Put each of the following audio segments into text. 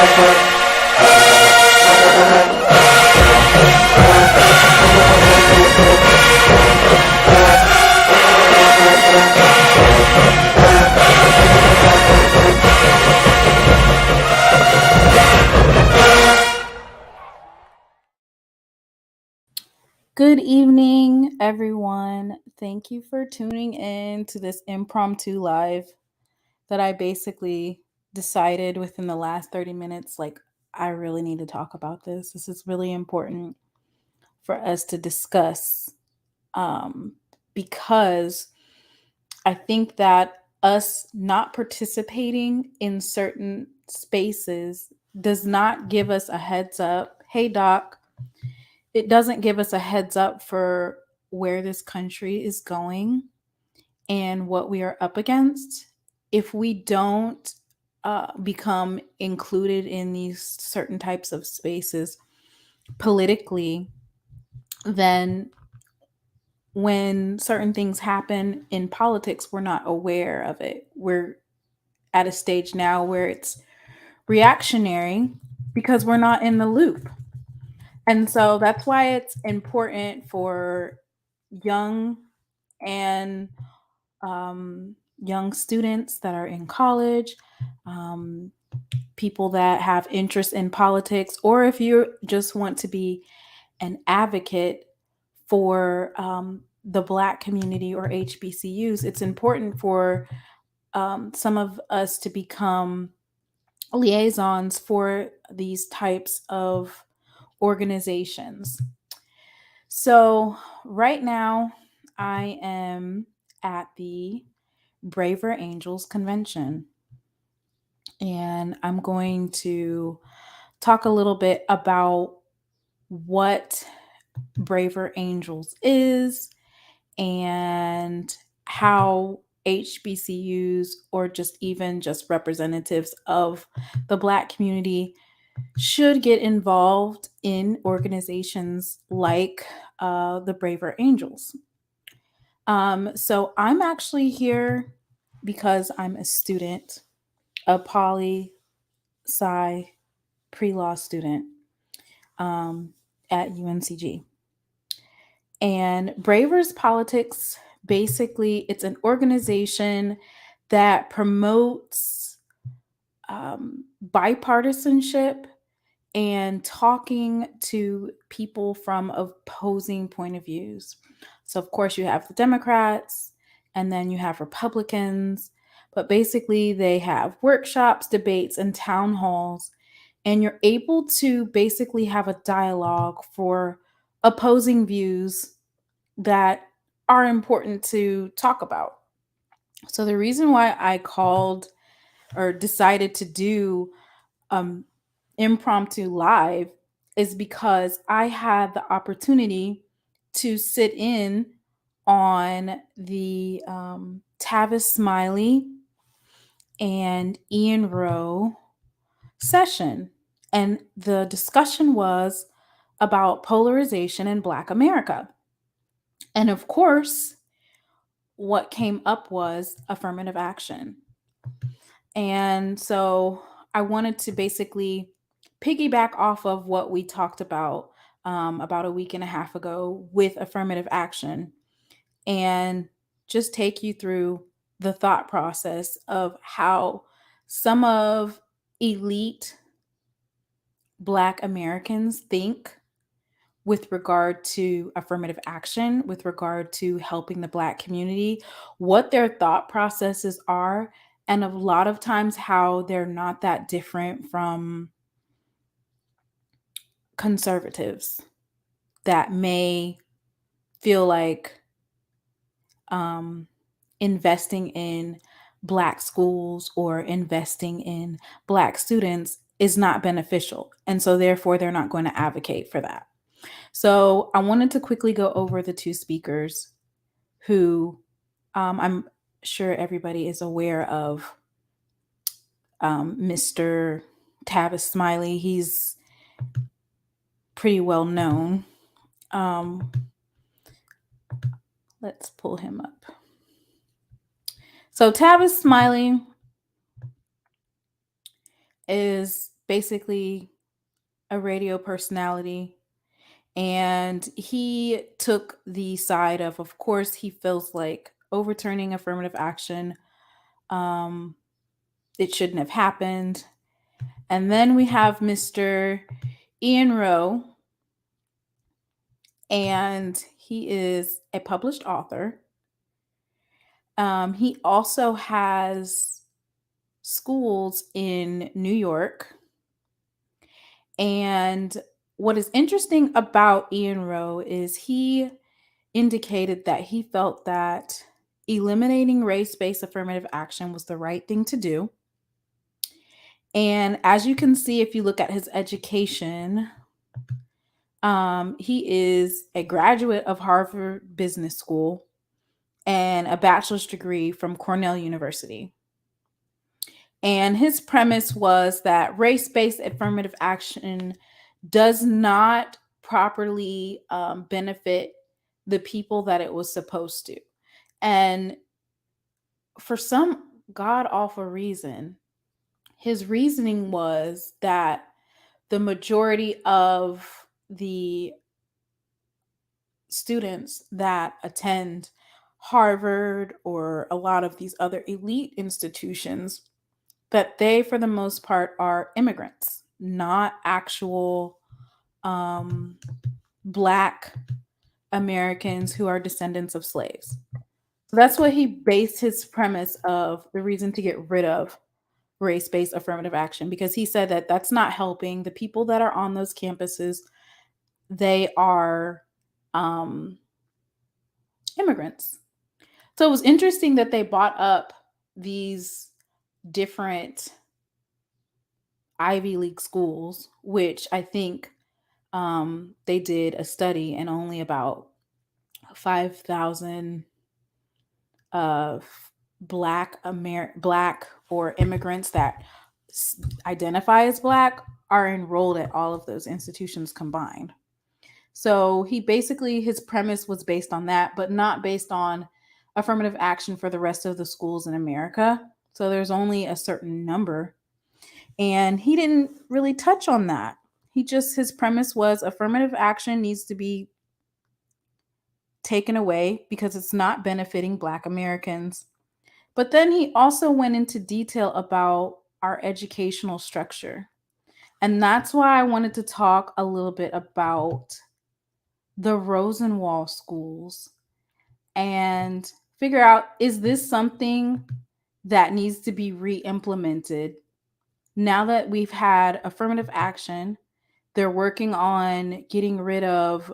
Good evening, everyone. Thank you for tuning in to this impromptu live that I basically decided within the last 30 minutes, like, I really need to talk about this. This is really important for us to discuss because I think that us not participating in certain spaces does not give us a heads up. Hey, Doc. It doesn't give us a heads up for where this country is going and what we are up against if we don't become included in these certain types of spaces politically. Then when certain things happen in politics, we're not aware of it. We're at a stage now where it's reactionary because we're not in the loop. And so that's why it's important for young and young students that are in college, people that have interest in politics, or if you just want to be an advocate for the Black community or HBCUs, it's important for some of us to become liaisons for these types of organizations. So right now, I am at the Braver Angels Convention, and I'm going to talk a little bit about what Braver Angels is and how HBCUs, or just even just representatives of the Black community, should get involved in organizations like the Braver Angels. So I'm actually here because I'm a student, a poli-sci pre-law student at UNCG. And Bravers Politics, basically, it's an organization that promotes bipartisanship and talking to people from opposing point of views. So, of course, you have the Democrats and then you have Republicans, but basically they have workshops, debates, and town halls, and you're able to basically have a dialogue for opposing views that are important to talk about. So the reason why I called or decided to do impromptu live is because I had the opportunity to sit in on the Tavis Smiley and Ian Rowe session. And the discussion was about polarization in Black America. And of course, what came up was affirmative action. And so I wanted to basically piggyback off of what we talked about a week and a half ago with affirmative action, and just take you through the thought process of how some of elite Black Americans think with regard to affirmative action, with regard to helping the Black community, what their thought processes are, and a lot of times how they're not that different from conservatives that may feel like investing in Black schools or investing in Black students is not beneficial. And so therefore, they're not going to advocate for that. So I wanted to quickly go over the two speakers who I'm sure everybody is aware of. Mr. Tavis Smiley, he's pretty well known. Let's pull him up. So Tavis Smiley is basically a radio personality, and he took the side of course, he feels like overturning affirmative action, um, it shouldn't have happened. And then we have Mr. Ian Rowe, and he is a published author. He also has schools in New York. And what is interesting about Ian Rowe is he indicated that he felt that eliminating race-based affirmative action was the right thing to do. And as you can see, if you look at his education, he is a graduate of Harvard Business School and a bachelor's degree from Cornell University. And his premise was that race-based affirmative action does not properly benefit the people that it was supposed to. And for some god awful reason, his reasoning was that the majority of the students that attend Harvard or a lot of these other elite institutions, that they, for the most part, are immigrants, not actual Black Americans who are descendants of slaves. So that's what he based his premise of the reason to get rid of race-based affirmative action, because he said that that's not helping the people that are on those campuses. They are immigrants. So it was interesting that they brought up these different Ivy League schools, which I think they did a study, and only about 5,000 Black or immigrants that identify as Black are enrolled at all of those institutions combined. So his premise was based on that, but not based on affirmative action for the rest of the schools in America. So there's only a certain number. And he didn't really touch on that. His premise was affirmative action needs to be taken away because it's not benefiting Black Americans. But then he also went into detail about our educational structure. And that's why I wanted to talk a little bit about the Rosenwald Schools and figure out, is this something that needs to be re-implemented? Now that we've had affirmative action, they're working on getting rid of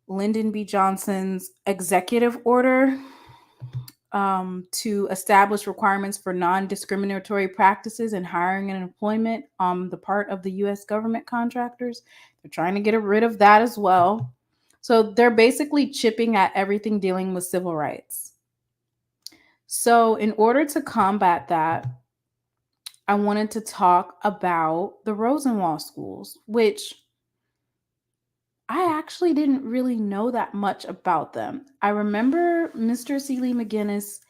Lyndon B. Johnson's executive order to establish requirements for non-discriminatory practices in hiring and employment on the part of the U.S. government contractors. They're trying to get rid of that as well. So they're basically chipping at everything dealing with civil rights. So in order to combat that, I wanted to talk about the Rosenwald Schools, which I actually didn't really know that much about them. I remember Mr. Seeley McGinnis,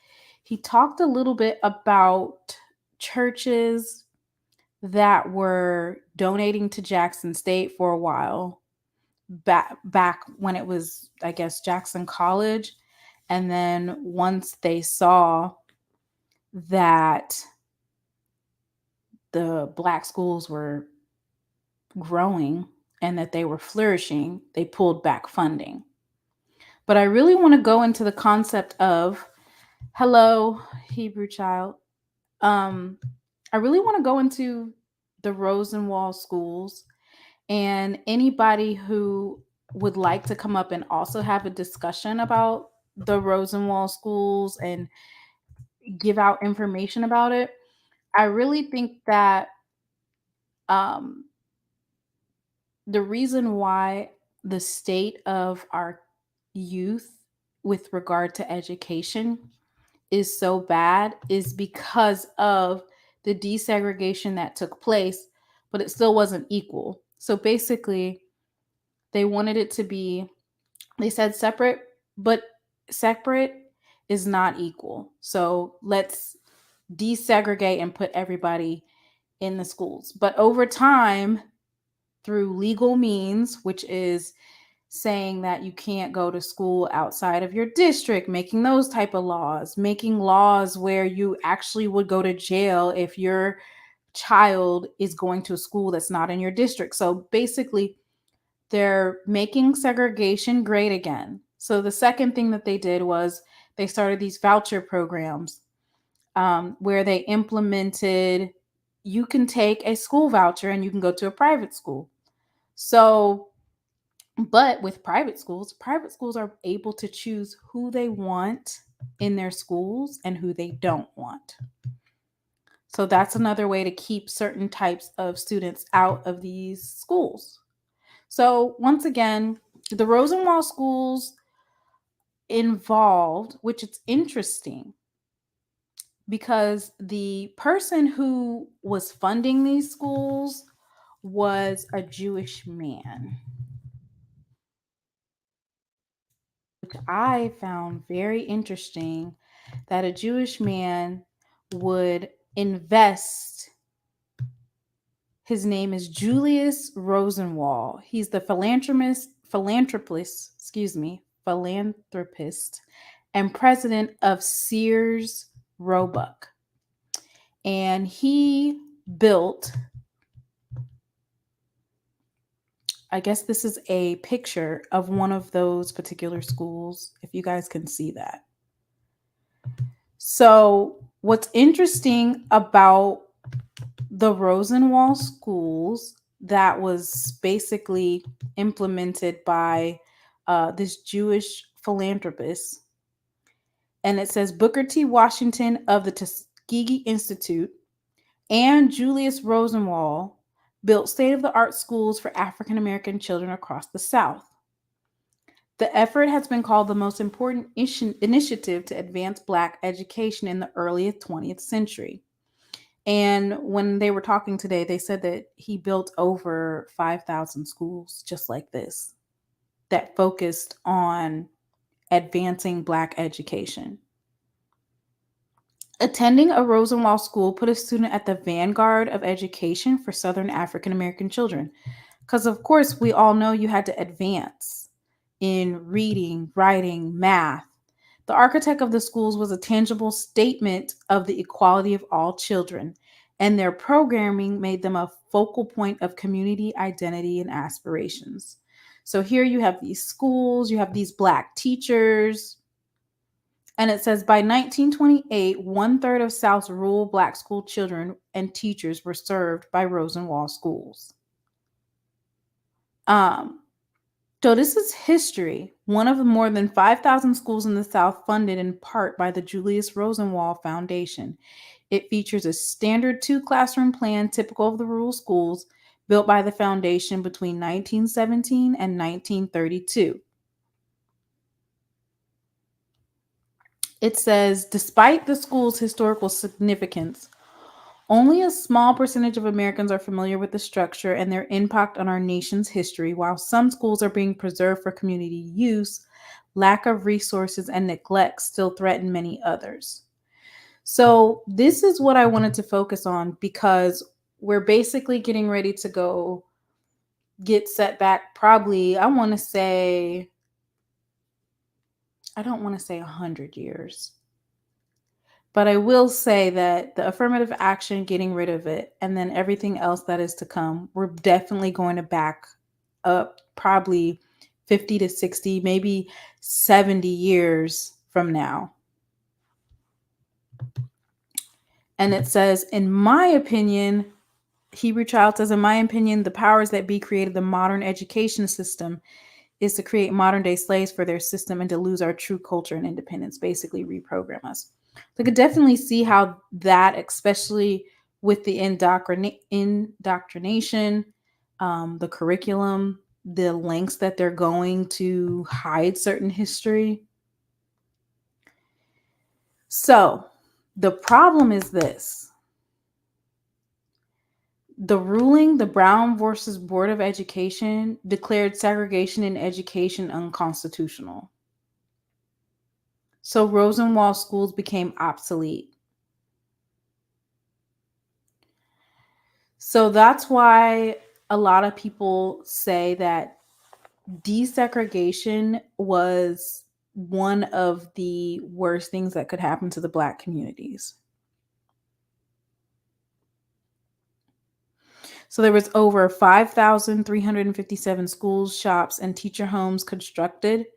he talked a little bit about churches that were donating to Jackson State for a while, back when it was, I guess, Jackson College. And then once they saw that the Black schools were growing and that they were flourishing, they pulled back funding. But I really want to go into the concept of, hello, Hebrew child. I really want to go into the Rosenwald Schools, and anybody who would like to come up and also have a discussion about the Rosenwald Schools and give out information about it. I really think that the reason why the state of our youth with regard to education is so bad is because of the desegregation that took place, but it still wasn't equal. So basically, they wanted it to be, they said separate, but separate is not equal. So let's desegregate and put everybody in the schools. But over time, through legal means, which is saying that you can't go to school outside of your district, making those type of laws, making laws where you actually would go to jail if your child is going to a school that's not in your district. So basically, they're making segregation great again. So the second thing that they did was they started these voucher programs where they implemented you can take a school voucher and you can go to a private school. So, but with private schools are able to choose who they want in their schools and who they don't want. So that's another way to keep certain types of students out of these schools. So once again, the Rosenwald schools involved, which it's interesting because the person who was funding these schools was a Jewish man, which I found very interesting that a Jewish man would invest. His name is Julius Rosenwald. He's the philanthropist and president of Sears Roebuck. And he built, I guess this is a picture of one of those particular schools, if you guys can see that. So, what's interesting about the Rosenwald Schools that was basically implemented by this Jewish philanthropist, and it says Booker T. Washington of the Tuskegee Institute and Julius Rosenwald built state-of-the-art schools for African American children across the South. The effort has been called the most important initiative to advance Black education in the early 20th century. And when they were talking today, they said that he built over 5,000 schools just like this that focused on advancing Black education. Attending a Rosenwald school put a student at the vanguard of education for Southern African American children. Because, of course, we all know you had to advance in reading, writing, math. The architect of the schools was a tangible statement of the equality of all children, and their programming made them a focal point of community identity and aspirations. So here you have these schools, you have these Black teachers, and it says by 1928, 1/3 of South's rural Black school children and teachers were served by Rosenwald schools. So this is history. One of the more than 5,000 schools in the South funded in part by the Julius Rosenwald Foundation. It features a standard 2-classroom plan typical of the rural schools built by the foundation between 1917 and 1932. It says, despite the school's historical significance, only a small percentage of Americans are familiar with the structure and their impact on our nation's history. While some schools are being preserved for community use, lack of resources and neglect still threaten many others. So this is what I wanted to focus on because we're basically getting ready to go get set back probably, I don't want to say 100 years. But I will say that the affirmative action, getting rid of it, and then everything else that is to come, we're definitely going to back up probably 50 to 60, maybe 70 years from now. And it says, in my opinion, Hebrew Child says, in my opinion, the powers that be created the modern education system is to create modern day slaves for their system and to lose our true culture and independence, basically reprogram us. So I could definitely see how that, especially with the indoctrination, the curriculum, the lengths that they're going to hide certain history. So the problem is this. The ruling, the Brown versus Board of Education, declared segregation in education unconstitutional. So Rosenwald schools became obsolete. So that's why a lot of people say that desegregation was one of the worst things that could happen to the Black communities. So there was over 5,357 schools, shops, and teacher homes constructed,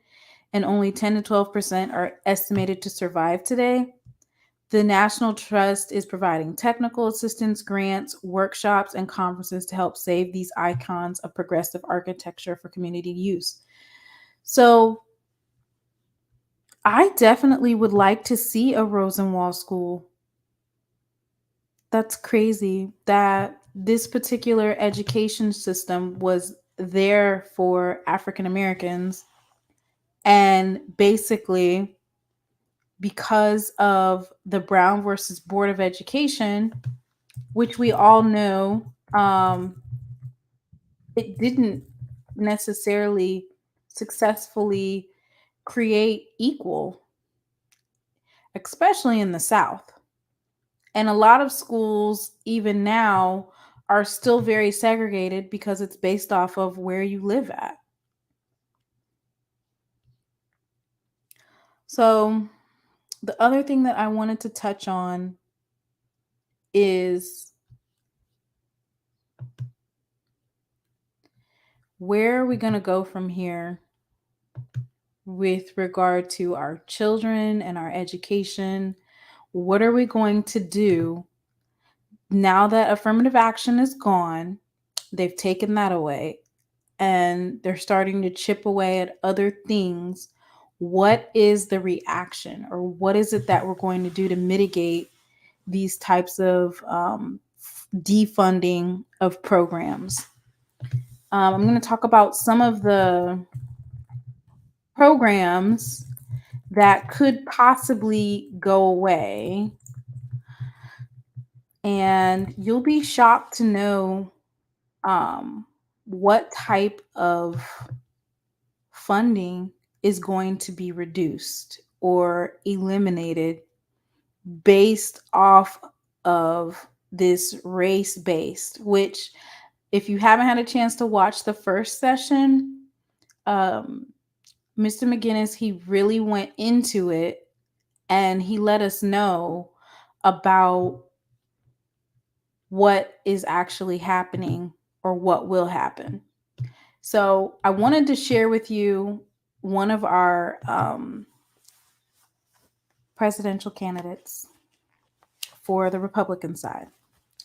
and only 10 to 12% are estimated to survive today. The National Trust is providing technical assistance, grants, workshops, and conferences to help save these icons of progressive architecture for community use. So I definitely would like to see a Rosenwald school. That's crazy that this particular education system was there for African Americans. And basically, because of the Brown versus Board of Education, which we all know, it didn't necessarily successfully create equal, especially in the South. And a lot of schools, even now, are still very segregated because it's based off of where you live at. So, the other thing that I wanted to touch on is where are we going to go from here with regard to our children and our education? What are we going to do now that affirmative action is gone? They've taken that away and they're starting to chip away at other things. What is the reaction, or what is it that we're going to do to mitigate these types of defunding of programs? I'm going to talk about some of the programs that could possibly go away. And you'll be shocked to know what type of funding is going to be reduced or eliminated based off of this race based, which, if you haven't had a chance to watch the first session, Mr. McGinnis, he really went into it and he let us know about what is actually happening or what will happen. So I wanted to share with you one of our presidential candidates for the Republican side.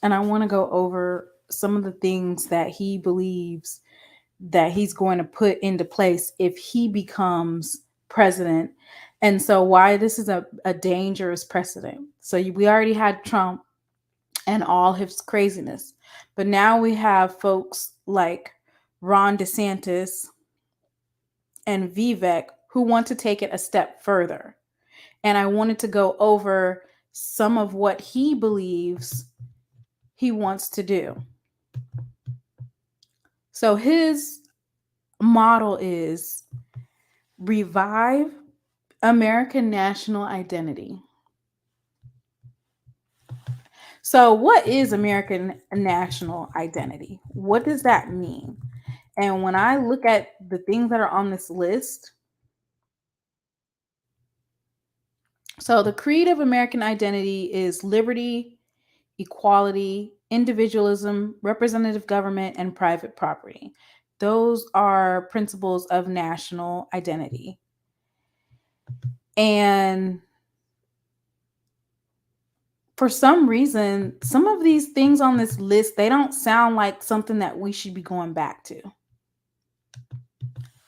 And I want to go over some of the things that he believes that he's going to put into place if he becomes president. And so why this is a dangerous precedent. So we already had Trump and all his craziness. But now we have folks like Ron DeSantis and Vivek who want to take it a step further. And I wanted to go over some of what he believes he wants to do. So his model is revive American national identity. So what is American national identity? What does that mean? And when I look at the things that are on this list, so the creed of American identity is liberty, equality, individualism, representative government, and private property. Those are principles of national identity. And for some reason, some of these things on this list, they don't sound like something that we should be going back to.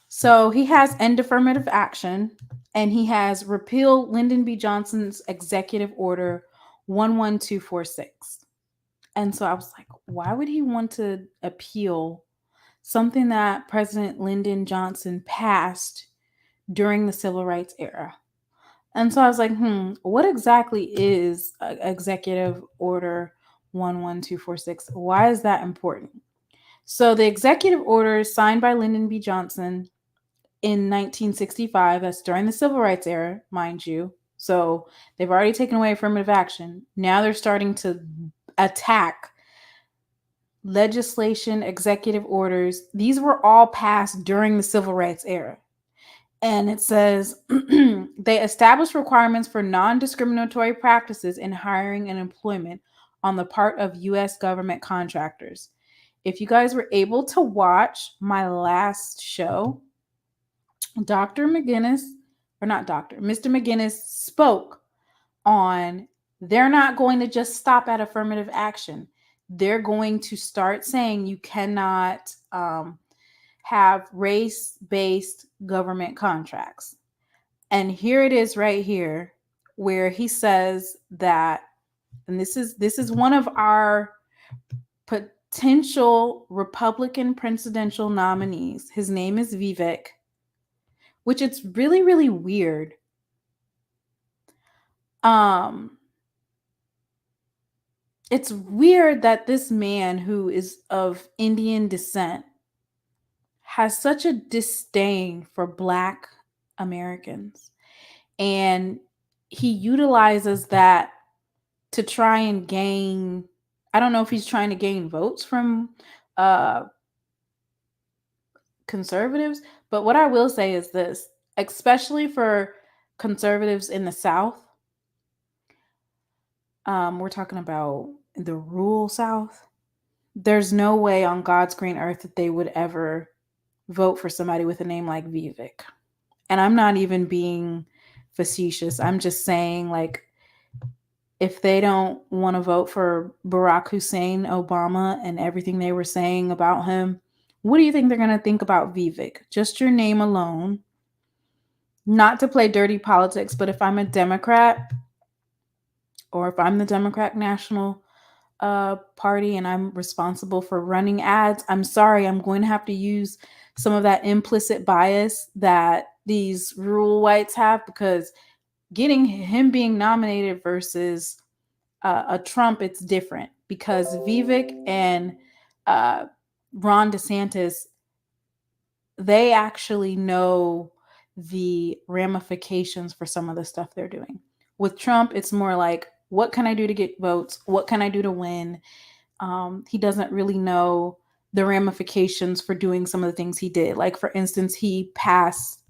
So he has end affirmative action, and he has repeal Lyndon B. Johnson's executive order 11246. And so I was like, why would he want to appeal something that President Lyndon Johnson passed during the civil rights era? And so I was like, what exactly is executive order 11246? Why is that important? So the executive order signed by Lyndon B. Johnson in 1965, that's during the civil rights era, mind you. So they've already taken away affirmative action. Now they're starting to attack legislation, executive orders, these were all passed during the civil rights era. And it says they establish requirements for non-discriminatory practices in hiring and employment on the part of U.S. government contractors. If you guys were able to watch my last show, Dr. McGinnis, or not Dr., Mr. McGinnis spoke on they're not going to just stop at affirmative action. They're going to start saying you cannot have race-based government contracts. And here it is right here where he says that, and this is one of our potential Republican presidential nominees. His name is Vivek, which it's really, really weird. It's weird that this man who is of Indian descent has such a disdain for Black Americans. And he utilizes that to try and gain, I don't know if he's trying to gain votes from conservatives, but what I will say is this, especially for conservatives in the South, we're talking about the rural South, there's no way on God's green earth that they would ever vote for somebody with a name like Vivek. And I'm not even being facetious. I'm just saying, like, if they don't want to vote for Barack Hussein Obama and everything they were saying about him, what do you think they're going to think about Vivek? Just your name alone. Not to play dirty politics, but if I'm a Democrat, or if I'm the Democrat National Party and I'm responsible for running ads, I'm sorry, I'm going to have to use some of that implicit bias that these rural whites have, because getting him being nominated versus a Trump, it's different, because Vivek and Ron DeSantis, they actually know the ramifications for some of the stuff they're doing. With Trump, it's more like, what can I do to get votes? What can I do to win? He doesn't really know the ramifications for doing some of the things he did. Like, for instance, he passed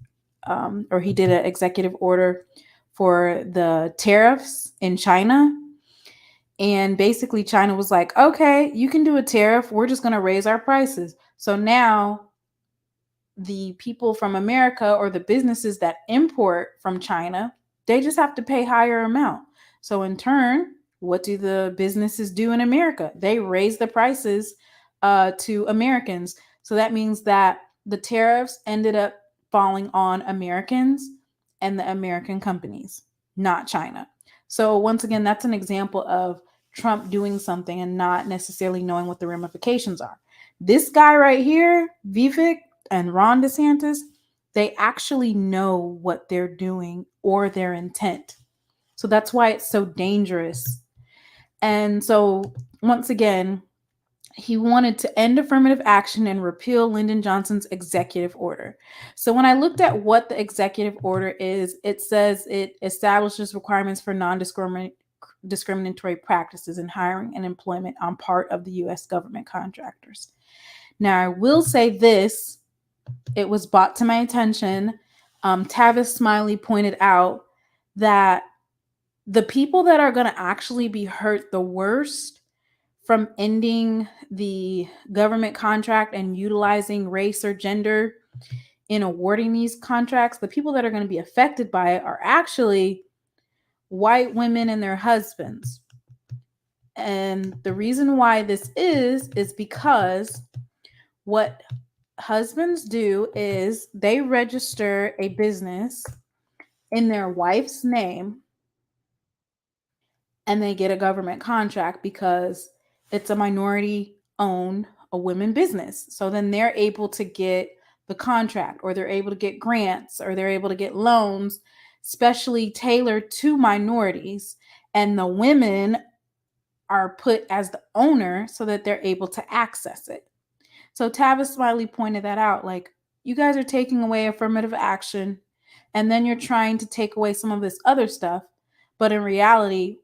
or he did an executive order for the tariffs in China. And basically, China was like, okay, you can do a tariff. We're just going to raise our prices. So now the people from America, or the businesses that import from China, they just have to pay higher amount. So in turn, what do the businesses do in America? They raise the prices to Americans. So that means that the tariffs ended up falling on Americans and the American companies, not China. So once again, that's an example of Trump doing something and not necessarily knowing what the ramifications are. This guy right here, Vivek and Ron DeSantis, they actually know what they're doing or their intent. So that's why it's so dangerous. And so, once again, he wanted to end affirmative action and repeal Lyndon Johnson's executive order. So when I looked at what the executive order is, it says it establishes requirements for non-discriminatory practices in hiring and employment on part of the U.S. government contractors. Now, I will say this, it was brought to my attention. Tavis Smiley pointed out that the people that are going to actually be hurt the worst from ending the government contract and utilizing race or gender in awarding these contracts, the people that are going to be affected by it are actually white women and their husbands. And the reason why this is because what husbands do is they register a business in their wife's name and they get a government contract because it's a minority owned, a women business. So then they're able to get the contract, or they're able to get grants, or they're able to get loans specially tailored to minorities, and the women are put as the owner so that they're able to access it. So Tavis Smiley pointed that out, like, you guys are taking away affirmative action and then you're trying to take away some of this other stuff, but in reality,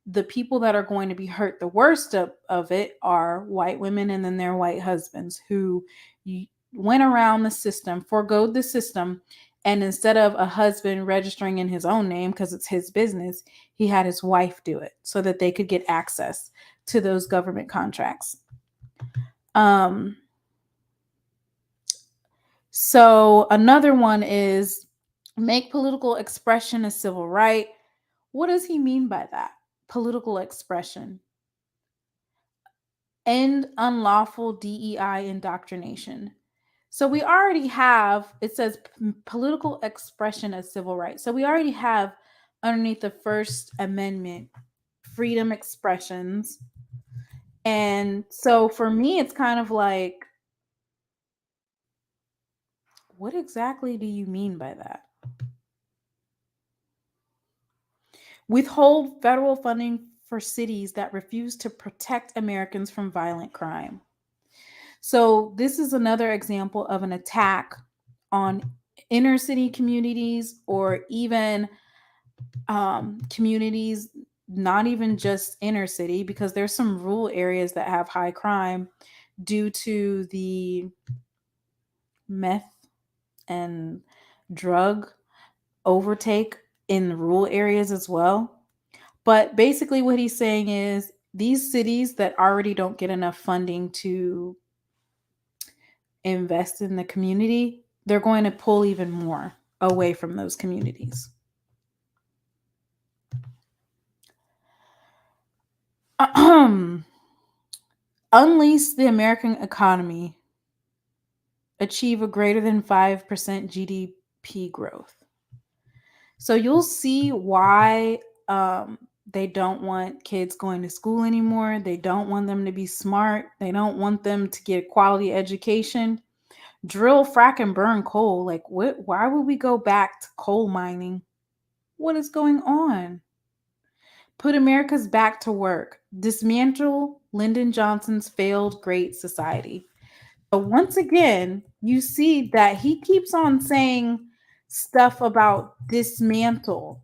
the people that are going to be hurt the worst of it are white women and then their white husbands who went around the system, forgoed the system, and instead of a husband registering in his own name because it's his business, he had his wife do it so that they could get access to those government contracts. So another one is make political expression a civil right. What does he mean by that? Political expression. End unlawful DEI indoctrination. So we already have, it says political expression as civil rights. So we already have underneath the First Amendment freedom expressions. And so for me, it's kind of like, what exactly do you mean by that? Withhold federal funding for cities that refuse to protect Americans from violent crime. So this is another example of an attack on inner city communities, or even communities, not even just inner city, because there's some rural areas that have high crime due to the meth and drug overtake in rural areas as well. But basically what he's saying is these cities that already don't get enough funding to invest in the community, they're going to pull even more away from those communities. Unleash the American economy, achieve a greater than 5% GDP growth. So you'll see why they don't want kids going to school anymore. They don't want them to be smart. They don't want them to get quality education. Drill, frack, and burn coal. Like, what? Why would we go back to coal mining? What is going on? Put America's back to work. Dismantle Lyndon Johnson's failed Great Society. So once again, you see that he keeps on saying stuff about dismantle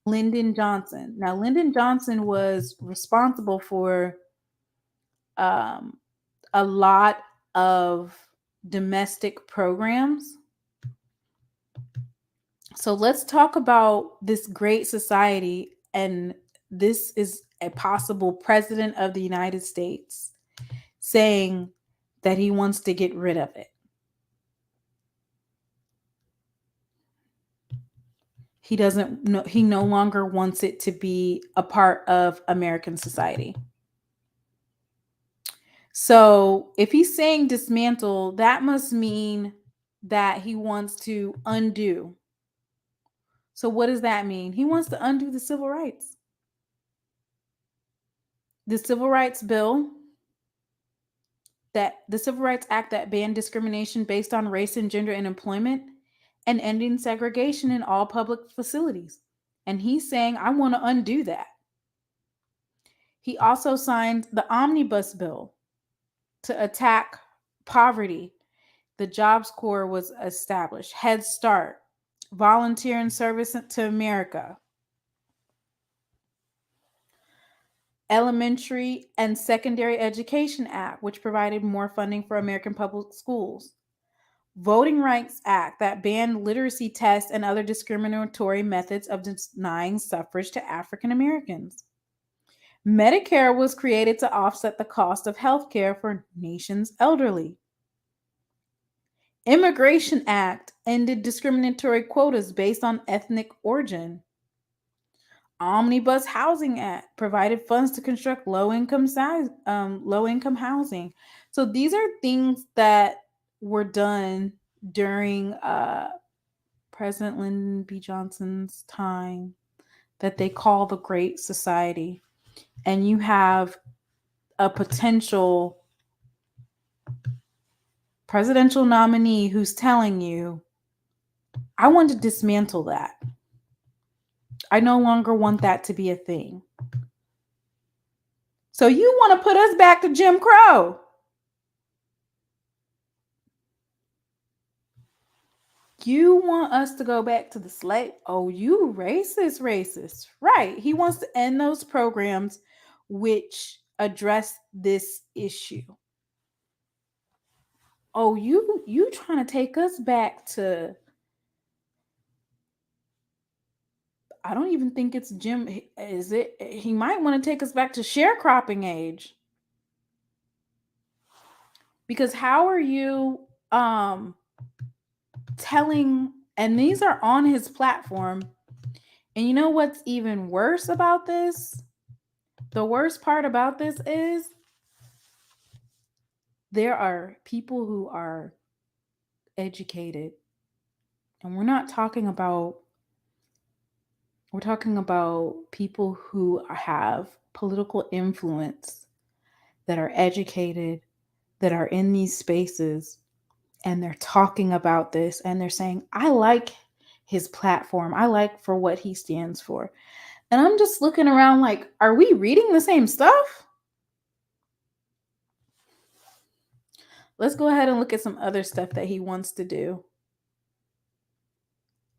Lyndon Johnson. Now, Lyndon Johnson was responsible for a lot of domestic programs. So let's talk about this great society, and this is a possible president of the United States saying that he wants to get rid of it. He doesn't know, he no longer wants it to be a part of American society. So if he's saying dismantle, that must mean that he wants to undo. So what does that mean? He wants to undo the civil rights. The Civil Rights Bill, that the Civil Rights Act that banned discrimination based on race and gender in employment, and ending segregation in all public facilities. And he's saying, I want to undo that. He also signed the Omnibus Bill to attack poverty. The Jobs Corps was established. Head Start, Volunteer in Service to America, Elementary and Secondary Education Act, which provided more funding for American public schools. Voting Rights Act that banned literacy tests and other discriminatory methods of denying suffrage to African Americans. Medicare was created to offset the cost of health care for nation's elderly. Immigration Act ended discriminatory quotas based on ethnic origin. Omnibus Housing Act provided funds to construct low-income housing. So these are things that were done during President Lyndon B. Johnson's time that they call the Great Society. And you have a potential presidential nominee who's telling you, I want to dismantle that. I no longer want that to be a thing. So you want to put us back to Jim Crow. You want us to go back to the slave? Oh, you racist. Right. He wants to end those programs which address this issue. Oh, you trying to take us back to, I don't even think it's Jim. Is it? He might want to take us back to sharecropping age. Because how are you telling, and these are on his platform, and you know what's even worse about this? The worst part about this is there are people who are educated, and we're talking about people who have political influence, that are educated, that are in these spaces, and they're talking about this, and they're saying, I like his platform, I like for what he stands for. And I'm just looking around like, are we reading the same stuff? Let's go ahead and look at some other stuff that he wants to do.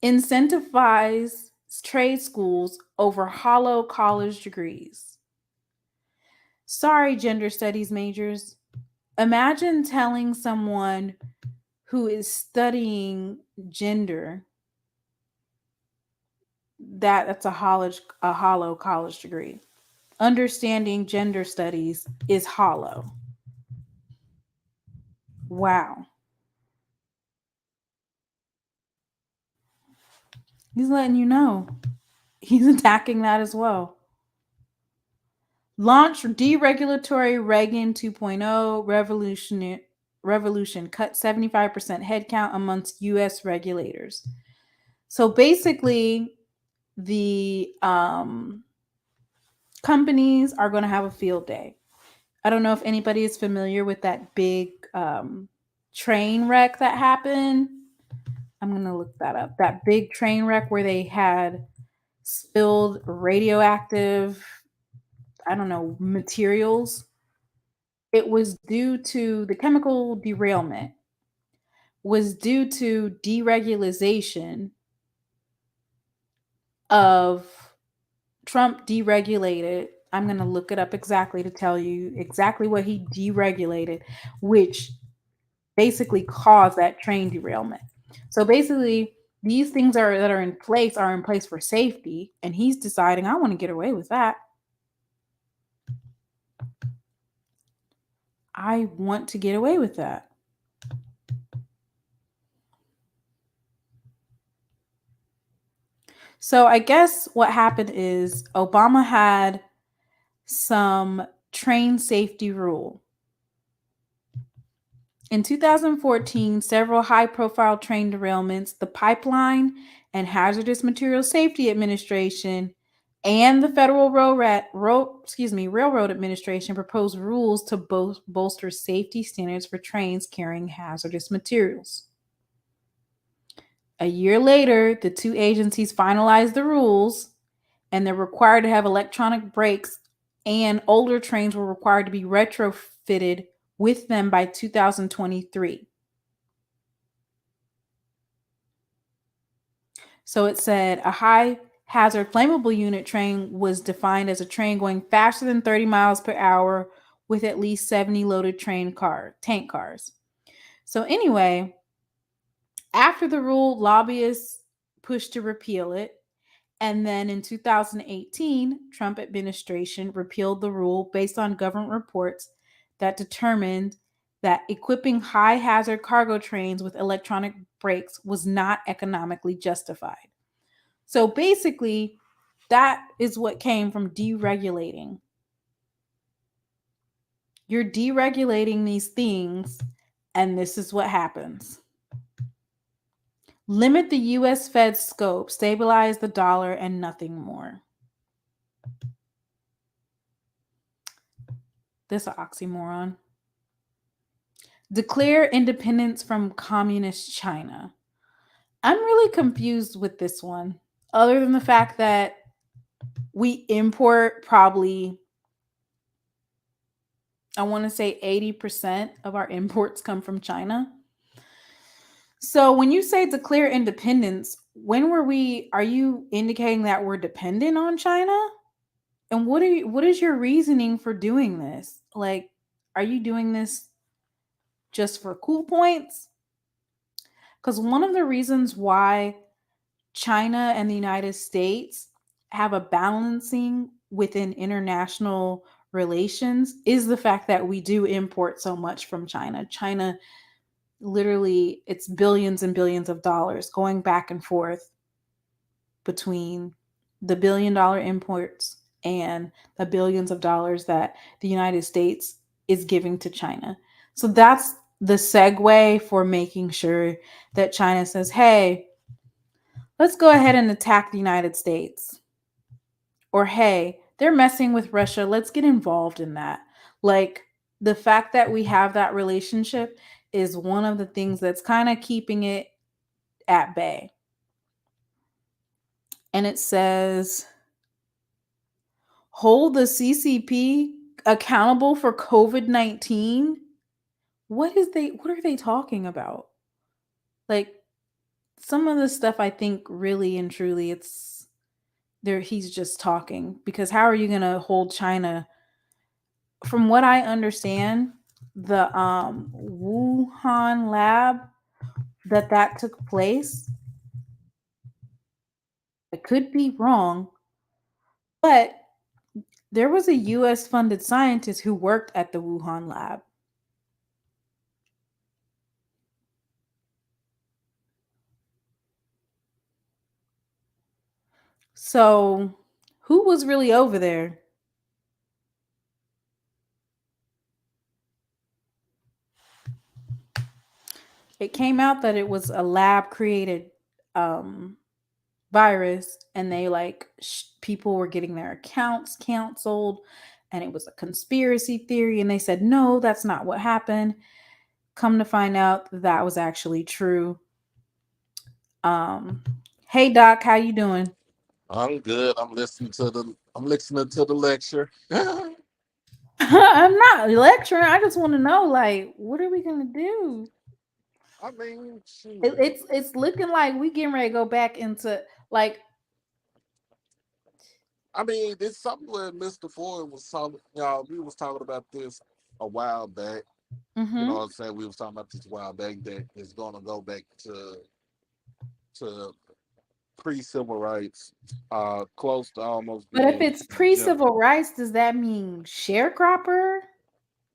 Incentivize trade schools over hollow college degrees. Sorry, gender studies majors. Imagine telling someone who is studying gender that that's a hollow college degree. Understanding gender studies is hollow. Wow. He's letting you know. He's attacking that as well. Launch deregulatory Reagan 2.0 revolution, cut 75% headcount amongst U.S. regulators. So basically, the companies are going to have a field day. I don't know if anybody is familiar with that big train wreck that happened. I'm going to look that up. That big train wreck where they had spilled radioactive, I don't know, materials. It was due to the chemical derailment, was due to deregulation of Trump deregulated. I'm going to look it up exactly to tell you exactly what he deregulated, which basically caused that train derailment. So basically, these things that are in place for safety, and he's deciding, I want to get away with that. I want to get away with that. So I guess what happened is Obama had some train safety rule. In 2014, several high-profile train derailments, the Pipeline and Hazardous Materials Safety Administration and the Federal Railroad Administration proposed rules to bolster safety standards for trains carrying hazardous materials. A year later, the two agencies finalized the rules, and they're required to have electronic brakes, and older trains were required to be retrofitted with them by 2023. So it said a high hazard flammable unit train was defined as a train going faster than 30 miles per hour with at least 70 loaded tank cars. So anyway, after the rule, lobbyists pushed to repeal it. And then in 2018, Trump administration repealed the rule based on government reports that determined that equipping high hazard cargo trains with electronic brakes was not economically justified. So basically, that is what came from deregulating. You're deregulating these things, and this is what happens. Limit the US Fed's scope, stabilize the dollar, and nothing more. This is an oxymoron. Declare independence from communist China. I'm really confused with this one, other than the fact that we import probably, I want to say 80% of our imports come from China. So when you say declare independence, when were we? Are you indicating that we're dependent on China? And what is your reasoning for doing this? Like, are you doing this just for cool points? Because one of the reasons why China and the United States have a balancing within international relations is the fact that we do import so much from China. China literally, it's billions and billions of dollars going back and forth between the $1 billion imports and the billions of dollars that the United States is giving to China. So that's the segue for making sure that China says, hey, let's go ahead and attack the United States. Or, hey, they're messing with Russia. Let's get involved in that. Like, the fact that we have that relationship is one of the things that's kind of keeping it at bay. And it says, hold the CCP accountable for COVID-19. What are they talking about? Like, some of the stuff I think really and truly it's there he's just talking, because how are you going to hold China? From what I understand, the Wuhan lab that took place, I could be wrong, but there was a US funded scientist who worked at the Wuhan lab. So, who was really over there? It came out that it was a lab created um, virus, and they people were getting their accounts canceled, and it was a conspiracy theory. And they said, no, that's not what happened. Come to find out that was actually true. Um, hey Doc, how you doing? I'm good. I'm listening to the lecture. I I'm not lecturing. I just want to know, like, what are we gonna do? mean, shoot. It's looking like we getting ready to go back into like, I mean, it's something where Mr. Ford was talking. Y'all, we was talking about this a while back. You know mm-hmm. what I'm saying? We was talking about this a while back that it's gonna go back to pre-civil rights, close to almost But if being it's pre-civil rights, does that mean sharecropper?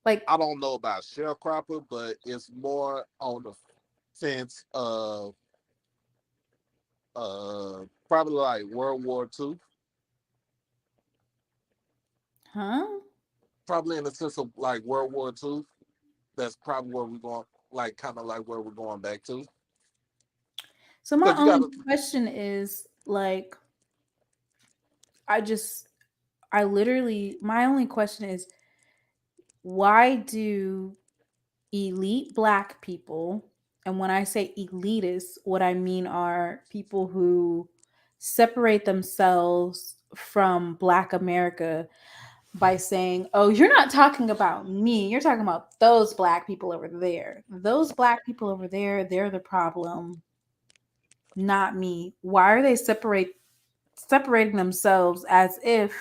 Like, I don't know about sharecropper, but it's more on the fence of probably like World War II. huh? Probably in the sense of like World War II. That's probably where we're going, like kind of like where we're going back to. So my Because you got only to question is like, I just, I literally, my only question is, why do elite black people, and when I say elitists, what I mean are people who separate themselves from black America by saying, oh, you're not talking about me, you're talking about those black people over there. Those black people over there, they're the problem, not me. Why are they separating themselves as if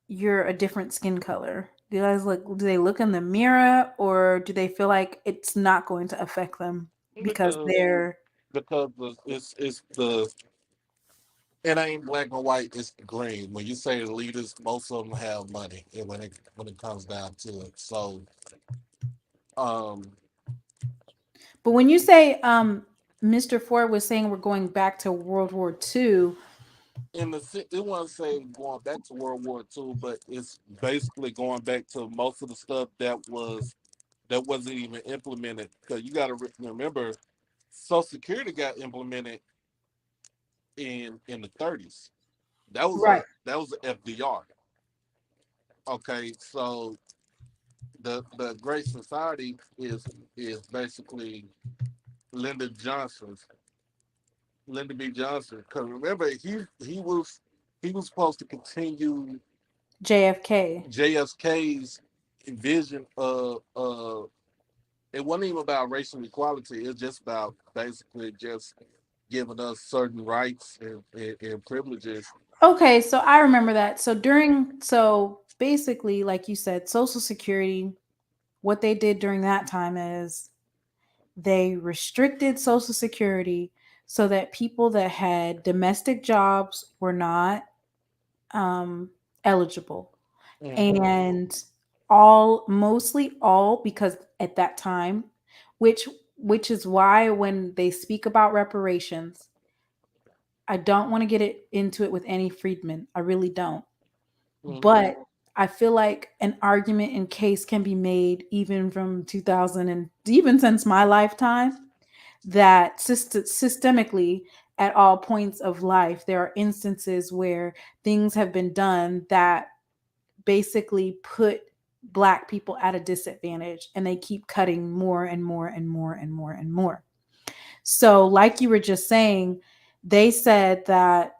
you're a different skin color? Do they look in the mirror, or do they feel like it's not going to affect them because because they're it's the it ain't black and white. It's green. When you say the leaders, most of them have money, and when it comes down to it, so um, but when you say Mr. Ford was saying we're going back to World War II. it wasn't saying going back to World War II, but it's basically going back to most of the stuff that wasn't even implemented. Because you got to remember, Social Security got implemented in the 30s. Right. That was a FDR. Okay, so the Great Society is basically Lyndon Johnson's Lyndon B. Johnson. Because remember, he was supposed to continue JFK. JFK's vision it wasn't even about racial equality. It's just about basically just giving us certain rights and privileges. Okay, so I remember that. So basically, like you said, Social Security, what they did during that time is they restricted Social Security so that people that had domestic jobs were not eligible. Mm-hmm. And all, mostly all, because at that time, which which is why when they speak about reparations, I don't want to get it into it with Annie Friedman. I really don't. Mm-hmm. But I feel like an argument and case can be made even from 2000 and even since my lifetime that systemically at all points of life there are instances where things have been done that basically put black people at a disadvantage and they keep cutting more and more and more and more and more. So like you were just saying, they said that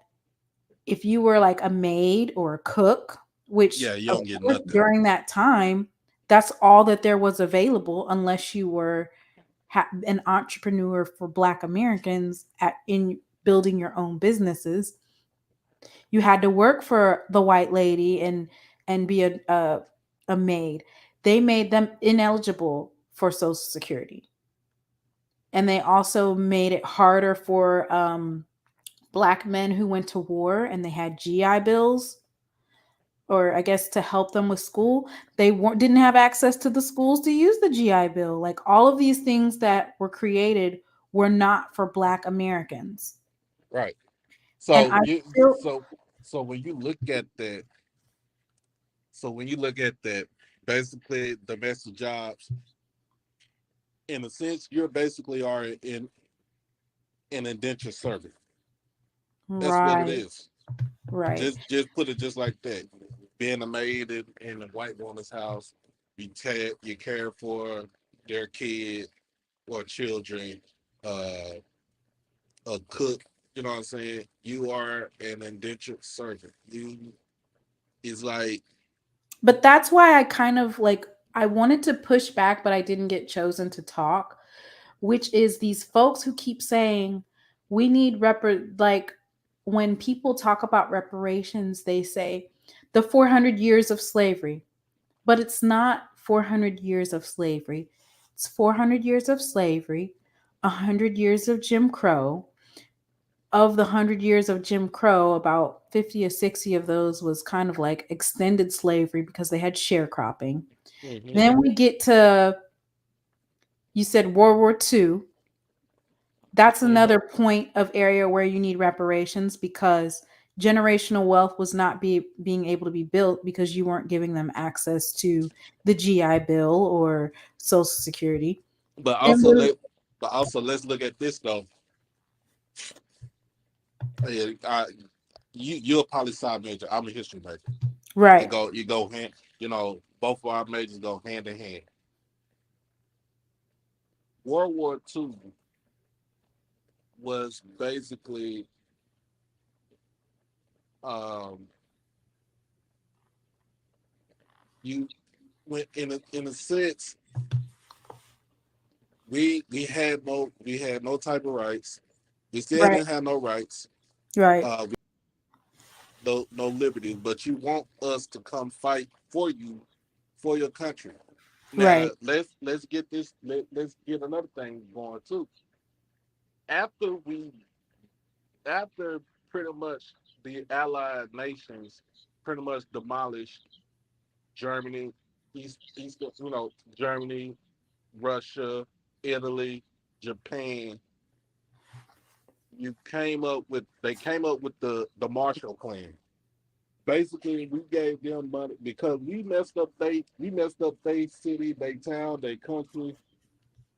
if you were like a maid or a cook, which Yeah, you of don't get course nothing. during that time, that's all that there was available unless you were an entrepreneur for Black Americans in building your own businesses. You had to work for the white lady and be a maid. They made them ineligible for Social Security, and they also made it harder for Black men who went to war and they had GI Bills, or I guess to help them with school. They didn't have access to the schools to use the GI Bill. Like all of these things that were created were not for Black Americans. Right. And So I you feel so so when you look at that, basically domestic jobs, in a sense, you're basically are in an indentured servant. That's what it right, is. right. Just put it just like that. Being a maid in a white woman's house, you care for their kid or children, uh, a cook. You know what I'm saying? You are an indentured servant. You is like But that's why I kind of like I wanted to push back, but I didn't get chosen to talk, which is these folks who keep saying we need like when people talk about reparations, they say the 400 years of slavery, but it's not 400 years of slavery. It's 400 years of slavery, 100 years of Jim Crow. Of the 100 years of Jim Crow, about 50 or 60 of those was kind of like extended slavery because they had sharecropping. mm-hmm. Then we get to, you said World War II. That's Mm-hmm. another point of area where you need reparations because generational wealth was not being able to be built because you weren't giving them access to the GI Bill or Social Security. But And also let but also let's look at this though. Yeah, you're a poli sci major. I'm a history major. right, You go hand. You know, both of our majors go hand in hand. World War II was basically um, you went in a sense we had no type of rights. We still right, didn't have no rights. right, We no liberties. But you want us to come fight for you for your country. Now right, let's get this. Let's get another thing going too. After we after pretty much the Allied nations pretty much demolished Germany, Germany, Russia, Italy, Japan. They came up with the Marshall Plan. Basically, we gave them money because we messed up they city, they town, they country.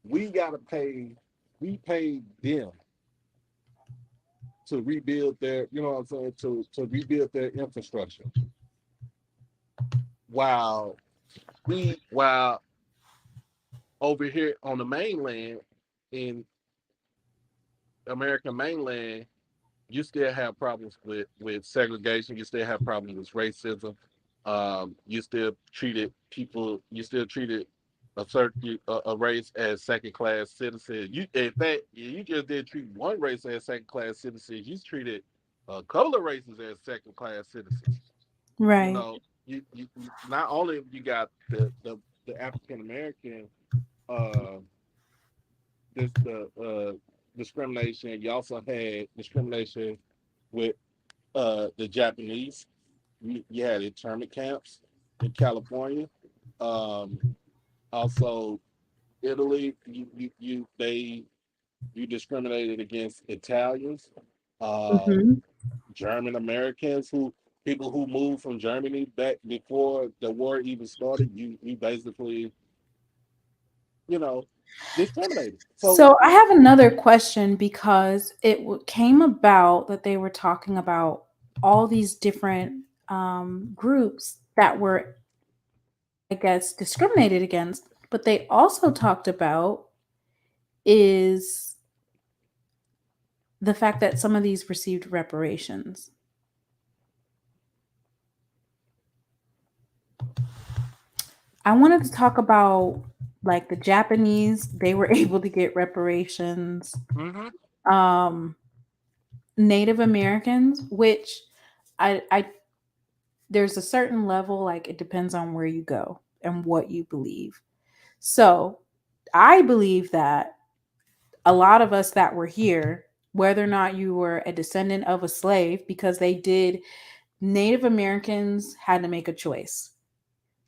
We gotta pay. We paid them to rebuild their, you know what I'm saying, to rebuild their infrastructure. While while over here on the mainland, in American mainland, you still have problems with segregation. You still have problems with racism. You still treated a race as second class citizens. You, in fact, you just didn't treat one race as second class citizens. You treated a couple of races as second class citizens. You Right. know, you not only you got the African American uh this the discrimination. You also had discrimination with the Japanese. You had internment camps in California. Um, Also, Italy, you discriminated against Italians, uh, Hmm. German Americans, who people who moved from Germany back before the war even started. You basically, you know, discriminated. So So I have another question because came about that they were talking about all these different groups that were, I guess, discriminated against, but they also talked about is the fact that some of these received reparations. I wanted to talk about like the Japanese, they were able to get reparations. hmm Um, Native Americans, which I there's a certain level, like it depends on where you go and what you believe. So I believe that a lot of us that were here, whether or not you were a descendant of a slave, because they did, Native Americans had to make a choice.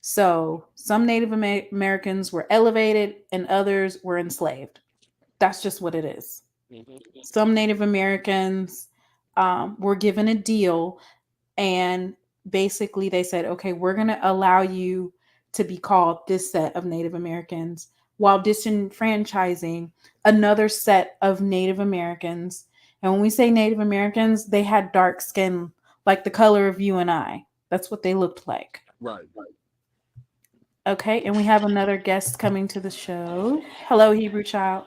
So some Native Americans were elevated and others were enslaved. That's just what it is. hmm Some Native Americans were given a deal, and basically they said, okay, we're going to allow you to be called this set of Native Americans while disenfranchising another set of Native Americans. And when we say Native Americans, they had dark skin like the color of you and I. That's what they looked like. right. Okay, and we have another guest coming to the show. Hello, Hebrew child.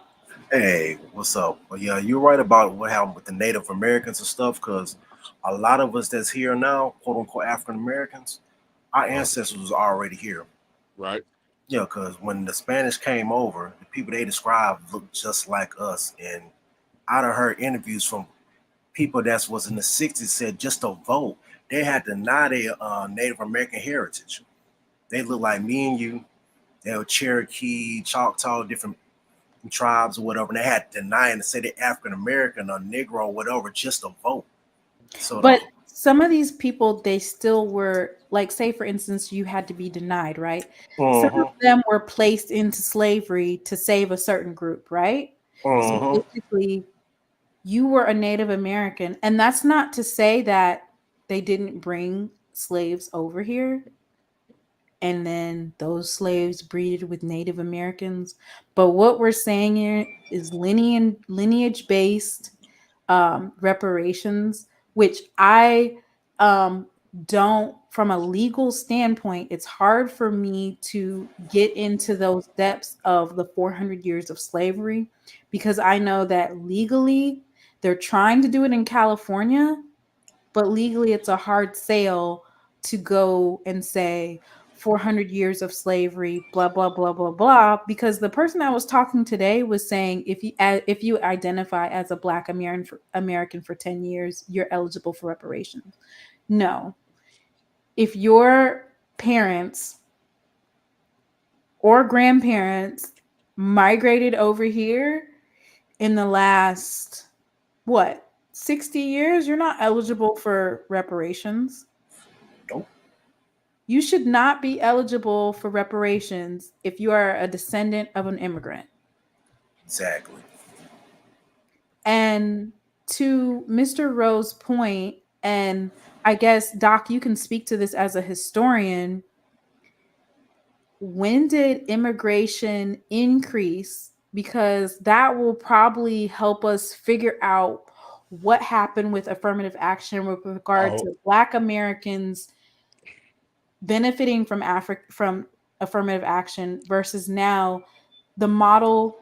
Hey, what's up? Well, yeah, you're right about what happened with the Native Americans and stuff, because a lot of us that's here now, quote unquote African Americans, our Uh, ancestors was already here. right. Yeah, because when the Spanish came over, the people they described looked just like us. And I done heard interviews from people that was in the 60s said just to vote, they had to deny their Native American heritage. They look like me and you. They were Cherokee, Choctaw, different tribes or whatever, and they had to deny and say they're African American or Negro or whatever just to vote. So But the some of these people, they still were, like, say, for instance, you had to be denied, right? Some of uh-huh, them were placed into slavery to save a certain group, right? So uh-huh, basically, you were a Native American. And that's not to say that they didn't bring slaves over here and then those slaves breeded with Native Americans. But what we're saying here is lineage based reparations, which I um, don't, from a legal standpoint, it's hard for me to get into those depths of the 400 years of slavery because I know that legally they're trying to do it in California, but legally it's a hard sale to go and say 400 years of slavery, blah blah blah blah blah, because the person I was talking today was saying if you identify as a black American for 10 years, you're eligible for reparations. No. If your parents or grandparents migrated over here in the last, what, 60 years, you're not eligible for reparations. nope, You should not be eligible for reparations if you are a descendant of an immigrant. exactly. And to Mr. Rowe's point, and I guess, Doc, you can speak to this as a historian. When did immigration increase? Because that will probably help us figure out what happened with affirmative action with regard Oh, to Black Americans benefiting from from affirmative action versus now the model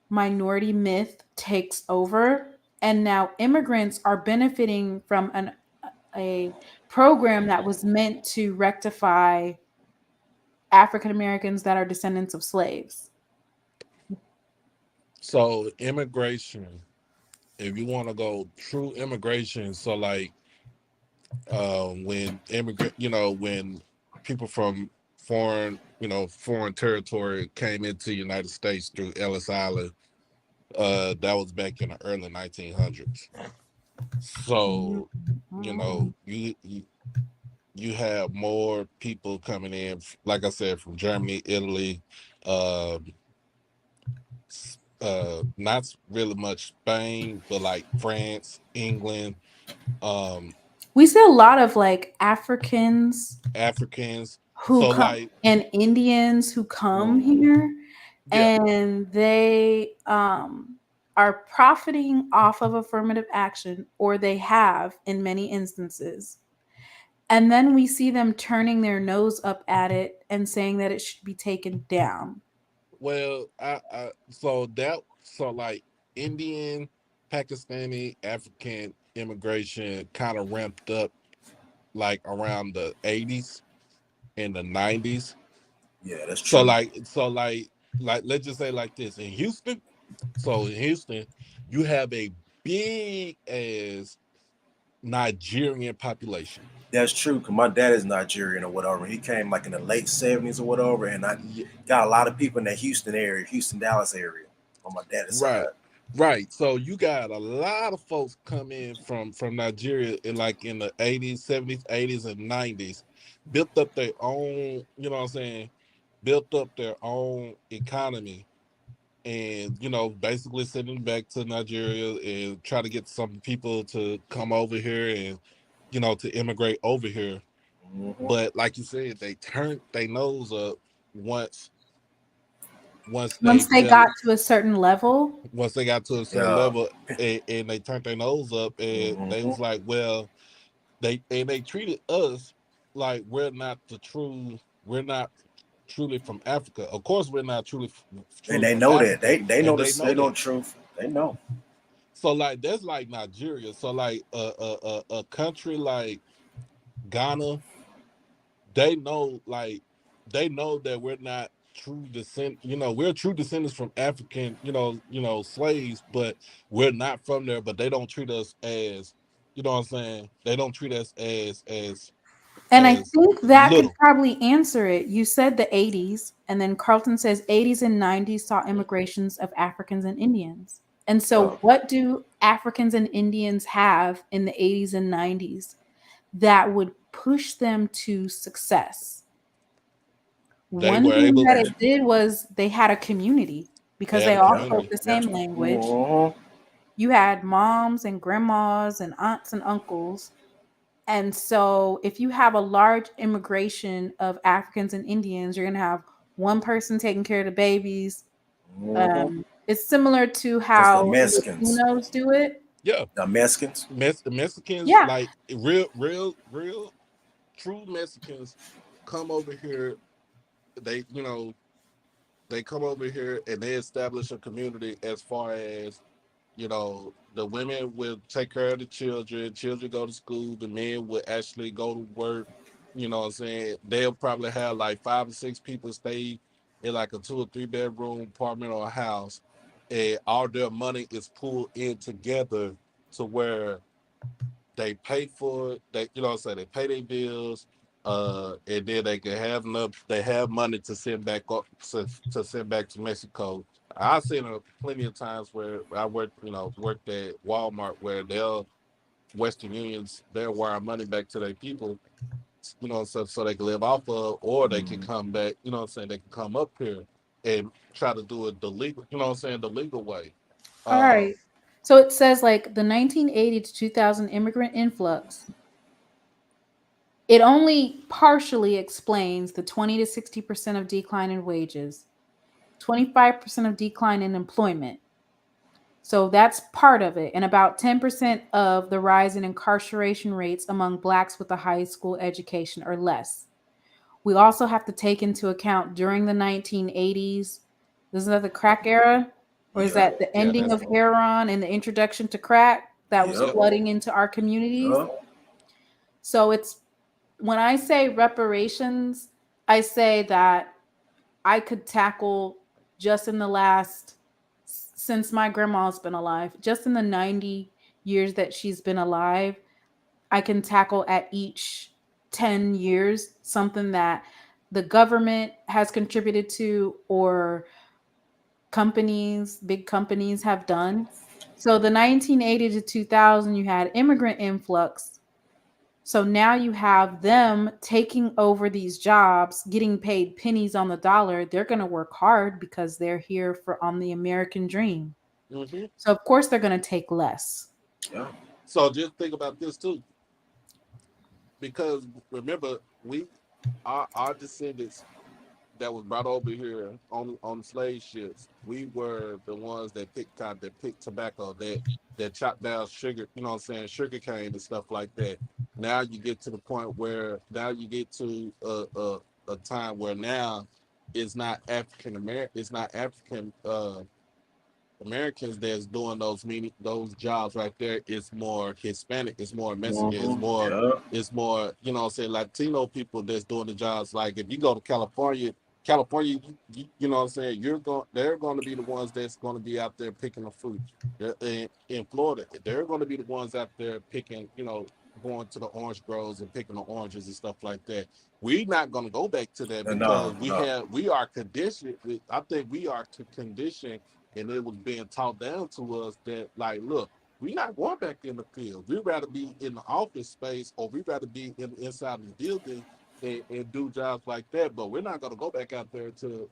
minority myth takes over and now immigrants are benefiting from a program that was meant to rectify African Americans that are descendants of slaves? So immigration, if you want to go true immigration, so like when immigrant, when people from foreign territory came into the United States through Ellis Island, that was back in the early 1900s. So, Mhm. you have more people coming in, like I said, from Germany, Italy, um, not really much Spain, but like France, England, um, We see a lot of like Africans Africans. who So come like, and Indians who come Mhm. here, yeah, and they are profiting off of affirmative action, or they have in many instances. And then we see them turning their nose up at it and saying that it should be taken down. well, so like Indian, Pakistani, African immigration kind of ramped up like around the 80s and the 90s. Yeah, that's So true. like so like let's just say like this in Houston. So in Houston, you have a big as Nigerian population. That's true. Cause my dad is Nigerian or whatever. He came like in the late '70s or whatever, and I Yeah, got a lot of people in the Houston area, Houston Dallas area, on my dad's right. side. Right. So you got a lot of folks come in from Nigeria in like in the 80s, 70s, 80s, and 90s, built up their own, you know what I'm saying, built up their own economy and basically sending back to Nigeria and try to get some people to come over here and to immigrate over here. Hmm. But like you said, they turned their nose up once once they Once they fell got to a certain level, once they got to a certain Yeah. level and they turned their nose up and they Hmm. was like, well, they treated us like we're not truly from Africa. Of course, we're not And truly they from know that. Africa, They know and they this. know They know that. the truth. They know. So like that's like Nigeria. So like a country like Ghana, they know like they know that we're not true descent. We're true descendants from African, slaves, but we're not from there. But they don't treat us as, what I'm saying. They don't treat us and I as think that could little. probably answer it. You said the 80s, and then Carlton says 80s and 90s saw immigrations of Africans and Indians. And Yeah. so, what do Africans and Indians have in the 80s and 90s that would push them to success? They One were thing able. that it did was they had a community They because had they a all Yeah. spoke community. the That's. same language. Hmm. You had moms and grandmas and aunts and uncles. And so, if you have a large immigration of Africans and Indians, you're going to have one person taking care of the babies. Hmm. It's similar to Just the how Mexicans. Latinos do it. Yeah, The Mexicans. Mexicans Yeah. like real true Mexicans come over here. They they come over here and they establish a community as far as the women will take care of the children go to school, the men will actually go to work. What I'm saying? They'll probably have like 5 or 6 people stay in like a 2 or 3 bedroom apartment or a house, and all their money is pulled in together to where they pay for it. They, what I'm saying, they pay their bills, and then they can have enough. They have money to send back up to send back to Mexico. I've seen it plenty of times where I worked at Walmart where they'll Western Unions they'll wire money back to their people, so they can live off of, or they can Hmm. come back. What I'm saying, they can come up here and try to do it the legal. What I'm saying, the legal way. All Uh, right. So it says like the 1980 to 2000 immigrant influx, it only partially explains the 20 to 60% of decline in wages, 25% of decline in employment. So that's part of it. And about 10% of the rise in incarceration rates among Blacks with a high school education or less. We also have to take into account during the 1980s, isn't that the crack era? Or is Yeah. that the yeah, ending that's of heroin and the introduction to crack that was Yep. yep. flooding into our communities? Yeah. So it's when I say reparations, I say that I could tackle just in the last, since my grandma's been alive, just in the 90 years that she's been alive, I can tackle at each 10 years something that the government has contributed to or companies, big companies have done. So the 1980 to 2000, you had immigrant influx. So now you have them taking over these jobs, getting paid pennies on the dollar. They're going to work hard because they're here for on the American dream. Hmm. So of course they're going to take less. Yeah. So just think about this too, because remember, our descendants that was brought over here on the slave ships, we were the ones that picked cotton, that picked tobacco, that chopped down sugar, you know what I'm saying, sugar cane and stuff like that. Now you get to the point where now you get to a time where now it's not African American, it's not African Americans that's doing those jobs right there. It's more Hispanic, it's more Mexican, Mm-hmm. Yeah. it's more, you know what I'm saying, Latino people that's doing the jobs. Like if you go to California, you know what I'm saying, they're going to be the ones that's going to be out there picking the fruit. In Florida, they're going to be the ones out there picking, going to the orange groves and picking the oranges and stuff like that. We're not going to go back to that No, because no. we are conditioned. I think we are conditioned, and it was being taught down to us that, like, look, we're not going back in the field. We'd rather be in the office space, or we'd rather be inside the building and do jobs like that. But we're not going to go back out there to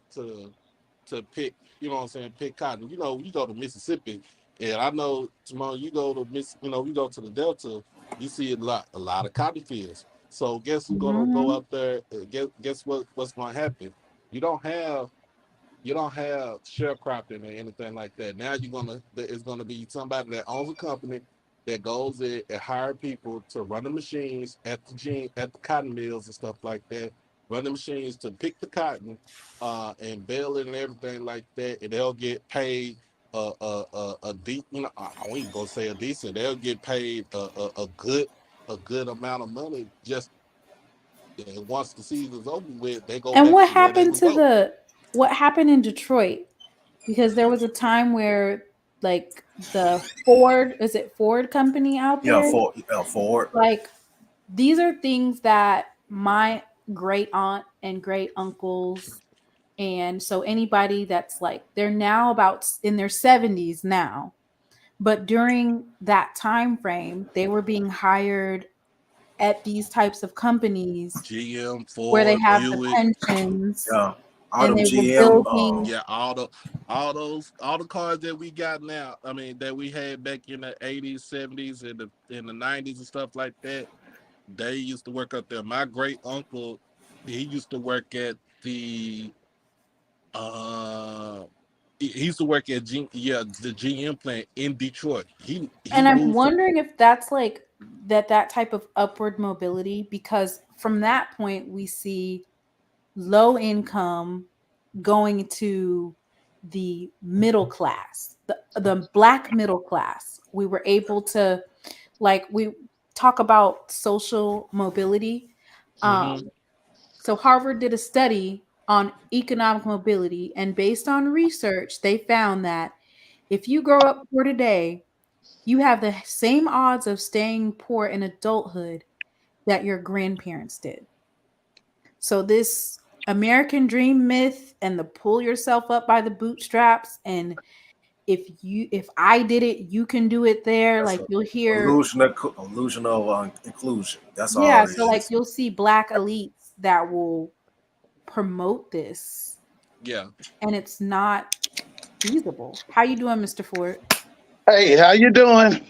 pick, you know what I'm saying, pick cotton. You know, you go to Mississippi, and I know tomorrow you go to you go to the Delta, you see a lot of cotton fields. So guess who's gonna go Mhm. out there? Guess what's gonna happen? You don't have you don't have sharecropping or anything like that. Now it's gonna be somebody that owns a company that goes in and hire people to run the machines at the cotton mills and stuff like that. Run the machines to pick the cotton, and bale it and everything like that, and they'll get paid a deep. I ain't gonna say a decent. They'll get paid a good amount of money just. And once the season's over with, they go And back to where they was go. what happened in Detroit? Because there was a time where like the Ford, is it Ford company out Yeah, there? Ford. Like these are things that my great aunt and great uncles, and so anybody that's like they're now about in their 70s now, but during that time frame they were being hired at these types of companies GM, where they Ford, have the Buick, pensions Yeah. All and them they were GM. building. yeah, all the cars that we got now. I mean, that we had back in the '80s, '70s, and the '90s and stuff like that. They used to work up there. My great uncle, he used to work at uh, he used to work at the GM plant in Detroit. He And I'm moved. wondering if that's like that type of upward mobility, because from that point we see low income going to the middle class, the black middle class. We were able to, like, we talk about social mobility. Mm-hmm. So Harvard did a study on economic mobility, and based on research, they found that if you grow up poor today, you have the same odds of staying poor in adulthood that your grandparents did. So this American dream myth and the pull yourself up by the bootstraps, and if I did it, you can do it there. That's Like a you'll hear, illusion of inclusion. That's all yeah. it So like is. you'll see black elites that will promote this, Yeah. and it's not feasible. How you doing, Mr. Ford? Hey, how you doing? Mr.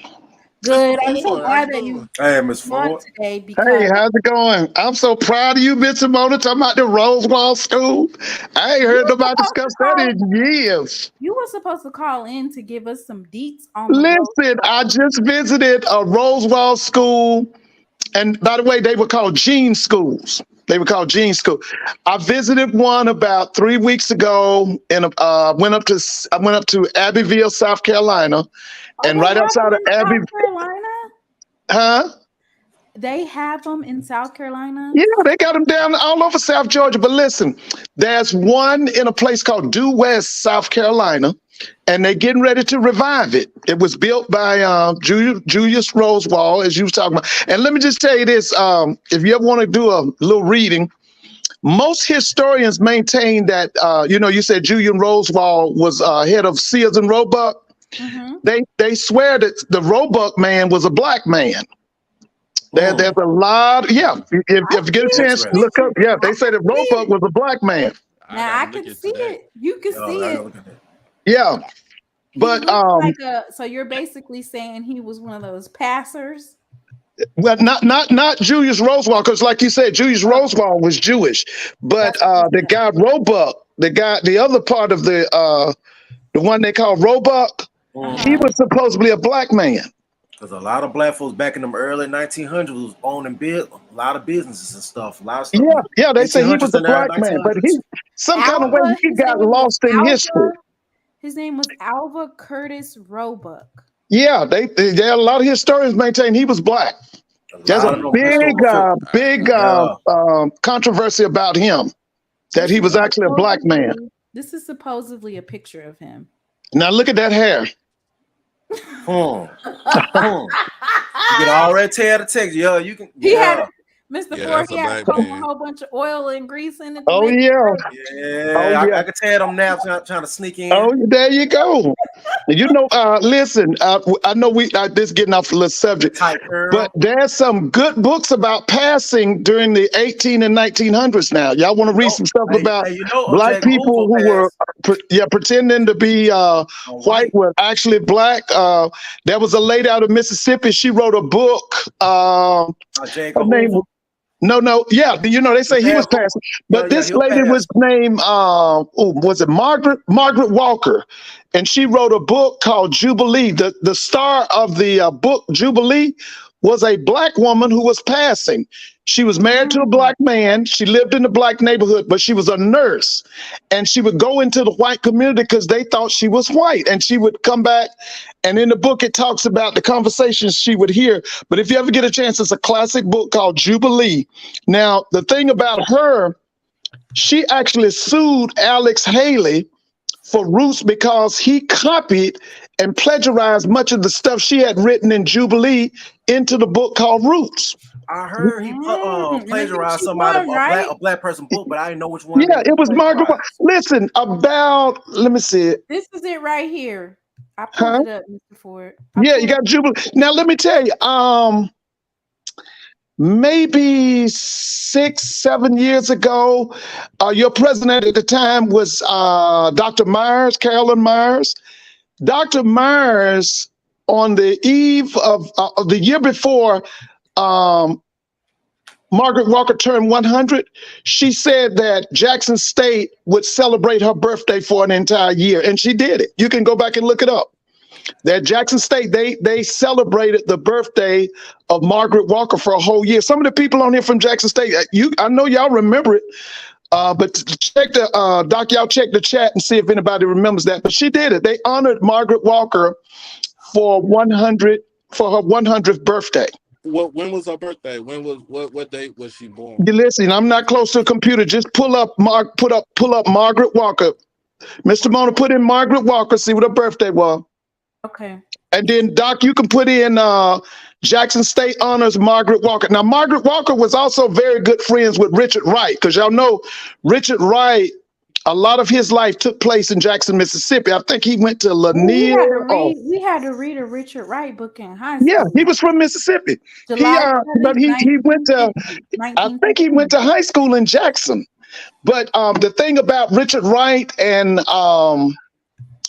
Good. I'm so Ford, how you glad that doing? you Hey, Miss on Ford. today Hey, because how's it going? I'm so proud of you, Mr. Mona, talking about the Rosenwald School. I ain't you heard were nobody supposed to discuss that call in years. in to give us some deets on the road. Listen, I just visited a Rosenwald school, and by the way, they were called Gene schools. They were called Gene School. I visited one about 3 weeks ago, and I went up to Abbeville, South Carolina, Oh, and they right have them outside of in Abbey, South Carolina. huh? They have them in South Carolina. Yeah, they got them down all over South Georgia. But listen, there's one in a place called Due West, South Carolina, and they're getting ready to revive it. It was built by Julius Rosenwald, as you was talking about. And let me just tell you this: if you ever want to do a little reading, most historians maintain that you said Julian Rosenwald was head of Sears and Roebuck. Mm-hmm. They swear that the Roebuck man was a black man. There's a lot. Yeah, if you get a chance, look up. Yeah, they say that Roebuck was a black man. Now I can see it. You can see it. Yeah, but so you're basically saying he was one of those passers. Well, not Julius Rosenwald, because like you said, Julius Rosenwald was Jewish, but the guy Roebuck, the other part of the one they call Roebuck, he was supposedly a black man. Because a lot of black folks back in the early 1900s was owning a lot of businesses and stuff. A lot of stuff. Yeah, they say he was a black man, but he some kind of way he got lost in history. His name was Alva Curtis Roebuck. Yeah, a lot of historians maintain he was black. There's a big controversy about him, that he was actually a black man. This is supposedly a picture of him. Now look at that hair. You can already tell the text. Yeah, you can. He had Mr. Ford. He had a whole bunch of oil and grease in it. Oh yeah, I can tell them now trying to sneak in. Oh, there you go. Listen, I know this getting off the subject, but there's some good books about passing during the 18 and 1900s. Now, y'all want to read some stuff about black people who were pretending to be white, were actually black. There was a lady out of Mississippi. She wrote a book. Her name. No. Yeah, they say he was passing, but this lady was named was it Margaret Walker, and she wrote a book called Jubilee. The star of the book Jubilee was a black woman who was passing. She was married to a black man. She lived in the black neighborhood, but she was a nurse, and she would go into the white community because they thought she was white, and she would come back. And in the book, it talks about the conversations she would hear. But if you ever get a chance, it's a classic book called Jubilee. Now, the thing about her, she actually sued Alex Haley for Roots because he copied and plagiarized much of the stuff she had written in Jubilee into the book called Roots. I heard he plagiarized somebody, a black person book, but I didn't know which one. Yeah, it was Margaret. Listen, let me see it. This is it right here. I pulled it up, Mr. Ford. You got Jubilee. Now, let me tell you, maybe 6-7 years ago, your president at the time was Dr. Myers, Carolyn Myers. Dr. Myers, on the eve of the year before Margaret Walker turned 100, she said that Jackson State would celebrate her birthday for an entire year, and she did it. You can go back and look it up. That Jackson State, they celebrated the birthday of Margaret Walker for a whole year. Some of the people on here from Jackson State, I know y'all remember it, but check Doc, y'all check the chat and see if anybody remembers that. But she did it. They honored Margaret Walker for her 100th birthday. When was her birthday? What date was she born? You listen, I'm not close to a computer. Just pull up Margaret Walker. Mr. Mona, put in Margaret Walker, see what her birthday was. Okay. And then Doc, you can put in Jackson State honors Margaret Walker. Now, Margaret Walker was also very good friends with Richard Wright, because y'all know Richard Wright, a lot of his life took place in Jackson, Mississippi. I think he went to Lanier. We had to read a Richard Wright book in high school. Yeah, he was from Mississippi. But he went to, I think he went to high school in Jackson. But the thing about Richard Wright and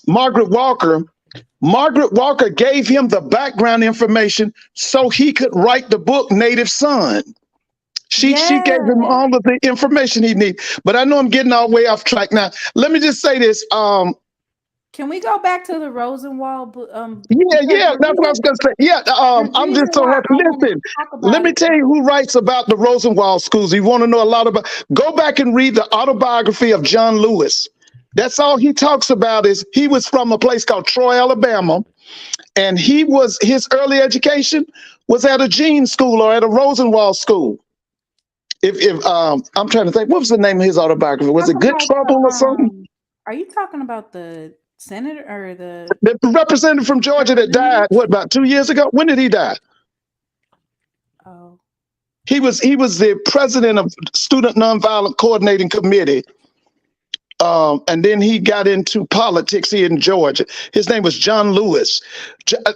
Margaret Walker gave him the background information so he could write the book Native Son. She gave him all of the information he needed. But I know I'm getting all the way off track now. Let me just say this. Can we go back to the Rosenwald? Yeah, that's what I was going to say. Yeah, I'm just so happy. Listen, let me tell you who writes about the Rosenwald Schools. You want to know a lot about, go back and read the autobiography of John Lewis. That's all he talks about. Is he was from a place called Troy, Alabama, and his early education was at a Gene school or at a Rosenwald school. If I'm trying to think, what was the name of his autobiography? Was Talk it Good about Trouble or something? are you talking about the senator or the The representative from Georgia that died, what, about 2 years ago? When did he die? oh He was the president of Student Nonviolent Coordinating Committee. And then he got into politics here in Georgia. His name was John Lewis.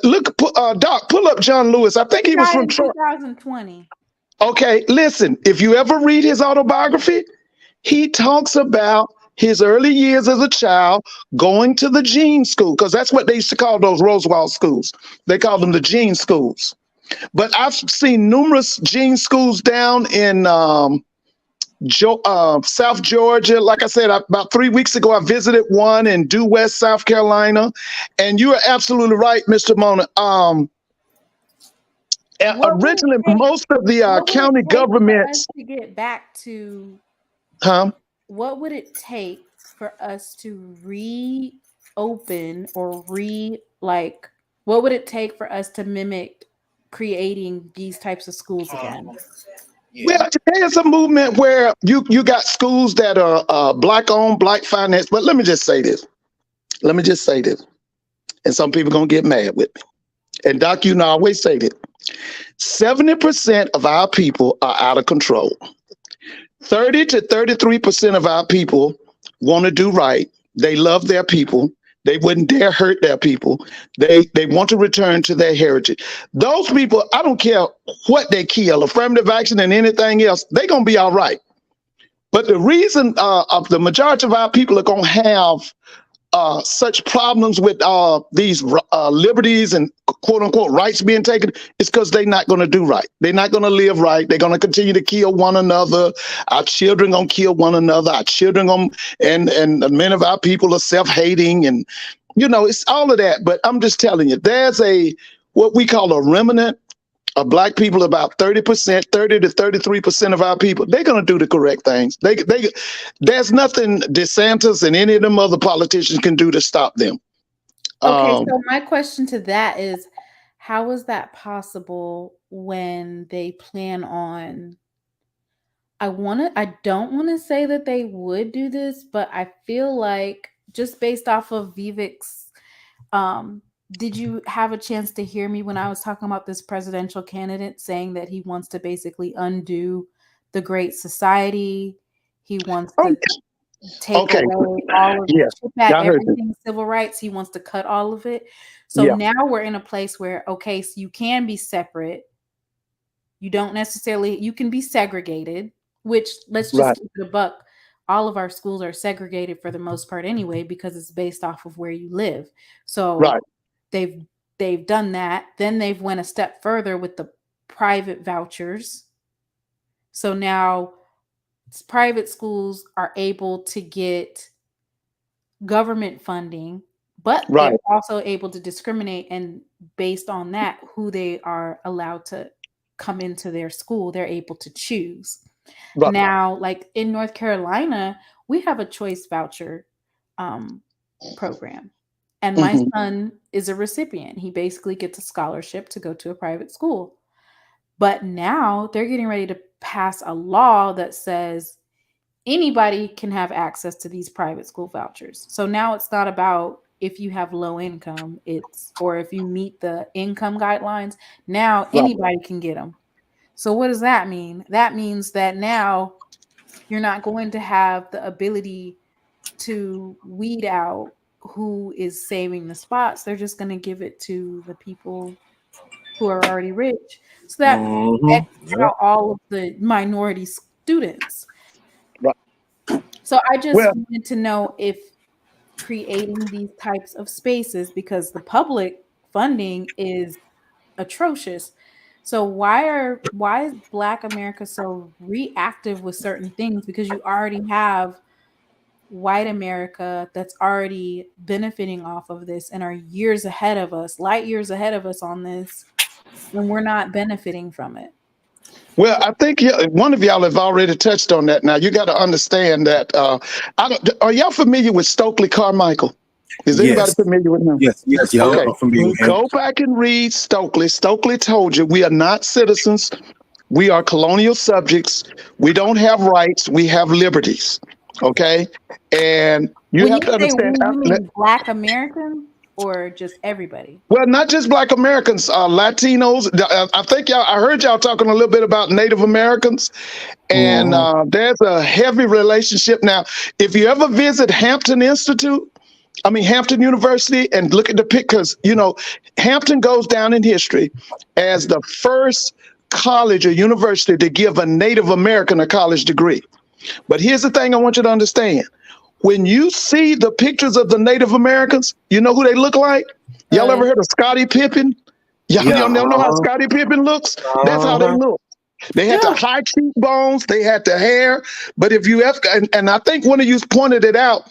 Look, Doc, pull up John Lewis. I think he was died from in Troy. 2020? Okay, listen, if you ever read his autobiography, he talks about his early years as a child going to the Gene School, because that's what they used to call those Rosenwald schools. They called them the Gene Schools. But I've seen numerous Gene schools down in South Georgia. Like I said, about 3 weeks ago, I visited one in Due West, South Carolina. And you are absolutely right, Mr. Mona. What would it Originally, take? most of the What would it county take for us governments, to get back to? huh? What would it take for us to reopen or what would it take for us to mimic creating these types of schools again? Well, there's a movement where you got schools that are black owned, black financed. But let me just say this. And some people gonna get mad with me. And Doc, I always say this. 70% of our people are out of control. 30 to 33% of our people want to do right. They love their people. They wouldn't dare hurt their people. They want to return to their heritage. Those people, I don't care what they kill, affirmative action and anything else, they're going to be all right. But the reason of the majority of our people are going to have such problems with these liberties and quote unquote rights being taken is because they're not going to do right. They're not going to live right. They're going to continue to kill one another. Our children going to kill one another. Our children and many of our people are self-hating, and it's all of that. But I'm just telling you, there's what we call a remnant of black people, about 30%, 30 to 33% of our people. They're going to do the correct things. There's nothing DeSantis and any of them other politicians can do to stop them. Okay, so my question to that is, how is that possible when they plan on? I don't want to say that they would do this, but I feel like just based off of Vivek's, did you have a chance to hear me when I was talking about this presidential candidate saying that he wants to basically undo the Great Society? He wants to take away all of it, chip at everything civil rights. He wants to cut all of it. So now we're in a place where, okay, so you can be separate. You don't necessarily, you can be segregated, which let's just keep it a buck. All of our schools are segregated for the most part anyway, because it's based off of where you live. So they've done that. Then they've went a step further with the private vouchers. So now private schools are able to get government funding, but they're also able to discriminate, and based on that, who they are allowed to come into their school, they're able to choose. Now, like in North Carolina, we have a choice voucher program. And my son is a recipient. He basically gets a scholarship to go to a private school. But now they're getting ready to pass a law that says anybody can have access to these private school vouchers. So now it's not about if you have low income, or if you meet the income guidelines. Now anybody can get them. So what does that mean? That means that now you're not going to have the ability to weed out who is saving the spots. They're just going to give it to the people who are already rich. So that X out all of the minority students. So I just wanted to know if creating these types of spaces, because the public funding is atrocious. So why is Black America so reactive with certain things? Because you already have white America that's already benefiting off of this and are years ahead of us, light years ahead of us on this, and we're not benefiting from it. Well, I think one of y'all have already touched on that. Now you got to understand that. Are y'all familiar with Stokely Carmichael? Is anybody Yes. familiar with him? Yes. Okay. I'm familiar with him. Go back and read Stokely. Stokely told you we are not citizens. We are colonial subjects. We don't have rights. We have liberties. Okay. And you When have you to say understand. we, you mean Black Americans or just everybody? Well, not just Black Americans, Latinos. I think I heard y'all talking a little bit about Native Americans, and there's a heavy relationship. Now, if you ever visit Hampton University, and look at the pictures, Hampton goes down in history as the first college or university to give a Native American a college degree. But here's the thing I want you to understand. When you see the pictures of the Native Americans, you know who they look like? Y'all ever heard of Scottie Pippen? Y'all know how Scottie Pippen looks? That's how they look. They had the high cheekbones, they had the hair. But if you ever, and I think one of you pointed it out,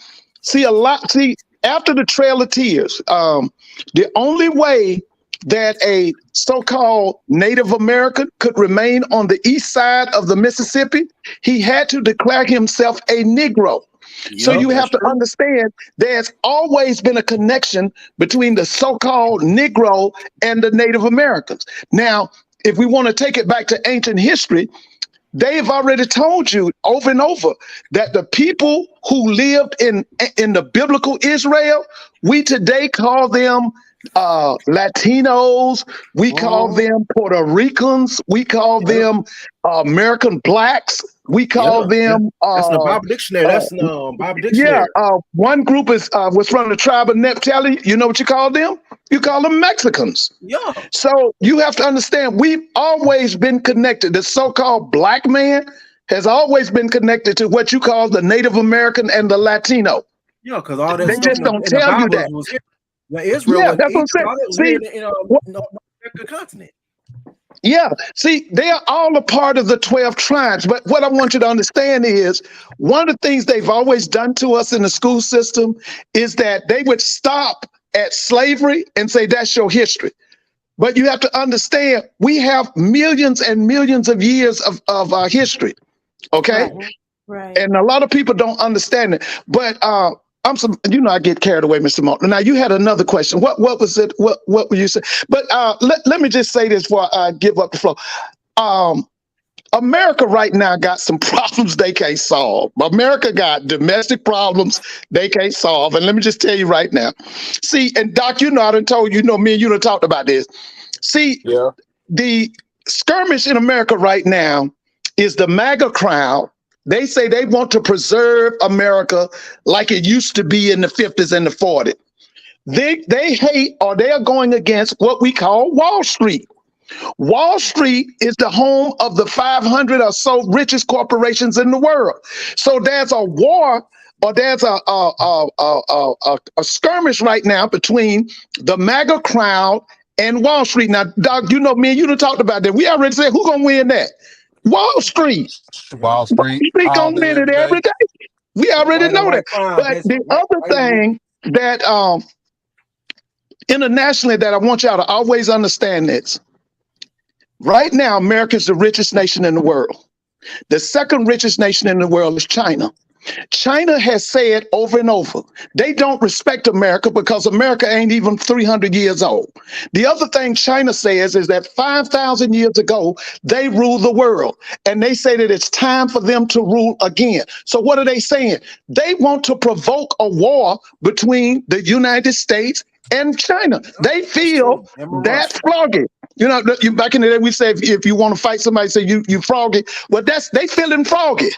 after the Trail of Tears, the only way that a so-called Native American could remain on the east side of the Mississippi, he had to declare himself a Negro. So you have to understand there's always been a connection between the so-called Negro and the Native Americans. Now, if we want to take it back to ancient history, they've already told you over and over that the people who lived in the biblical Israel, we today call them Latinos, we call them Puerto Ricans, we call them American blacks, we call them that's in the Bible dictionary. That's in the Bible dictionary. One group was from the tribe of Naphtali. You know what you call them? You call them Mexicans. Yeah. So you have to understand, we've always been connected. The so-called Black man has always been connected to what you call the Native American and the Latino. Yeah, because all that they just don't tell you that. Israel, that's what I'm saying. In the continent. Yeah, see, they are all a part of the 12 tribes. But what I want you to understand is one of the things they've always done to us in the school system is that they would stop at slavery and say, that's your history. But you have to understand, we have millions and millions of years of history. Okay. Right. And a lot of people don't understand it. But I get carried away, Mr. Martin. Now you had another question. What was it? What were you saying? But let me just say this before I give up the floor. America right now got some problems they can't solve. America got domestic problems they can't solve. And let me just tell you right now. See, and Doc, I done told me and you done talked about this. See, the skirmish in America right now is the MAGA crowd. They say they want to preserve America like it used to be in the 50s and the 40s. They hate, or they are going against what we call Wall Street. Wall Street is the home of the 500 or so richest corporations in the world. So there's a war, or there's a skirmish right now between the MAGA crowd and Wall Street. Now, Doc, me and you done talked about that. We already said who's gonna win that? Wall Street. Wall Street gonna win it every day. We already know that. But the other thing that internationally that I want y'all to always understand this. Right now, America is the richest nation in the world. The second richest nation in the world is China. China has said over and over, they don't respect America because America ain't even 300 years old. The other thing China says is that 5,000 years ago, they ruled the world. And they say that it's time for them to rule again. So what are they saying? They want to provoke a war between the United States and China. They feel that's froggy. Back in the day, we say if you want to fight somebody, say you froggy. Well, they feeling froggy.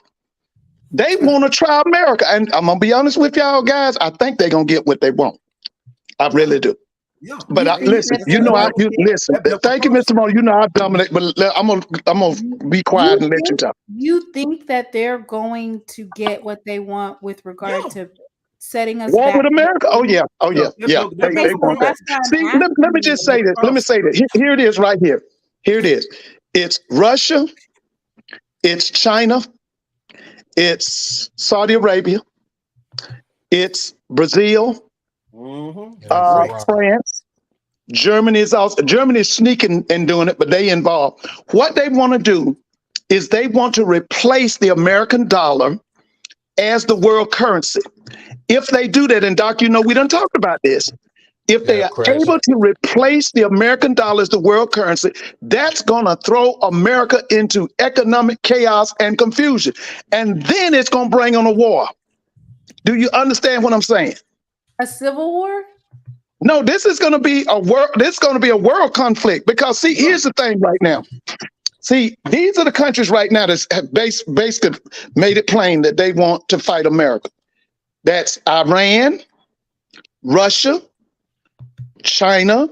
They want to try America. And I'm going to be honest with y'all guys, I think they're going to get what they want. I really do. Yeah. But listen, listen. Thank you, Mr. Mo. I dominate, but I'm gonna be quiet and let you talk. You think that they're going to get what they want with regard to setting us war back with America? Oh yeah. They want that. See, let me just say this. Here it is right here. Here it is. It's Russia. It's China. It's Saudi Arabia. It's Brazil. France. Germany is sneaking and doing it, but they involved. What they want to do is they want to replace the American dollar as the world currency. If they do that, and Doc, we done talked about this. If they Yeah, are crash. able to replace the American dollar as the world currency, that's going to throw America into economic chaos and confusion. And then it's going to bring on a war. Do you understand what I'm saying? A civil war? No, this is going to be a world. This is going to be a world conflict because, see, here's the thing right now. See, these are the countries right now that have basically made it plain that they want to fight America. That's Iran, Russia, China,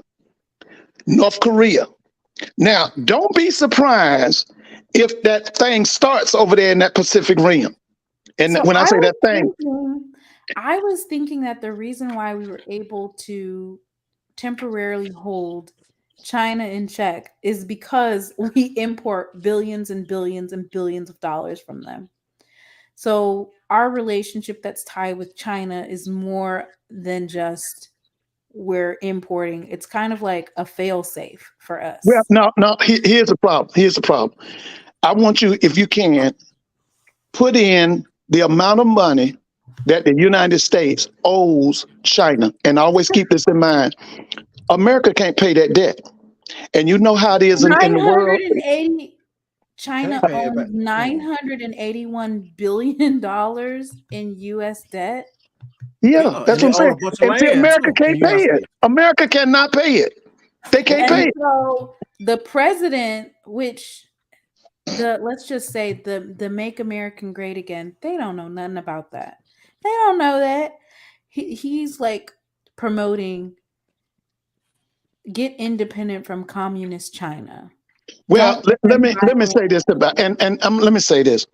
North Korea. Now, don't be surprised if that thing starts over there in that Pacific Rim. And So when I say that thing, I was thinking that the reason why we were able to temporarily hold China in check is because we import billions and billions and billions of dollars from them. So our relationship that's tied with China is more than just we're importing. It's kind of like a fail-safe for us. well, no. Here's the problem. Here's the problem. I want you, if you can, put in the amount of money that the United States owes China. And always keep this in mind. America can't pay that debt. And you know how it is in the world. 980 China Can't pay it owns back. $981 billion in US debt. Yeah, that's what I'm saying. And see, America can't pay it. America cannot pay it. They can't pay it. So the president, which let's just say the Make American Great Again, they don't know nothing about that. They don't know that. He's like promoting get independent from communist China. Well, let me say this about and let me say this.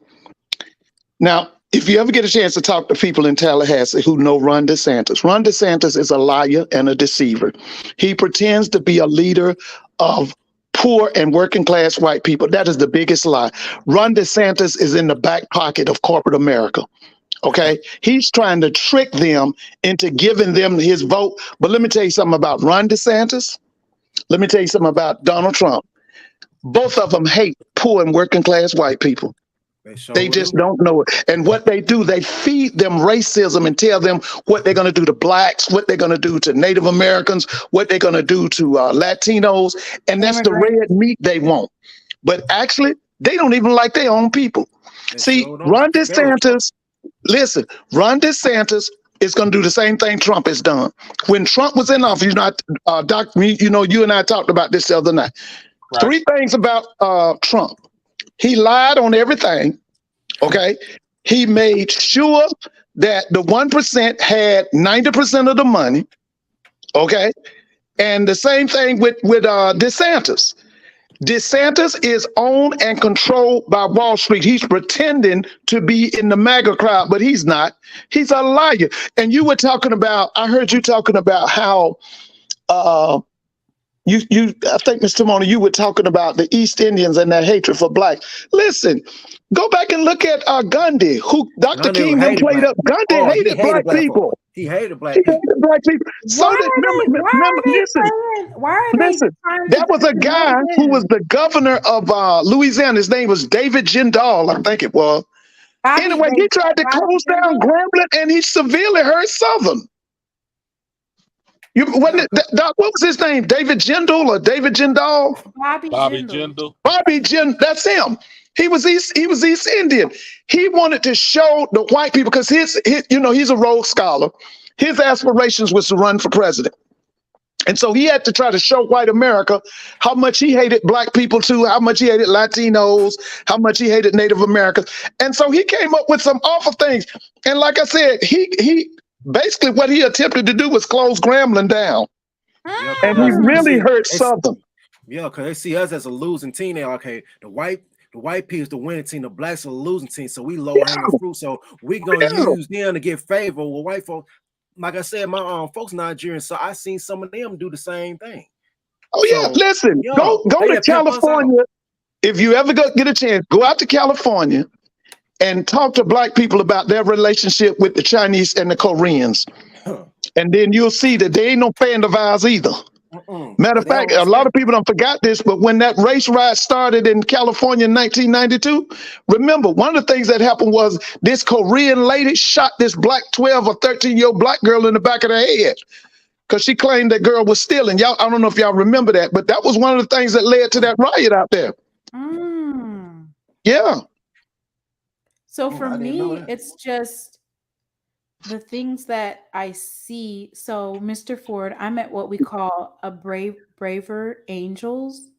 Now, if you ever get a chance to talk to people in Tallahassee who know Ron DeSantis is a liar and a deceiver. He pretends to be a leader of poor and working class white people. That is the biggest lie. Ron DeSantis is in the back pocket of corporate America. Okay, he's trying to trick them into giving them his vote. But let me tell you something about Ron DeSantis. Let me tell you something about Donald Trump. Both of them hate poor and working class white people. They just don't know it. And what they do, they feed them racism and tell them what they're going to do to blacks, what they're going to do to Native Americans, what they're going to do to Latinos. And that's the red meat they want. But actually, they don't even like their own people. See, Ron DeSantis, listen, Ron DeSantis is going to do the same thing Trump has done. When Trump was in office, Doc, you and I talked about this the other night. Right. 3 things about Trump. He lied on everything, okay? He made sure that the 1% had 90% of the money, okay? And the same thing with DeSantis. DeSantis is owned and controlled by Wall Street. He's pretending to be in the MAGA crowd, but he's not. He's a liar. And you were talking about, I heard you talking about how I think, Mr. Mona, you were talking about the East Indians and their hatred for blacks. Listen, go back and look at Gandhi, who Dr. King played up. Gandhi hated black people. He hated black people. So listen, that was a guy who was the governor of Louisiana. His name was David Jindal, I think it was. Anyway, he tried to close down Grambling, and he severely hurt Southern. What was his name? David Jindal or David Jindal? Bobby Jindal. Bobby Jindal. That's him. He was East Indian. He wanted to show the white people because he's a Rhodes Scholar. His aspirations was to run for president. And so he had to try to show white America how much he hated black people too, how much he hated Latinos, how much he hated Native Americans. And so he came up with some awful things. And like I said, he basically what he attempted to do was close Grambling down. Yeah, and he really hurt Southern. Yeah, because they see us as a losing team. They're okay, the white people is the winning team, the blacks are the losing team. So we low hanging fruit. So we're gonna use them to get favor with white folks. Like I said, my folks Nigerian, so I seen some of them do the same thing. Oh yeah, listen, go to California. If you ever get a chance, go out to California and talk to black people about their relationship with the Chinese and the Koreans. And then you'll see that they ain't no fan of ours either. Matter of fact, a lot of people don't forgot this, but when that race riot started in California in 1992, remember, one of the things that happened was this Korean lady shot this black 12 or 13-year-old black girl in the back of the head because she claimed that girl was stealing. Y'all, I don't know if y'all remember that, but that was one of the things that led to that riot out there. Yeah. So for me, it's just the things that I see. So, Mr. Ford, I'm at what we call a Braver Angels,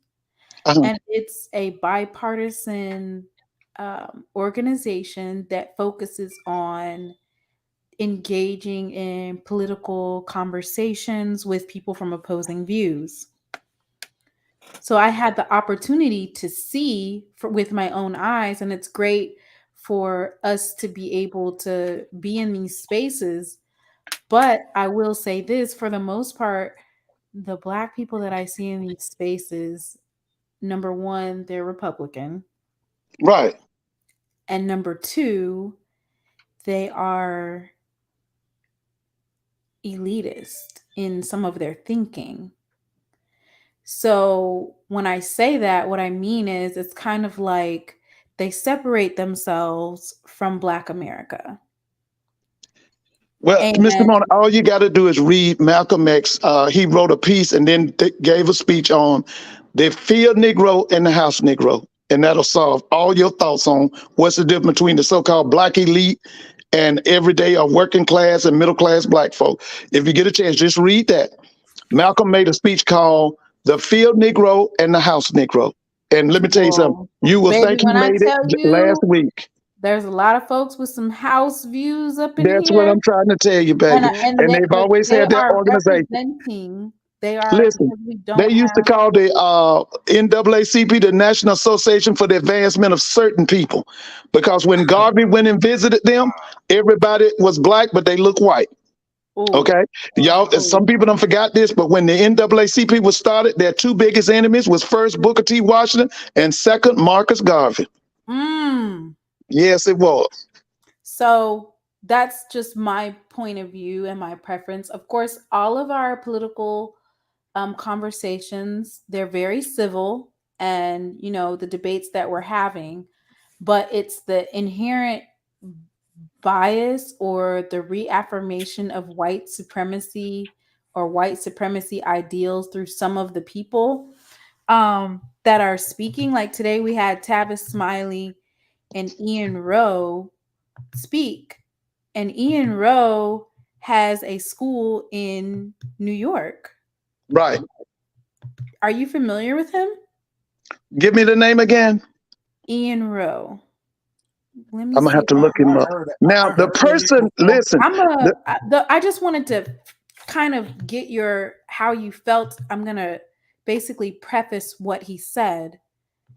and it's a bipartisan organization that focuses on engaging in political conversations with people from opposing views. So I had the opportunity to see with my own eyes, and it's great for us to be able to be in these spaces. But I will say this, for the most part, the Black people that I see in these spaces, number one, they're Republican. Right. And number two, they are elitist in some of their thinking. So when I say that, what I mean is it's kind of like they separate themselves from Black America. Well, Mr. Mona, all you got to do is read Malcolm X. He wrote a piece and then gave a speech on the field Negro and the house Negro. And that'll solve all your thoughts on what's the difference between the so-called Black elite and everyday or working class and middle class Black folk. If you get a chance, just read that. Malcolm made a speech called The Field Negro and the House Negro. And let me tell you something, you will think he made it last week. There's a lot of folks with some house views up in here. That's what I'm trying to tell you, baby. And they've always had their organization. Listen, they used to call the NAACP the National Association for the Advancement of Certain People, because when Garvey went and visited them, everybody was Black, but they look white. Ooh. Okay, y'all. Some people don't forgot this, but when the NAACP was started, their two biggest enemies was first Booker T. Washington and second Marcus Garvey. Yes, it was. So that's just my point of view and my preference. Of course, all of our political conversations, they're very civil, and the debates that we're having, but it's the inherent bias or the reaffirmation of white supremacy or white supremacy ideals through some of the people that are speaking. Like today we had Tavis Smiley and Ian Rowe speak, and Ian Rowe has a school in New York. Right. Are you familiar with him? Give me the name again. Ian Rowe. I'm gonna have to look him up. Now, the person, listen. I just wanted to kind of get how you felt. I'm gonna basically preface what he said.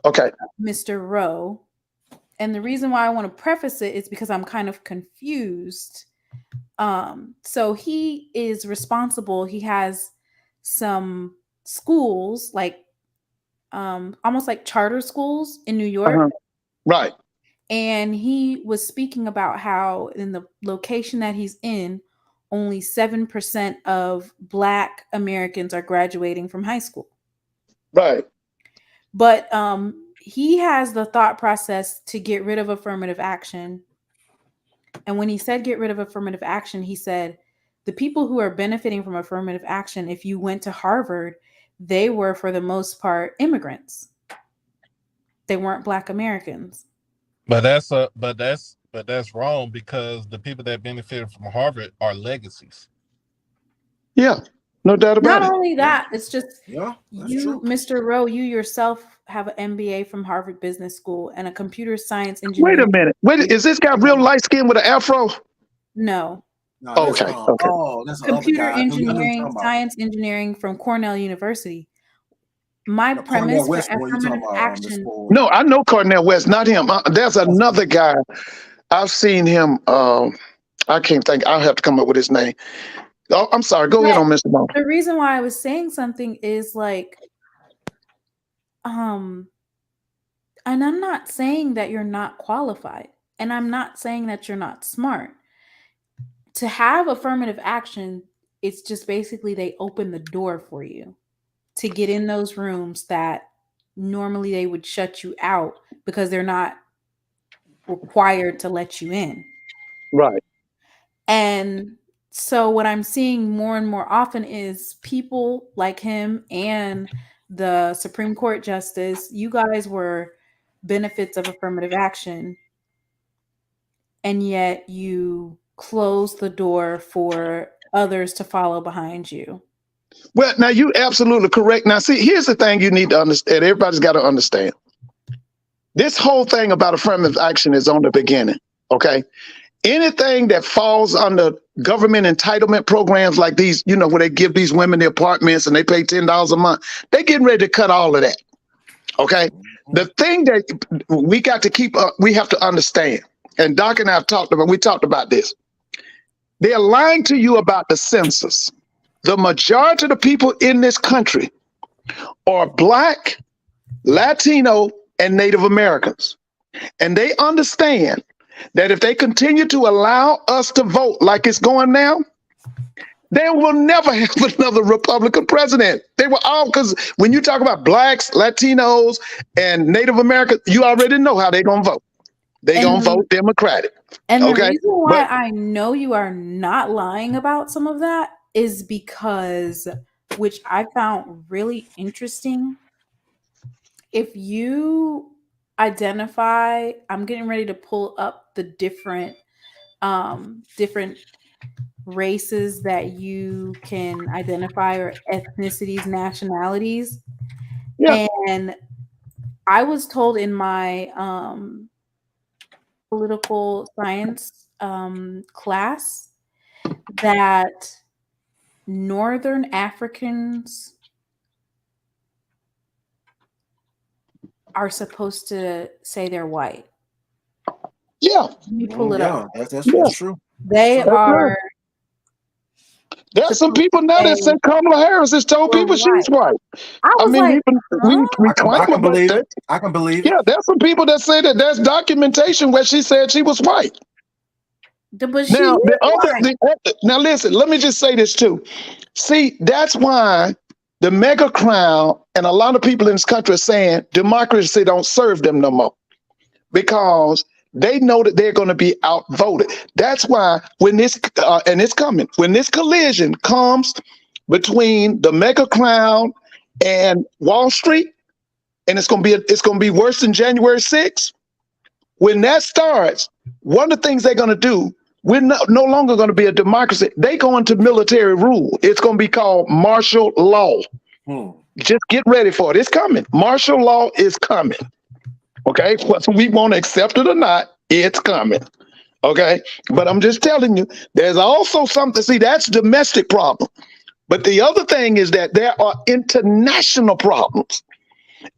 Okay. Mr. Rowe. And the reason why I want to preface it is because I'm kind of confused. So he is responsible. He has some schools, like almost like charter schools in New York. Right. And he was speaking about how in the location that he's in, only 7% of Black Americans are graduating from high school. Right. But he has the thought process to get rid of affirmative action. And when he said get rid of affirmative action, he said the people who are benefiting from affirmative action, if you went to Harvard, they were for the most part immigrants. They weren't Black Americans. But that's wrong, because the people that benefited from Harvard are legacies. Yeah. No doubt about it. Not only that, it's just you, true. Mr. Rowe, you yourself have an MBA from Harvard Business School and a computer science engineering. Wait a minute. Wait, is this guy real light skinned with an afro? No. Okay. That's computer engineering, science engineering from Cornell University. My premise for affirmative action. No, I know Cornell West, not him. There's another guy. I've seen him. I can't think. I'll have to come up with his name. Oh, I'm sorry. Go ahead on, Mr. Bone. The reason why I was saying something is like, and I'm not saying that you're not qualified, and I'm not saying that you're not smart. To have affirmative action, it's just basically they open the door for you. to get in those rooms that normally they would shut you out because they're not required to let you in. Right. And so what I'm seeing more and more often is people like him and the Supreme Court justice, you guys were benefits of affirmative action, and yet you close the door for others to follow behind you. Well, now you absolutely correct. Now, see, here's the thing you need to understand. Everybody's got to understand. This whole thing about affirmative action is on the beginning. Okay. Anything that falls under government entitlement programs like these, you know, where they give these women the apartments and they pay $10 a month, they're getting ready to cut all of that. Okay. The thing that we got to keep up, we have to understand, and Doc and I have talked about this. They're lying to you about the census. The majority of the people in this country are Black, Latino, and Native Americans. And they understand that if they continue to allow us to vote like it's going now, they will never have another Republican president. They were all, because when you talk about Blacks, Latinos, and Native Americans, you already know how they're going to vote. They're going to vote Democratic. And okay? The reason why I know you are not lying about some of that is because, which I found really interesting, if you identify, I'm getting ready to pull up the different races that you can identify, or ethnicities, nationalities. Yeah. And I was told in my political science class that Northern Africans are supposed to say they're white. Yeah. You pull it up. That's true. They are. There's some people now that say Kamala Harris has told people she's white. I mean, we claim I can believe it. I can believe it. Yeah, there's some people that say that there's documentation where she said she was white. But now, now listen, let me just say this too. See, that's why the mega crowd and a lot of people in this country are saying democracy don't serve them no more, because they know that they're going to be outvoted. That's why when this and it's coming, when this collision comes between the mega crowd and Wall Street, and it's going to be worse than January 6th. When that starts, one of the things they're going to do, we're no longer going to be a democracy. They go into military rule. It's going to be called martial law. Just get ready for it. It's coming. Martial law is coming. Okay, whether we want to accept it or not, it's coming. Okay, but I'm just telling you, there's also something. See, that's domestic problem. But the other thing is that there are international problems.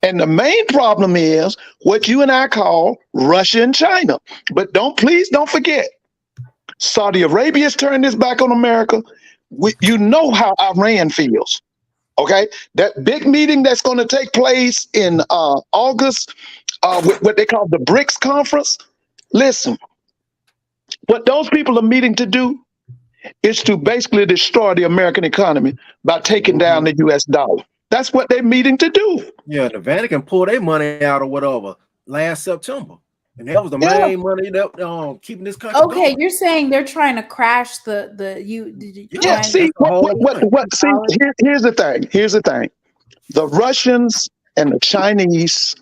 And the main problem is what you and I call Russia and China. But please don't forget, Saudi Arabia's turned its back on America. You know how Iran feels. Okay, that big meeting that's going to take place in August, what they call the BRICS conference. Listen, what those people are meeting to do is to basically destroy the American economy by taking down the US dollar. That's what they're meeting to do. Yeah, the Vatican pulled their money out or whatever last September. And that was the main money that keeping this country going. You're saying they're trying to crash the see, here's the thing. Here's the thing. The Russians and the Chinese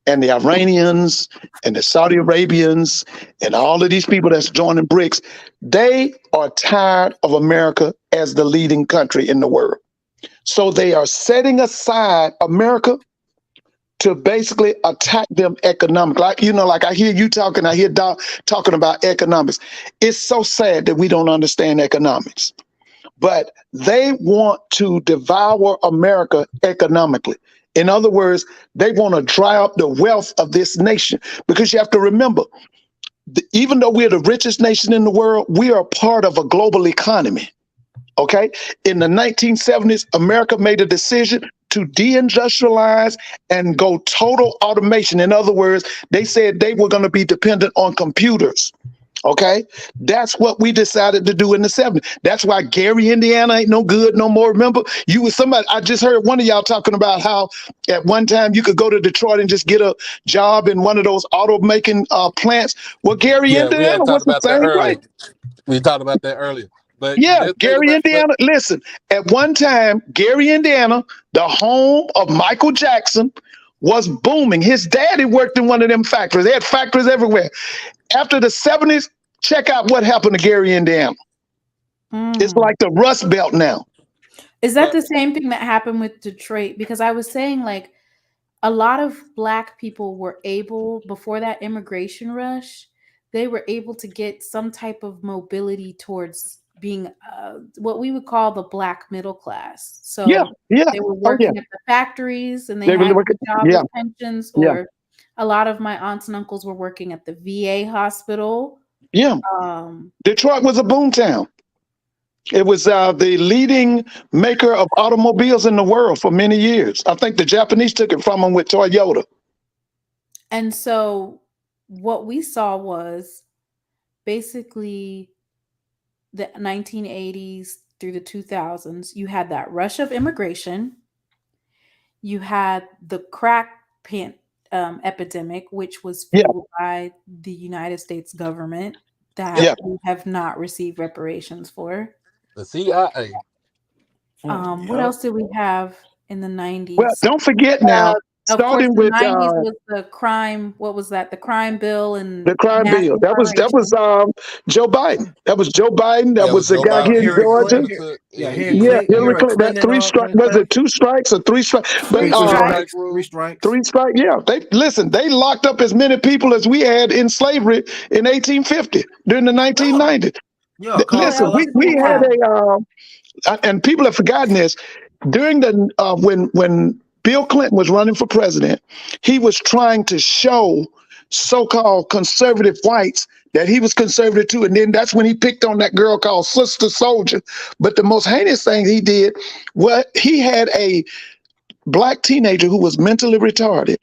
and the Iranians and the Saudi Arabians and all of these people that's joining BRICS, they are tired of America as the leading country in the world. So they are setting aside America to basically attack them economically. Like I hear you talking, I hear Doc talking about economics. It's so sad that we don't understand economics. But they want to devour America economically. In other words, they want to dry up the wealth of this nation. Because you have to remember, even though we're the richest nation in the world, we are part of a global economy. Okay? In the 1970s, America made a decision to deindustrialize and go total automation. In other words, they said they were going to be dependent on computers. Okay, that's what we decided to do in the 70s. That's why Gary, Indiana ain't no good no more. Remember, you was somebody, I just heard one of y'all talking about how at one time you could go to Detroit and just get a job in one of those auto making plants. Well, Gary, Yeah, we Indiana had was talked the about that same earlier. way. We talked about that earlier. But Yeah, let's say the Gary, but Indiana. Listen, at one time, Gary, Indiana, the home of Michael Jackson, was booming. His daddy worked in one of them factories. They had factories everywhere. After the 70s, check out what happened to Gary, Indiana. It's like the Rust Belt now. Is that but the same thing that happened with Detroit? Because I was saying, like, a lot of Black people were able, before that immigration rush, they were able to get some type of mobility towards being what we would call the Black middle class. Yeah, So yeah. they were Oh, yeah. working at the factories and they They were had looking. good jobs Yeah, with pensions, yeah, or a lot of my aunts and uncles were working at the VA hospital. yeah. Um, Detroit was a boom town. It was the leading maker of automobiles in the world for many years. I think the Japanese took it from them with Toyota. and so what we saw was basically the 1980s through the 2000s, you had that rush of immigration. You had the crack epidemic, which was Yeah, fueled by the United States government that yeah. we have not received reparations for. the CIA. What Yep. else did we have in the Well, 90s? don't forget now, Of course, starting the with 90s was the crime. What was that? The crime bill the and crime mass bill. That was incarceration. Joe Biden. That was Joe Biden. That That was was the Joe guy Biden. here in Hillary Georgia. Clinton Clinton. took Yeah, yeah, Hillary Yeah, Clinton. Hillary Hillary Clinton. That Clinton and three all strike Clinton was stuff. it? Two strikes or three strikes? But Three the three strikes. strike Three rule. strikes. three strike. Yeah, they listen. They locked up as many people as we had in slavery in 1850 during the Yeah. 1990s. Yeah. What Listen, else we did we we had have? and people have forgotten this during the when Bill Clinton was running for president, he was trying to show so-called conservative whites that he was conservative too, and then that's when he picked on that girl called Sister Soldier. But the most heinous thing he did, well, he had a black teenager who was mentally retarded.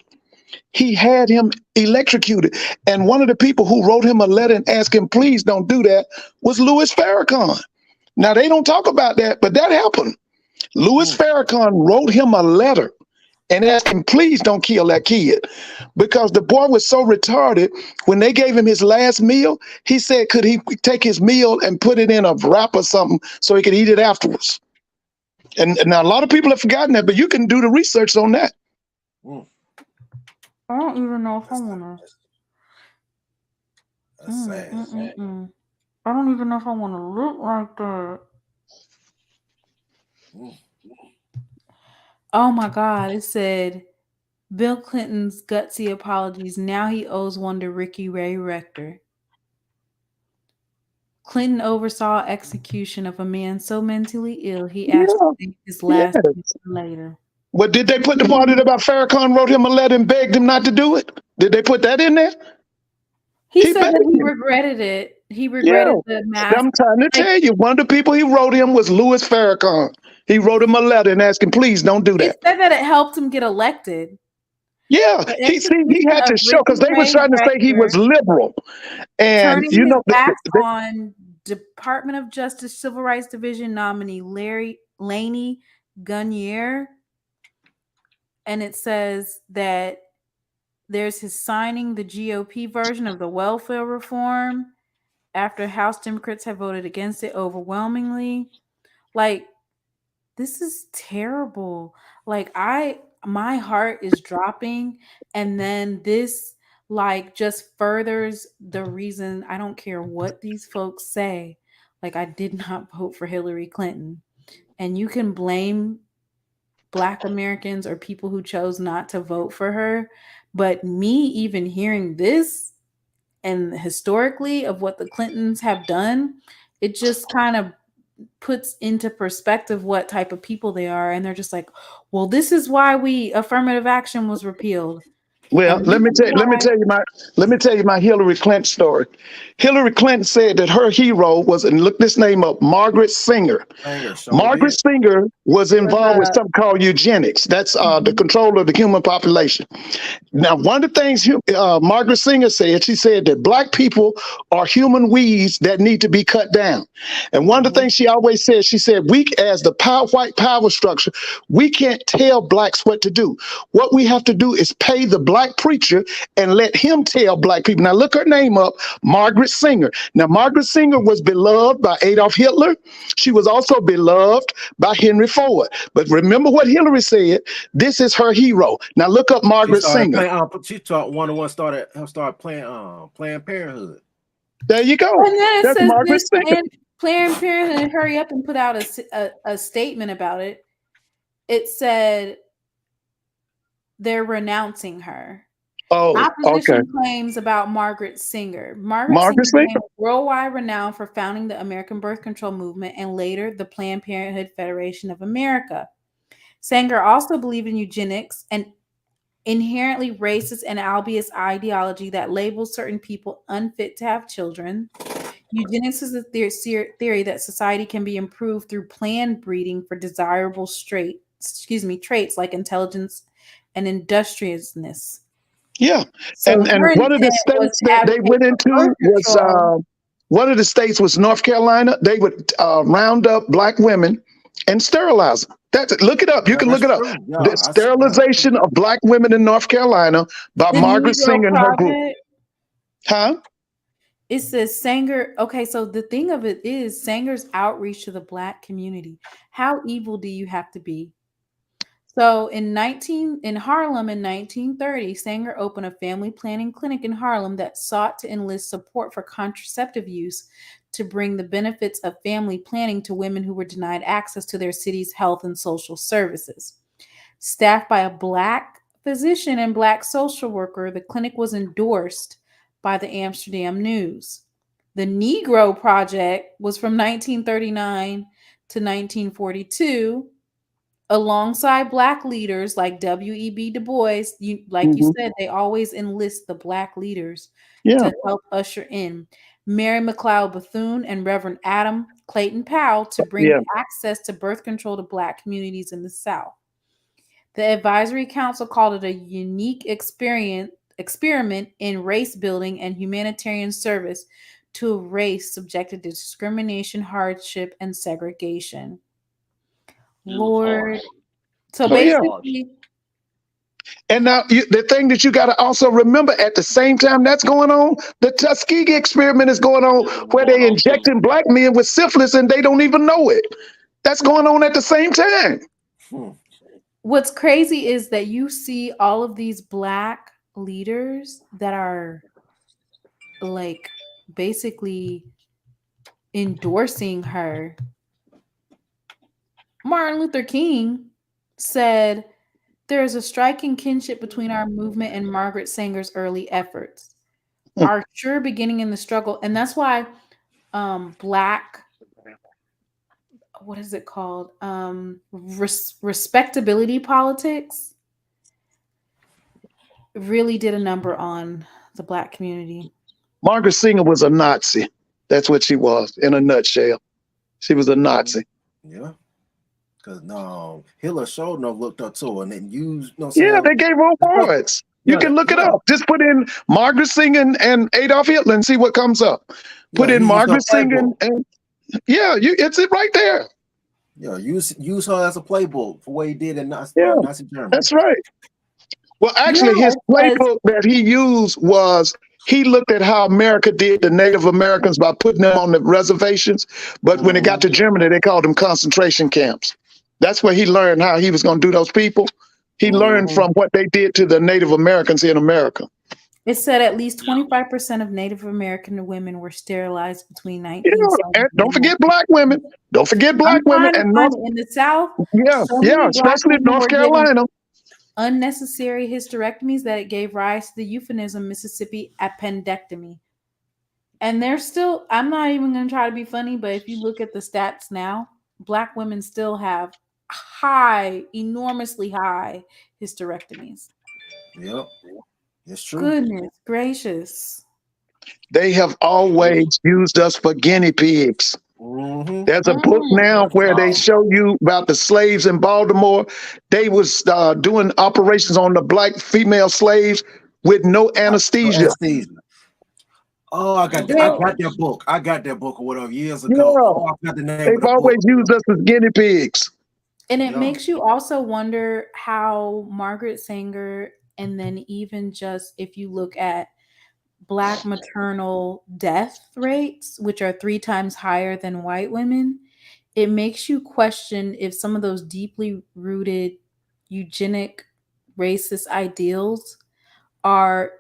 He had him electrocuted, and one of the people who wrote him a letter and asked him, "Please don't do that," was Louis Farrakhan. Now they don't talk about that, but that happened. Louis Farrakhan wrote him a letter and asked him, please don't kill that kid. Because the boy was so retarded, when they gave him his last meal, he said, could he take his meal and put it in a wrap or something so he could eat it afterwards? And now a lot of people have forgotten that, but you can do the research on that. Mm. I don't even know if I That's wanna. that's sad. I don't even know if I want to look like that. Mm. Oh my God! It said Bill Clinton's gutsy apologies. Now he owes one to Ricky Ray Rector. Clinton oversaw execution of a man so mentally ill he asked to Yeah, take his yeah. last later. But did they put the part in about Farrakhan wrote him a letter and begged him not to do it? Did they put that in there? He He said begged that he him. regretted it. He Yeah. regretted the mass. I'm trying to Like, tell you, one of the people he wrote him was Louis Farrakhan. He wrote him a letter and asked him, please don't do it that. said that it helped him get elected. Yeah, The he execution had of to show because Ricky they was Ray trying to say he was Rector, liberal, and turning you his know, backs on Department of Justice Civil Rights Division nominee Larry Laney Gunnier. And it says that there's his signing the GOP version of the welfare reform after House Democrats have voted against it overwhelmingly. Like, this is terrible. Like, my heart is dropping, and then this like just furthers the reason I don't care what these folks say. Like, I did not vote for Hillary Clinton. And you can blame Black Americans or people who chose not to vote for her, but me even hearing this and historically of what the Clintons have done, it just kind of puts into perspective what type of people they are. And they're just like, well, this is why affirmative action was repealed. Well, And let this me is tell why let me tell you my Hillary Clinton story. Hillary Clinton said that her hero was, and look this name up, Margaret Singer. Singer show Margaret did. Singer was was involved with something called eugenics. That's the mhm. control of the human population. Now, one of the things Margaret Singer said, she said that black people are human weeds that need to be cut down. And one of the things she always said, she said, we as the white power structure, we can't tell blacks what to do. What we have to do is pay the black preacher and let him tell black people. Now, look her name up, Margaret Singer. Now, Margaret Singer was beloved by Adolf Hitler. She was also beloved by Henry Ford. But remember what Hillary said, this is her hero. Now, look up She Margaret started Singer. playing. She taught one started playing Planned Parenthood. There you go. And then it That's says Margaret this Singer. Planned Parenthood hurry up and put out a statement about it. It said they're renouncing her. Oh, okay. Opposition claims about Margaret Singer. Margaret Margaret Singer Singer. gained worldwide renown for founding the American birth control movement and later the Planned Parenthood Federation of America. Sanger also believed in eugenics, an inherently racist and albeit ideology that labels certain people unfit to have children. Eugenics is a theory that society can be improved through planned breeding for desirable traits like intelligence and industriousness. Yeah. So And her one of the intent was states to that they advocate went for birth into was control. one of the states was North Carolina. They would round up black women and sterilize them. That's it. Look it up. You Yeah, can look that's it up. true. The Yeah, sterilization of black women in North Carolina by The Margaret Negro Singer and her group. Project, Huh? it says Sanger. Okay, so the thing of it is Sanger's outreach to the black community. How evil do you have to be? So in Harlem in 1930, Sanger opened a family planning clinic in Harlem that sought to enlist support for contraceptive use to bring the benefits of family planning to women who were denied access to their city's health and social services. Staffed by a black physician and black social worker, the clinic was endorsed by the Amsterdam News. The Negro Project was from 1939 to 1942 alongside black leaders like W.E.B. Du Bois. Like you Hmm. said, they always enlist the black leaders Yeah. to help usher in Mary McLeod Bethune and Reverend Adam Clayton Powell to bring Yeah. access to birth control to black communities in the South. The advisory council called it a unique experiment in race building and humanitarian service to a race subjected to discrimination, hardship, and segregation. It was Lord. harsh. So Oh It was yeah. harsh. basically, And now the thing that you got to also remember at the same time that's going on, the Tuskegee experiment is going on Yeah, it was where going they on too. injecting black men with syphilis and they don't even know it. That's going on at the same time. Hmm. what's crazy is that you see all of these black leaders that are like basically endorsing her. Martin Luther King said, there is a striking kinship between our movement and Margaret Sanger's early efforts. Our sure beginning in the struggle. And that's why black, what is it called? Respectability politics really did a number on the black community. Margaret Singer was a Nazi. That's what she was in a nutshell. She was a Nazi. Yeah, because no, Hitler showed no looked up to her and then used, you know what Yeah, I'm they gave her saying? awards. You Yeah, can look it yeah, up. Just put in Margaret Singer and Adolf Hitler and see what comes up. Put yeah. in He used her Margaret Singer playbook. and yeah, it's it right there. Yeah, use her as a playbook for what he did in Yeah, Nazi Germany. that's right. Well, Yeah, actually, his it says, playbook that he used was he looked at how America did the Native Americans by putting them on the reservations. But when it got to Germany, they called them concentration camps. That's where he learned how he was going to do those people. He learned Mm-hmm. from what they did to the Native Americans in America. it said at least 25% of Native American women were sterilized between Yeah, and 1970 don't and forget black women. Don't forget black I'm women trying to and find North. it. In the South, Yeah, so yeah, many black especially women North were given Carolina. unnecessary hysterectomies that it gave rise to the euphemism Mississippi appendectomy. And they're still, I'm not even going to try to be funny, but if you look at the stats now, black women still have high, enormously high hysterectomies. Yep. It's true. Goodness gracious. They have always used us for guinea pigs. Mm-hmm. There's a book now That's where they all. show you about the slaves in Baltimore. They was doing operations on the black female slaves with no No anesthesia. anesthesia. Oh, I got There, that book. I got that book or whatever years ago. Yeah, Oh, I forgot the name of they've the book. always used us as guinea pigs. and it Yeah. makes you also wonder how Margaret Sanger, and then even just if you look at Black maternal death rates, which are 3 times higher than white women, it makes you question if some of those deeply rooted eugenic racist ideals are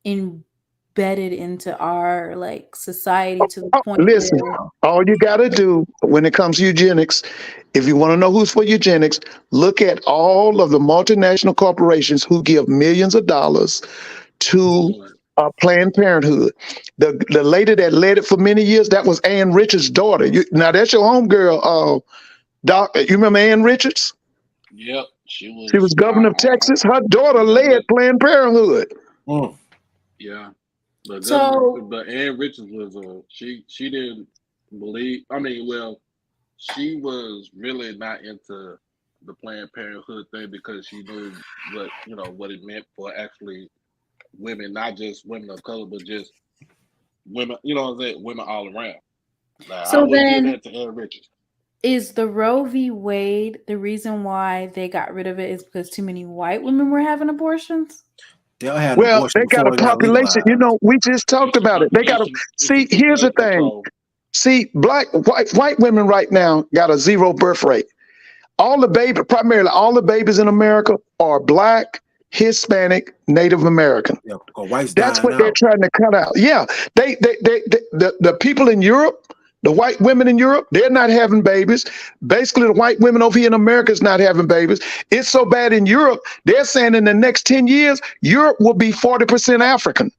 embedded into our like society to the Oh, point listen, where all you got to do when it comes to eugenics, if you want to know who's for eugenics, look at all of the multinational corporations who give millions of dollars to Planned Parenthood. The lady that led it for many years, that was Ann Richards' daughter. Now that's your homegirl, Doc. You remember Ann Richards? Yep, She was governor of Texas. Her daughter led but Planned Parenthood. Mm. yeah, the governor, so but Ann Richards was she didn't believe. I mean, well, she was really not into the Planned Parenthood thing because she knew what it meant for actually women, not just women of color, but just women. You know what I'm saying? Women all around. Like, I so would give then that to Ann Richards. is the Roe v. Wade the reason why they got rid of it is because too many white women were having abortions? They'll have Well, abortion they got a before it got population. You legalized. know, we just talked about it. They got to see. It's Here's the birth thing. control. See, white women right now got a zero birth rate. Primarily all the babies in America are Black, Hispanic, Native American. Yeah, because white's That's dying what they're out. trying to cut out. Yeah, the people in Europe, the white women in Europe, they're not having babies. Basically, the white women over here in America is not having babies. It's so bad in Europe, they're saying in the next 10 years, Europe will be 40% African.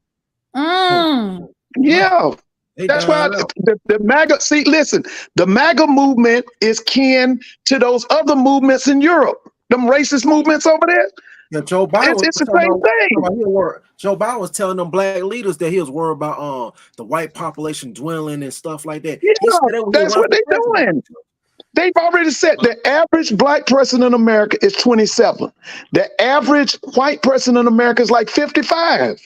Mm. Yeah, Yeah. they That's why dying out. the MAGA, see, listen, the MAGA movement is kin to those other movements in Europe, them racist movements over there. Yeah, Joe Biden was It's the talking same thing. about Joe Biden was telling them black leaders that he was worried about the white population dwindling and stuff like that. Yeah, He said that when he that's run what for they're president. doing. They've already said But the average Black person in America is 27. The average white person in America is like 55.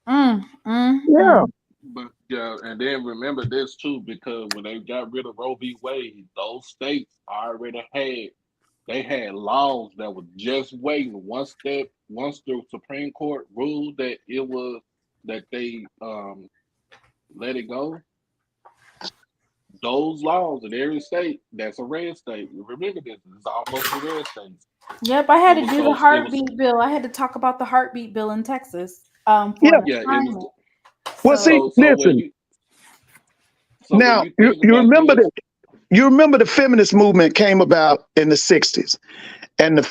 Yeah. But yeah, and then remember this too, because when they got rid of Roe v. Wade, those states already had laws that were just waiting. Once the Supreme Court ruled that they let it go, those laws in every state that's a red state. Remember this, it's almost a red state. Yep, I had It to was do the so heartbeat bill. I had to talk about the heartbeat bill in Texas for Yeah. an yeah, it was assignment. Well, see, so listen. when Now you you, think you about remember this, that. You remember the feminist movement came about in the 60s, and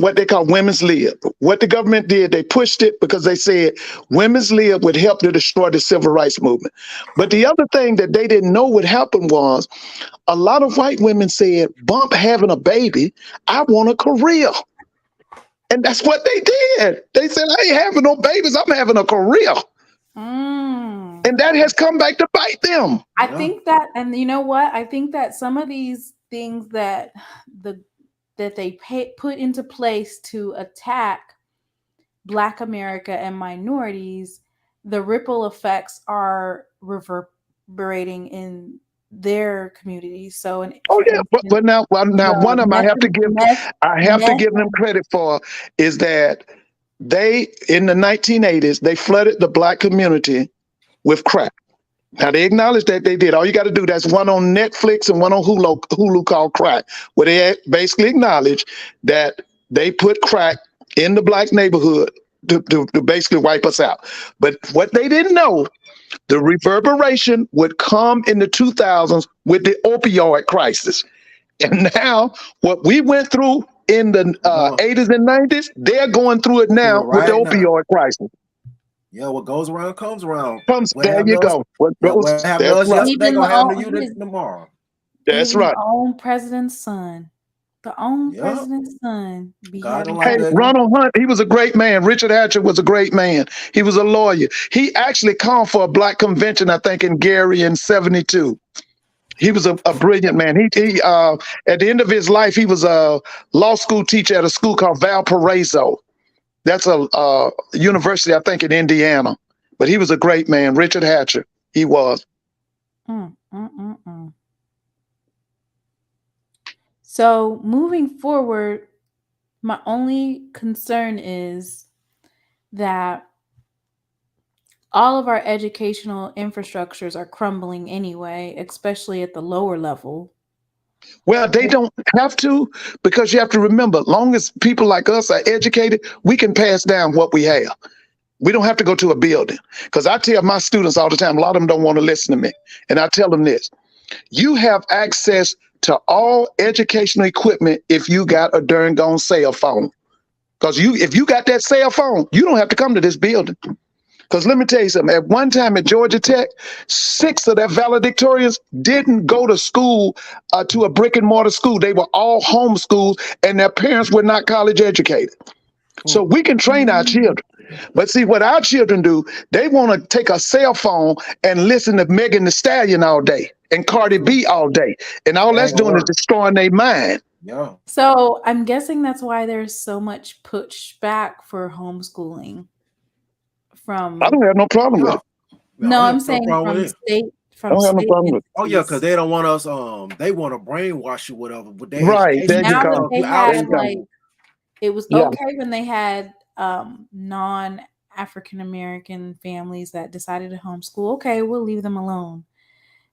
what they call women's lib. What the government did, they pushed it because they said women's lib would help to destroy the civil rights movement. But the other thing that they didn't know would happen was a lot of white women said, bump having a baby, I want a career. And that's what they did. They said, I ain't having no babies, I'm having a career. And that has come back to bite them. I think that, and you know what? I think that some of these things that they put into place to attack Black America and minorities, the ripple effects are reverberating in their communities. So, Oh for yeah, but instance, now one of them I have to give them credit for is that they in the 1980s they flooded the Black community with crack. Now they acknowledge that they did. All you got to do, that's one on Netflix and one on Hulu called Crack, where they basically acknowledge that they put crack in the Black neighborhood to basically wipe us out. But what they didn't know, the reverberation would come in the 2000s with the opioid crisis. And now what we went through in the 80s and 90s, they're going through it now with the Right now. opioid crisis. Yeah, what goes around comes around. There you go. What happened to us yesterday Even gonna happen to you his tomorrow. That's even right. the own president's son The own Yeah. president's son be God don't having like Hey, that. Ronald Hunt, he was a great man. Richard Hatcher was a great man. He was a lawyer. He actually called for a black convention, I think, in Gary in 72. He was a brilliant man. He at the end of his life, he was a law school teacher at a school called Valparaiso. That's a university, I think, in Indiana. But he was a great man, Richard Hatcher. He was. Mm, mm, mm, mm. So moving forward, my only concern is that all of our educational infrastructures are crumbling anyway, especially at the lower level. Well, they don't have to, because you have to remember, long as people like us are educated, we can pass down what we have. We don't have to go to a building. Because I tell my students all the time, a lot of them don't want to listen to me. And I tell them this: you have access to all educational equipment if you got a darn gone cell phone. Because if you got that cell phone, you don't have to come to this building. Because let me tell you something. At one time at Georgia Tech, 6 of their valedictorians didn't go to school, to a brick and mortar school. They were all homeschooled, and their parents were not college educated. So we can train our children. But see, what our children do, they want to take a cell phone and listen to Megan Thee Stallion all day and Cardi B all day. And all That that's ain't gonna doing is work. destroying their mind. Yeah. So I'm guessing that's why there's so much pushback for homeschooling I from don't have no problem with Yeah. it. Yeah, no, I I'm have no saying problem with it. I from don't have no state problem with it. Oh yeah, because entities. they don't want us. They want to brainwash you, whatever. With their Right. And education There you now system, that go. you they out There had you go. like school. it was Yeah. okay when they had non African American families that decided to homeschool. Okay, we'll leave them alone.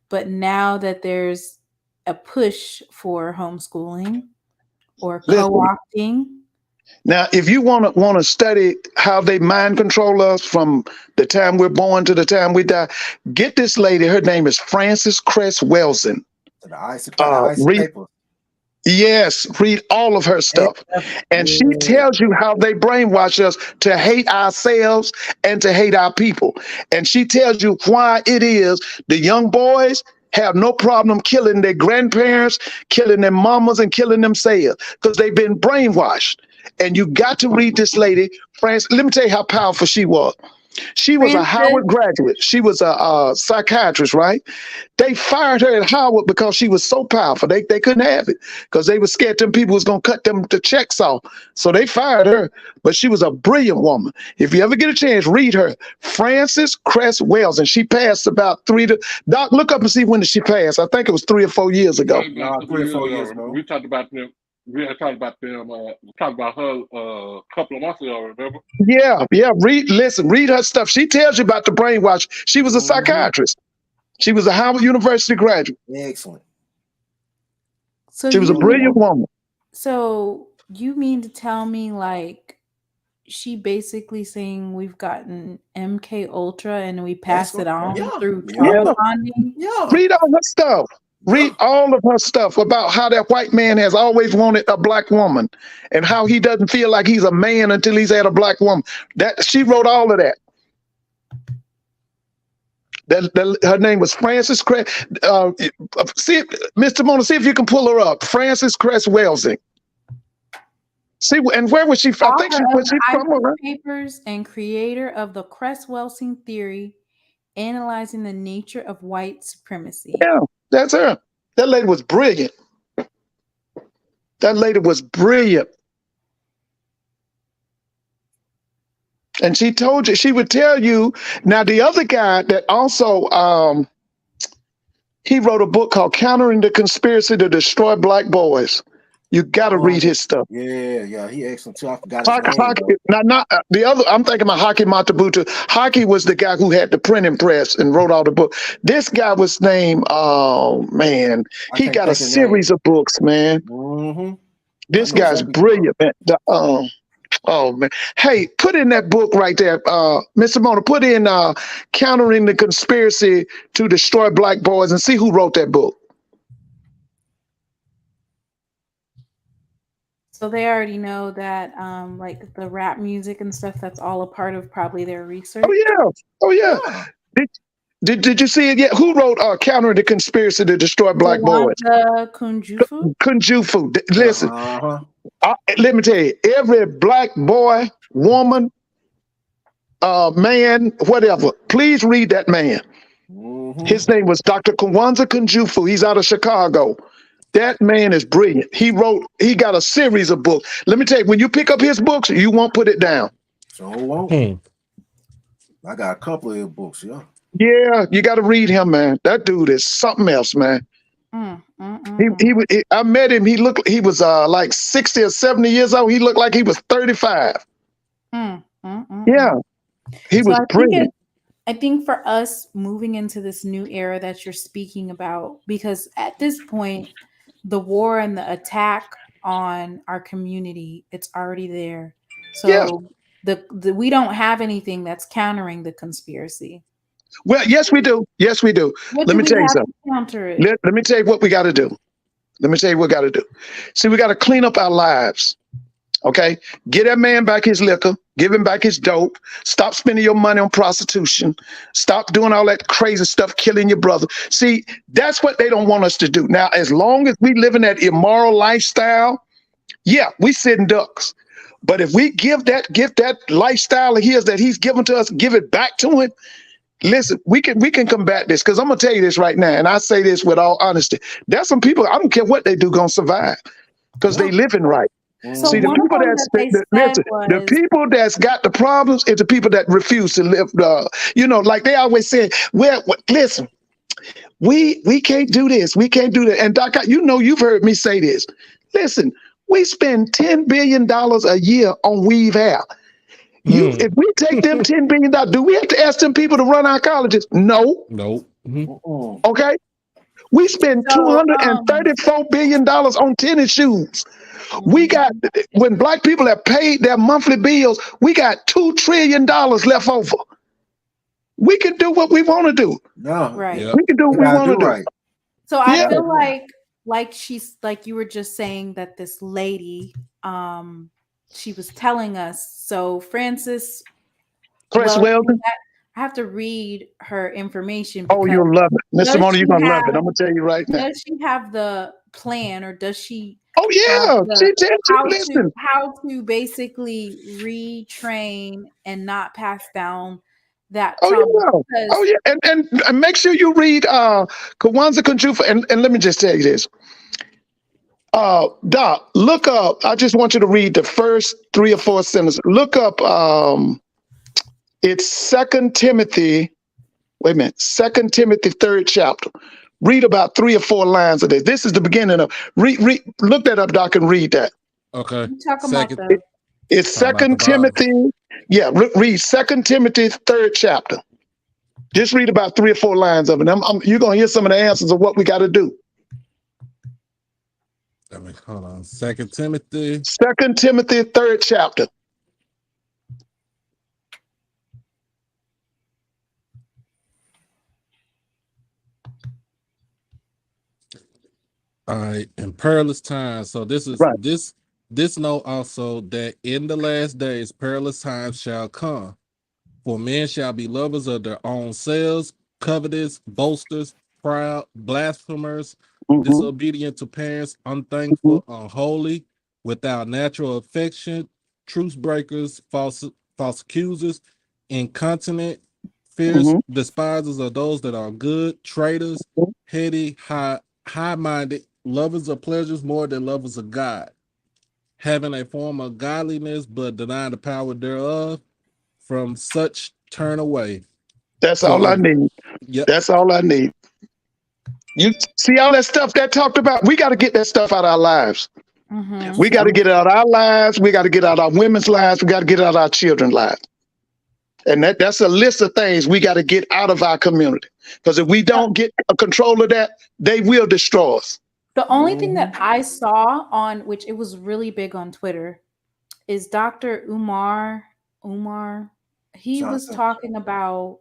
But now that there's a push for homeschooling or Listen. co-opting, Now, if you want to study how they mind control us from the time we're born to the time we die, get this lady. Her name is Frances Cress Welsing. To the ice, icy Read paper. Yes, read all of her Yeah. stuff. And she tells you how they brainwash us to hate ourselves and to hate our people. And she tells you why it is the young boys have no problem killing their grandparents, killing their mamas, and killing themselves because they've been brainwashed. And you got to read this lady, France. Let me tell you how powerful she was. She was a Francis. Howard graduate. She was a psychiatrist, right? They fired her at Howard because she was so powerful. They couldn't have it because they were scared them people was going to cut them the checks off. So they fired her. But she was a brilliant woman. If you ever get a chance, read her. Frances Cress Wells. And she passed about Doc, look up and see when did she pass. I think it was 3 or 4 years ago. Probably about No, 2 3 or years 4 years ago. ago. We talked about them. We had talked about them. Talked about her a couple of months ago. Remember? Yeah. Read her stuff. She tells you about the brainwash. She was a psychiatrist. She was a Howard University graduate. Excellent. So She was a brilliant woman. So you mean to tell me like she basically saying we've gotten MK Ultra and we pass it on Yeah. through Yeah. trauma bonding? Yeah. Read all her stuff. Read all of her stuff about how that white man has always wanted a black woman and how he doesn't feel like he's a man until he's had a black woman. That she wrote all of that. Her name was Frances Cress. See, Mr. Mona, see if you can pull her up. Frances Cress Welsing. See, and where was she? I think Author was of she the from? IP papers and creator of the Cress-Welsing theory, analyzing the nature of white supremacy. Yeah, that's her. That lady was brilliant. That lady was brilliant. And she told you, she would tell you. Now, the other guy that also, he wrote a book called Countering the Conspiracy to Destroy Black Boys. You got to read his stuff. Yeah, he excellent too. I forgot his name. Hockey, not the other. I'm thinking about Hockey Matabutu. Hockey was the guy who had the printing press and wrote all the book. This guy was named. Oh man, he got a series of books, man. Mm-hmm. This guy's brilliant, man. Oh man, hey, put in that book right there, Mr. Mona. Put in "Countering the Conspiracy to Destroy Black Boys" and see who wrote that book. So they already know that like the rap music and stuff, that's all a part of probably their research. Oh yeah. Did you see it yet? Who wrote Countering the Conspiracy to Destroy Black Boys? Kwanzaa Kunjufu. Kunjufu. Listen, Uh-huh. let me tell you, every black boy, woman, man, whatever, please read that man. Mm-hmm. His name was Dr. Kwanzaa Kunjufu. He's out of Chicago. That man is brilliant. He got a series of books. Let me tell you, when you pick up his books, you won't put it down. So won't. I got a couple of his books, yeah. Yeah, you got to read him, man. That dude is something else, man. I met him. He was like 60 or 70 years old. He looked like he was 35. Yeah, he was brilliant. I think for us moving into this new era that you're speaking about, because at this point, the war and the attack on our community, it's already there. So we don't have anything that's countering the conspiracy. Well, yes, we do. Yes, we do. Let me tell you something. Counter it? Let me tell you what we got to do. Let me tell you what we got to do. See, we got to clean up our lives. Okay? Get that man back his liquor. Give him back his dope. Stop spending your money on prostitution. Stop doing all that crazy stuff, killing your brother. See, that's what they don't want us to do. Now, as long as we live in that immoral lifestyle, yeah, we sitting ducks. But if we give that lifestyle of his that he's given to us, give it back to him, listen, we can combat this. Because I'm going to tell you this right now, and I say this with all honesty. There's some people, I don't care what they do, going to survive because they living right. So see, the people the people that's got the problems is the people that refuse to live. Like they always say, well, listen, we can't do this, we can't do that. And Doc, you've heard me say this. Listen, we spend $10 billion a year on weave hair. If we take them $10 billion, do we have to ask them people to run our colleges? No. Okay. We spend $234 billion on tennis shoes. We got, when black people have paid their monthly bills, we got $2 trillion left over. We can do what we want to do. No, right. We can do what we want to do. Right. So I feel like you were just saying that this lady, she was telling us. So Francis Weldon. I have to read her information. Oh, you'll love it. Mr. Mona, you're going to love it. I'm going to tell you right now. Does she have the plan, or does she? Oh, yeah. She did. How to basically retrain and not pass down that trauma. Yeah. And make sure you read Kwanzaa Kunjufu. And let me just tell you this. Doc, look up. I just want you to read the first 3 or 4 sentences. Look up. It's 2 Timothy. Wait a minute. 2 Timothy 3rd chapter. Read about 3 or 4 lines of this. This is the beginning of. Look that up, Doc, and read that. Okay. It's 2 Timothy. Yeah, read 2 Timothy 3rd chapter. Just read about 3 or 4 lines of it. You're gonna hear some of the answers of what we got to do. Hold on. 2 Timothy. 2 Timothy 3rd chapter. All right, in perilous times. So this is right. This know also that in the last days perilous times shall come. For men shall be lovers of their own selves, covetous, boasters, proud, blasphemers, disobedient to parents, unthankful, unholy, without natural affection, truce breakers, false accusers, incontinent, fierce, despisers of those that are good, traitors, heady, high-minded, lovers of pleasures more than lovers of God, having a form of godliness but denying the power thereof. From such turn away. That's all I need. Yep. That's all I need. You see all that stuff that talked about? We got to get that stuff out of our lives. We got to get it out of our lives. We got to get it out of our women's lives. We got to get it out of our children's lives. And that's a list of things we got to get out of our community. Because if we don't get a control of that, they will destroy us. The only thing that I saw on, which it was really big on Twitter, is Dr. Umar. He was talking about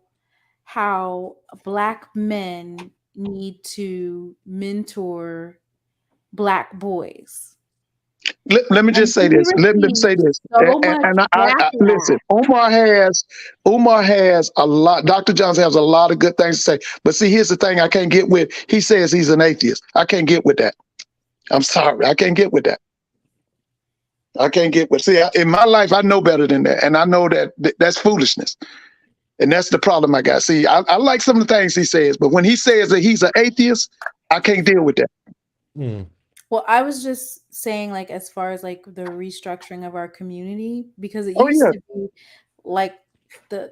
how Black men need to mentor Black boys. Let me just say he this. Let me say received this. so much And I listen. backlash. Umar has a lot. Dr. Johnson has a lot of good things to say. But see, here's the thing. I can't get with. He says he's an atheist. I can't get with that. I'm sorry. I can't get with that. I can't get with. See, in my life, I know better than that, and I know that that's foolishness. And that's the problem I got. See, I like some of the things he says, but when he says that he's an atheist, I can't deal with that. Well, I was just saying, like, as far as like the restructuring of our community, because it Oh used yeah, to be like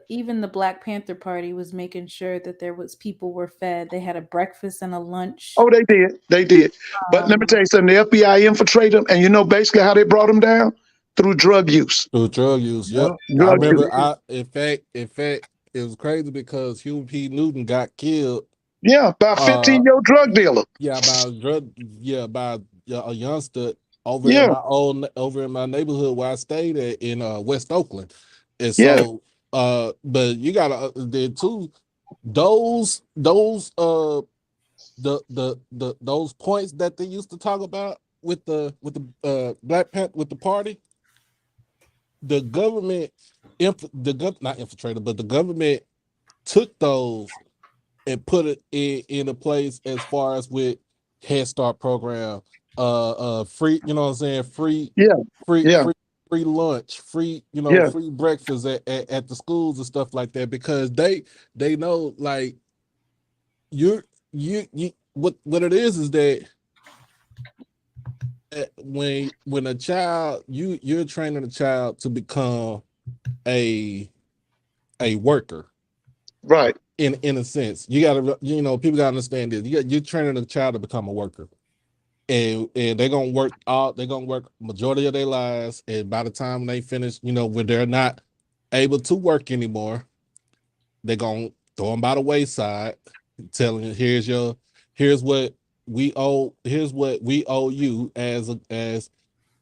even the Black Panther Party was making sure that there was people were fed. They had a breakfast and a lunch. oh they did. But let me tell you something. The FBI infiltrated them, and you know basically how they brought them down through drug use. Through drug use. Yep. I Drug use. remember in fact, it was crazy because Huey P. Newton got killed. Yeah, about Uh 15-year drug dealer. yeah, by a youngster Yeah, over in my neighborhood where I stayed at in West Oakland. And yeah, so but you gotta then too, those those points that they used to talk about with the Black Panther with the party, the government not infiltrated, but the government took those and put it in a place as far as with Head Start program, free, you know what I'm saying, yeah, free, yeah, free, free lunch, free, yeah. free breakfast at the schools and stuff like that, because they know like you what it is that when a child you're training a child to become a worker Right. in a sense. You gotta people gotta understand this. You're training a child to become a worker, and they're gonna work majority of their lives, and by the time they finish, when they're not able to work anymore, they're gonna throw them by the wayside, telling you here's what we owe you as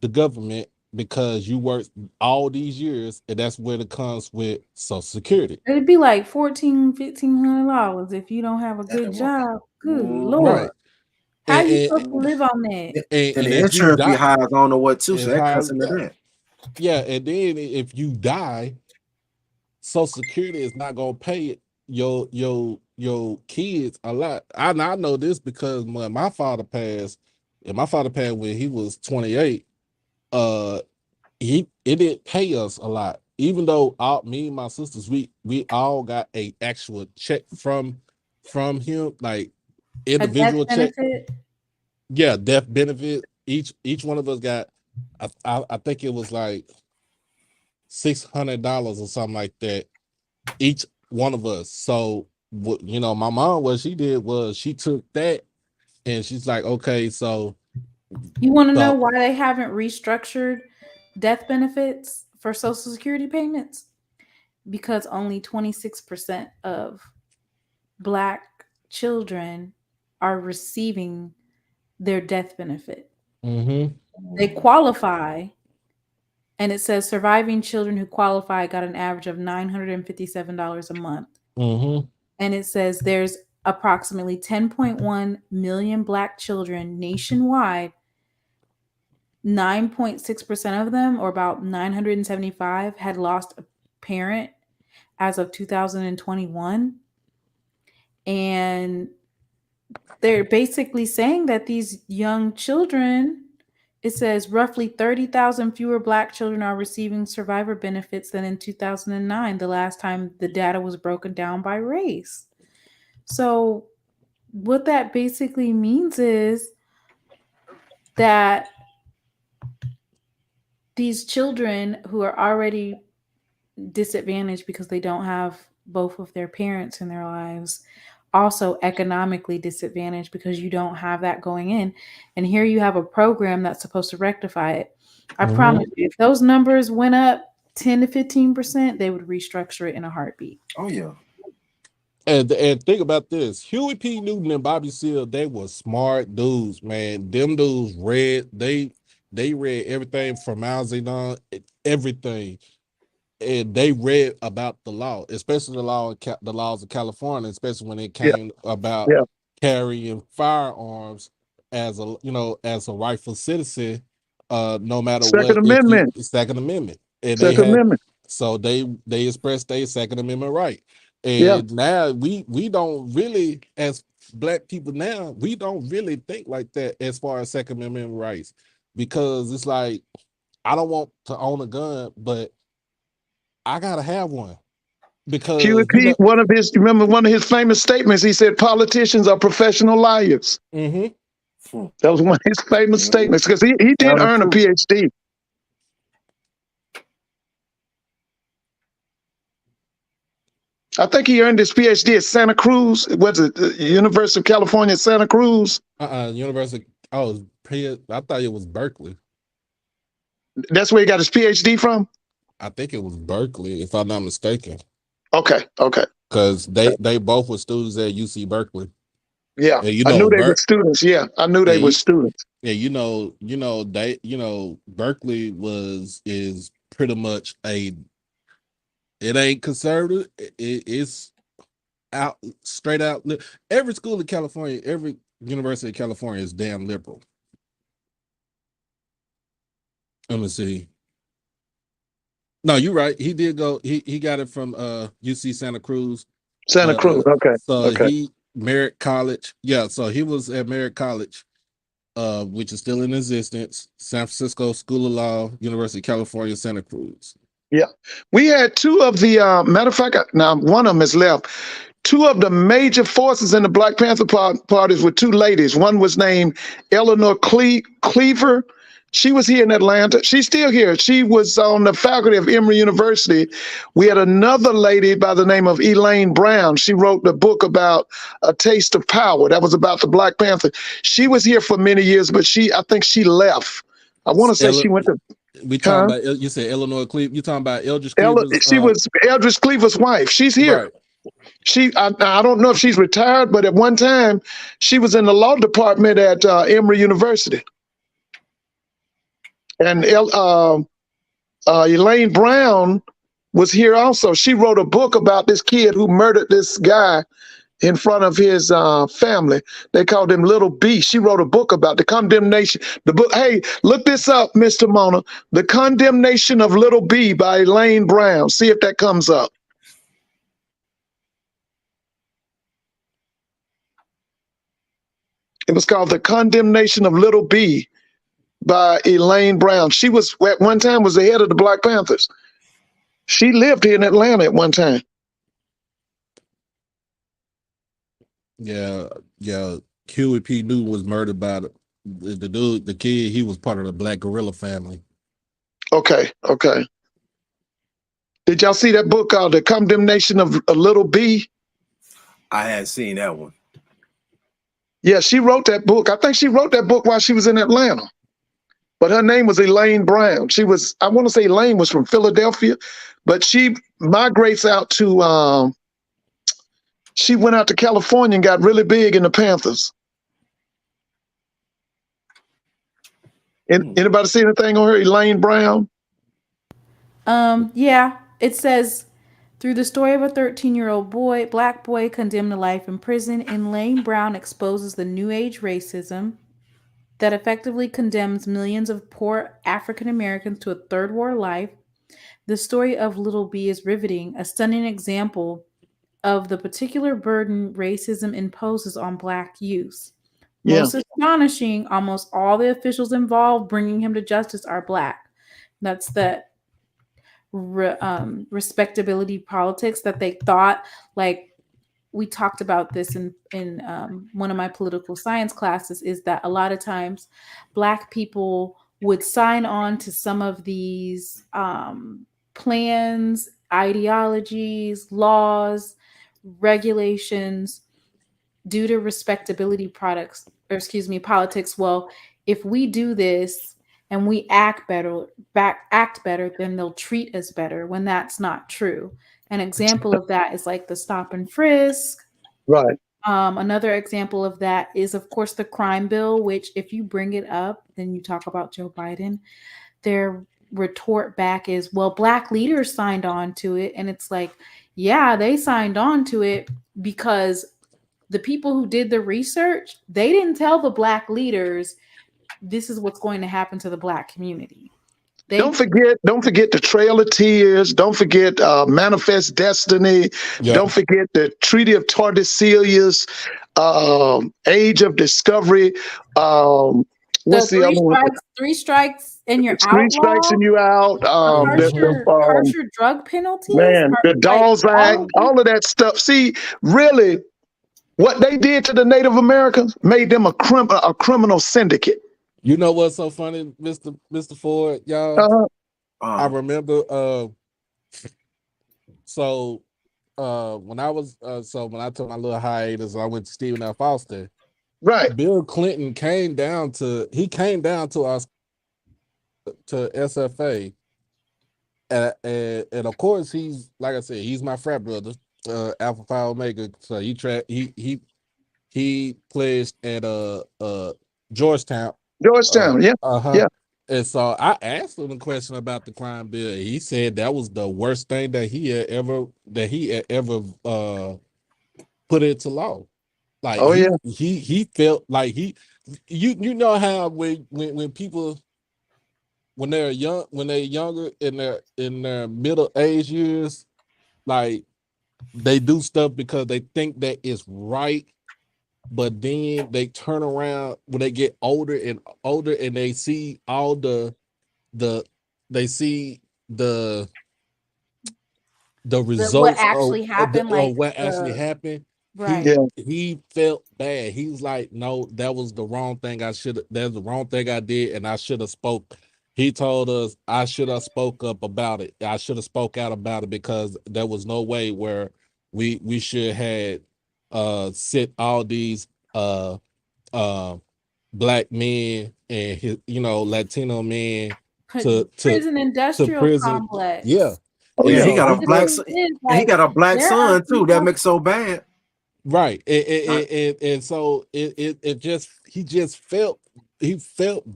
the government, because you worked all these years, and that's where it comes with Social Security. It'd be like $1,400 if you don't have a good job. Good Right. Lord. How And you and, supposed to live on that? And and the if you insurance be die, high, I don't know what too, so it's that high. cuts into that. Yeah, and then if you die, Social Security is not gonna pay your kids a lot. I know this because when my father passed, and my father passed when he was 28. Uh, it didn't pay us a lot, even though me and my sisters, we all got a actual check from him, like A death individual check. benefit? Yeah, death benefit. Each one of us got, I think it was like $600 or something like that, each one of us. So my mom, what she did was she took that and she's like, okay, so You want to know the why they haven't restructured death benefits for Social Security payments? Because only 26% of Black children are receiving their death benefit. mm-hmm, They qualify, and it says surviving children who qualify got an average of $957 a month. mm-hmm, And it says there's approximately 10.1 million Black children nationwide. 9.6% of them, or about 975, had lost a parent as of 2021. And they're basically saying that these young children, it says roughly 30,000 fewer Black children are receiving survivor benefits than in 2009, the last time the data was broken down by race. So, what that basically means is that these children who are already disadvantaged because they don't have both of their parents in their lives, also economically disadvantaged because you don't have that going in, and here you have a program that's supposed to rectify it. I promise you, if those numbers went up 10 to 15%, they would restructure it in a heartbeat. Oh yeah. and think about this: Huey P. Newton and Bobby Seale, they were smart dudes, man. Them dudes they read everything from Mao Zedong, everything, and they read about the law, especially the laws of California, especially when it Yeah, came about yeah, carrying firearms as a rightful citizen no matter Second what, if you Amendment. Second Amendment, and they Second had, Amendment. so they expressed their Second Amendment right. Yeah. And now we don't really, as black people now, we don't really think like that as far as Second Amendment rights, because it's like, I don't want to own a gun, but I gotta have one because QEP, remember one of his famous statements, he said, politicians are professional liars. mm-hmm. That was one of his famous statements, because he did earn a PhD. I think he earned his PhD at Santa Cruz. Was it the University of California, Santa Cruz? University. I thought it was Berkeley. That's where he got his PhD from? I think it was Berkeley, if I'm not mistaken. Okay. Because they both were students at UC Berkeley. Yeah, And I knew they were students. Yeah, I knew they were students. Yeah, Berkeley is pretty much it ain't conservative. It's out straight out. Every school in California, every university in California is damn liberal. Let me see. No, you're right. He did go. He got it from UC Santa Cruz. Santa Cruz. Okay. So he Merritt College. Yeah. So he was at Merritt College, which is still in existence. San Francisco School of Law, University of California, Santa Cruz. Yeah, we had two of the matter of fact. Now one of them is left. Two of the major forces in the Black Panther parties were two ladies. One was named Eleanor Cleaver. She was here in Atlanta. She's still here. She was on the faculty of Emory University. We had another lady by the name of Elaine Brown. She wrote the book about A Taste of Power. That was about the Black Panther. She was here for many years, but I think she left. I want to say she went to. We talking about, you said Eleanor Cleaver. You talking about Eldridge Cleaver's? She was Eldridge Cleaver's wife. She's here. Right. I don't know if she's retired, but at one time she was in the law department at Emory University. And Elaine Brown was here also. She wrote a book about this kid who murdered this guy in front of his family. They called him Little B. She wrote a book about the condemnation. The book, hey, look this up, Mr. Mona. The Condemnation of Little B by Elaine Brown. See if that comes up. It was called The Condemnation of Little B by Elaine Brown. She was at one time was the head of the Black Panthers. She lived here in Atlanta at one time. Yeah. Huey P. Newton was murdered by the dude, the kid. He was part of the Black Gorilla family. Okay. Did y'all see that book called The Condemnation of Little B? I had seen that one. Yeah, she wrote that book. I think she wrote that book while she was in Atlanta. But her name was Elaine Brown. I want to say Elaine was from Philadelphia, but she migrates out to, she went out to California and got really big in the Panthers. Anybody see anything on her, Elaine Brown? Yeah, it says, through the story of a 13-year-old black boy condemned to life in prison, Elaine Brown exposes the New Age racism that effectively condemns millions of poor African Americans to a third war life. The story of Little B is riveting, a stunning example of the particular burden racism imposes on Black youth. Most astonishing, almost all the officials involved bringing him to justice are Black. That's the respectability politics that they thought, like we talked about this in one of my political science classes, is that a lot of times Black people would sign on to some of these plans, ideologies, laws, regulations due to respectability politics. Well, if we do this and we act better, then they'll treat us better, when that's not true. An example of that is like the stop and frisk. Right. Another example of that is, of course, the crime bill, which if you bring it up, then you talk about Joe Biden, their retort back is, well, Black leaders signed on to it. And it's like, yeah, they signed on to it because the people who did the research, they didn't tell the Black leaders, this is what's going to happen to the Black community. Don't forget the Trail of Tears. Don't forget Manifest Destiny. Yeah. Don't forget the Treaty of Tordesillas, Age of Discovery. What's the other one? Three strikes and you're Three outlawed. strikes and you out. Harsher drug penalties. Man, the Dawes Act, all of that stuff. See, really, what they did to the Native Americans made them a criminal syndicate. You know what's so funny, Mr. Ford, y'all? I remember when I took my little hiatus, I went to Stephen F. Austin. Right. Bill Clinton came down to us to SFA. And of course he's, like I said, he's my frat brother, Alpha Phi Omega. So he pledged at Georgetown. Yeah. Yeah. And so I asked him a question about the crime bill. He said that was the worst thing that he had ever put into law. Like he felt like you know how when people when they're younger in their middle age years, like they do stuff because they think that it's right. But then they turn around when they get older and they see all the results what actually happened, happened. Right. He felt bad. He was like, no, that was the wrong thing. That's the wrong thing I did, and I should have spoke. He told us I should have spoke up about it. I should have spoke out about it because there was no way where we should have sit all these Black men and Latino men to prison industrial complex. Yeah. He got a black son. He got a black son too. That makes so bad. Right. And so he felt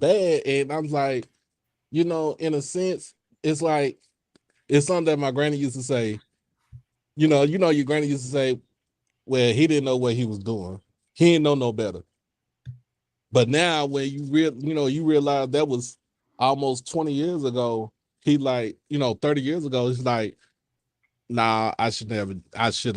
bad. And I was like, in a sense, it's like it's something that my granny used to say. Your granny used to say, well, he didn't know what he was doing. He didn't know no better. But now when you realize that was almost 20 years ago, 30 years ago, it's like, nah, I should have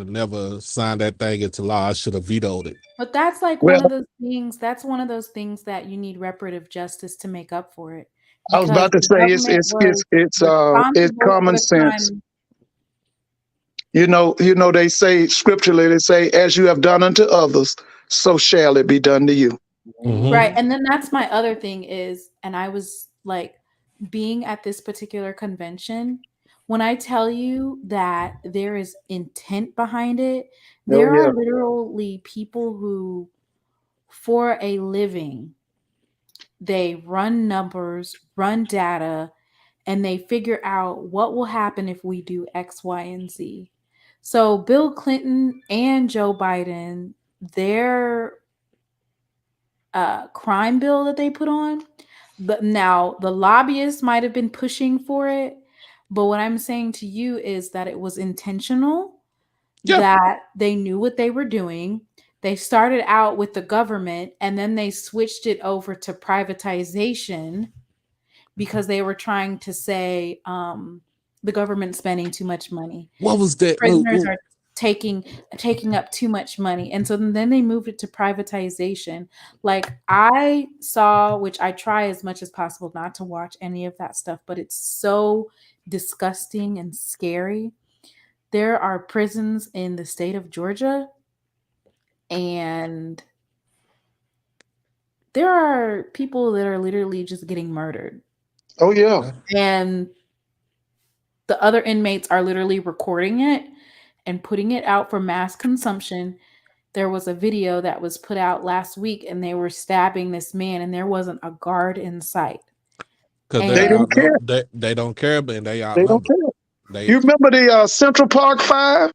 never signed that thing into law. I should have vetoed it. But that's like one of those things. That's one of those things that you need reparative justice to make up for it. I was about to say it's common sense. They say scripturally, they say, as you have done unto others, so shall it be done to you. Mm-hmm. Right. And then that's my other thing is, and I was like, being at this particular convention, when I tell you that there is intent behind it, there are literally people who, for a living, they run numbers, run data, and they figure out what will happen if we do X, Y, and Z. So Bill Clinton and Joe Biden, their crime bill that they put on, but now the lobbyists might have been pushing for it. But what I'm saying to you is that it was intentional, that they knew what they were doing. They started out with the government and then they switched it over to privatization because they were trying to say the government's spending too much money. What was that? Prisoners are taking up too much money. And so then they moved it to privatization. Like I saw, which I try as much as possible not to watch any of that stuff, but it's so disgusting and scary. There are prisons in the state of Georgia, and there are people that are literally just getting murdered. Oh, yeah. And the other inmates are literally recording it and putting it out for mass consumption. There was a video that was put out last week, and they were stabbing this man, and there wasn't a guard in sight. Because they don't care. They don't care, but they don't care. You remember the Central Park 5?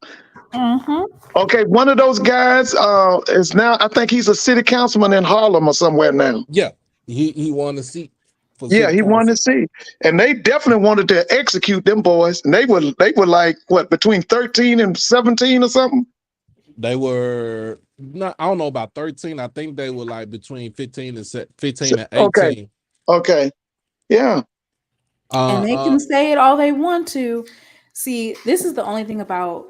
Mm-hmm. Okay, one of those guys is now, I think he's a city councilman in Harlem or somewhere now. Yeah, he won the seat. He won the seat, and they definitely wanted to execute them boys. And they were like what, between 13 and 17 or something. They were not, I don't know about 13. I think they were like between 15 and 15 So, and okay, 18. okay, yeah. And they Uh, can say it all they want to. See, this is the only thing about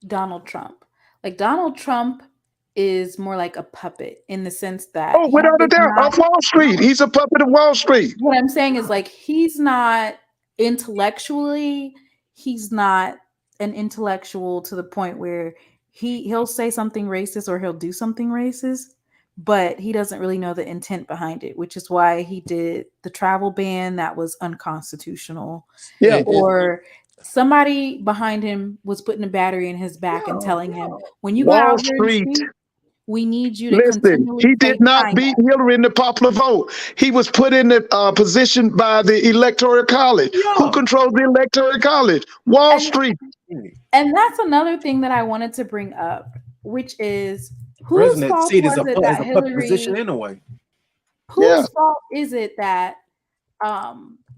Donald Trump. Like Donald Trump is more like a puppet in the sense that Oh, he without a does doubt, not. off Wall Street. He's a puppet of Wall Street. What I'm saying is like he's not intellectually, he's not an intellectual to the point where he'll say something racist or he'll do something racist, but he doesn't really know the intent behind it, which is why he did the travel ban that was unconstitutional. Yeah, and Or somebody behind him was putting a battery in his back and telling him, when you go Wall out here and Street. speak, we need you to Listen, continually he say did not China. beat Hillary in the popular vote. He was put in the position by the Electoral College. Who Yeah. controls the Electoral College? Wall And Street. And that's another thing that I wanted to bring up, which is whose President fault seat is was it is that a puppet position Hillary, anyway. Yeah, whose fault is it that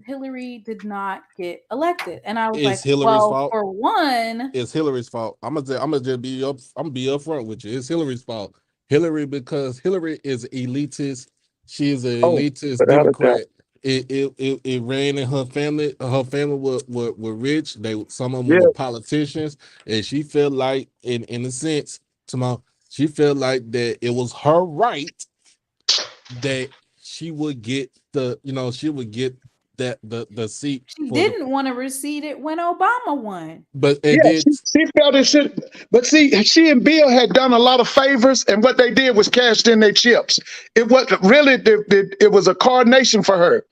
Hillary did not get elected? And I was it's like, Hillary's well, fault. for one, It's Hillary's fault. I'm gonna just be up. I'm gonna be upfront with you. It's Hillary's fault. Hillary, because Hillary is elitist. She is an oh, elitist without a doubt. Democrat. It ran in her family. Her family were rich. Some of them Yeah, were politicians, and she felt like, in a sense, she felt like that it was her right that she would get she would get that the seat she for the. didn't want to recede it when Obama won. But yeah, and then she felt it should. But see, she and Bill had done a lot of favors, and what they did was cashed in their chips. It was really, it was a coronation for her.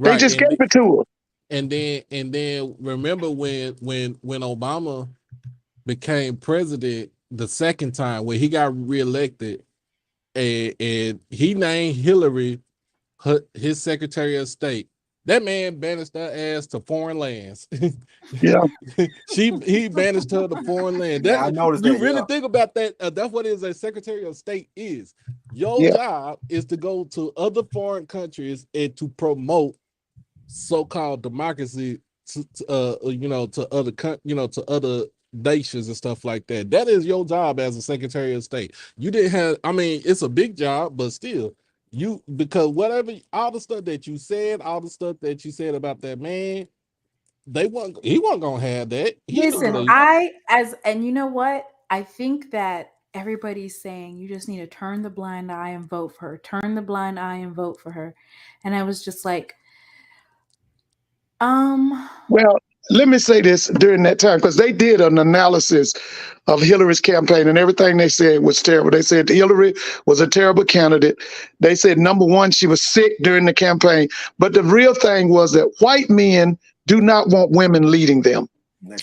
They right just gave it to her. and then remember when Obama became president the second time when he got reelected, and he named Hillary his Secretary of State. That man banished her ass to foreign lands. Yeah, He banished her to foreign land. Yeah, I That noticed you that. really Yeah. think about that. That's what is a Secretary of State is. Your yeah, job is to go to other foreign countries and to promote so-called democracy to other to other nations and stuff like that. That is your job as a Secretary of State. You didn't have, I mean, it's a big job, but still, because whatever, all the stuff that you said, all the stuff that you said about that man, he wasn't gonna have that. He knew Listen, that. and you know what? I think that everybody's saying you just need to turn the blind eye and vote for her. Turn the blind eye and vote for her. And I was just like, um, well, let me say this during that time because they did an analysis of Hillary's campaign and everything they said was terrible. They said Hillary was a terrible candidate. They said, number one, she was sick during the campaign. But the real thing was that white men do not want women leading them.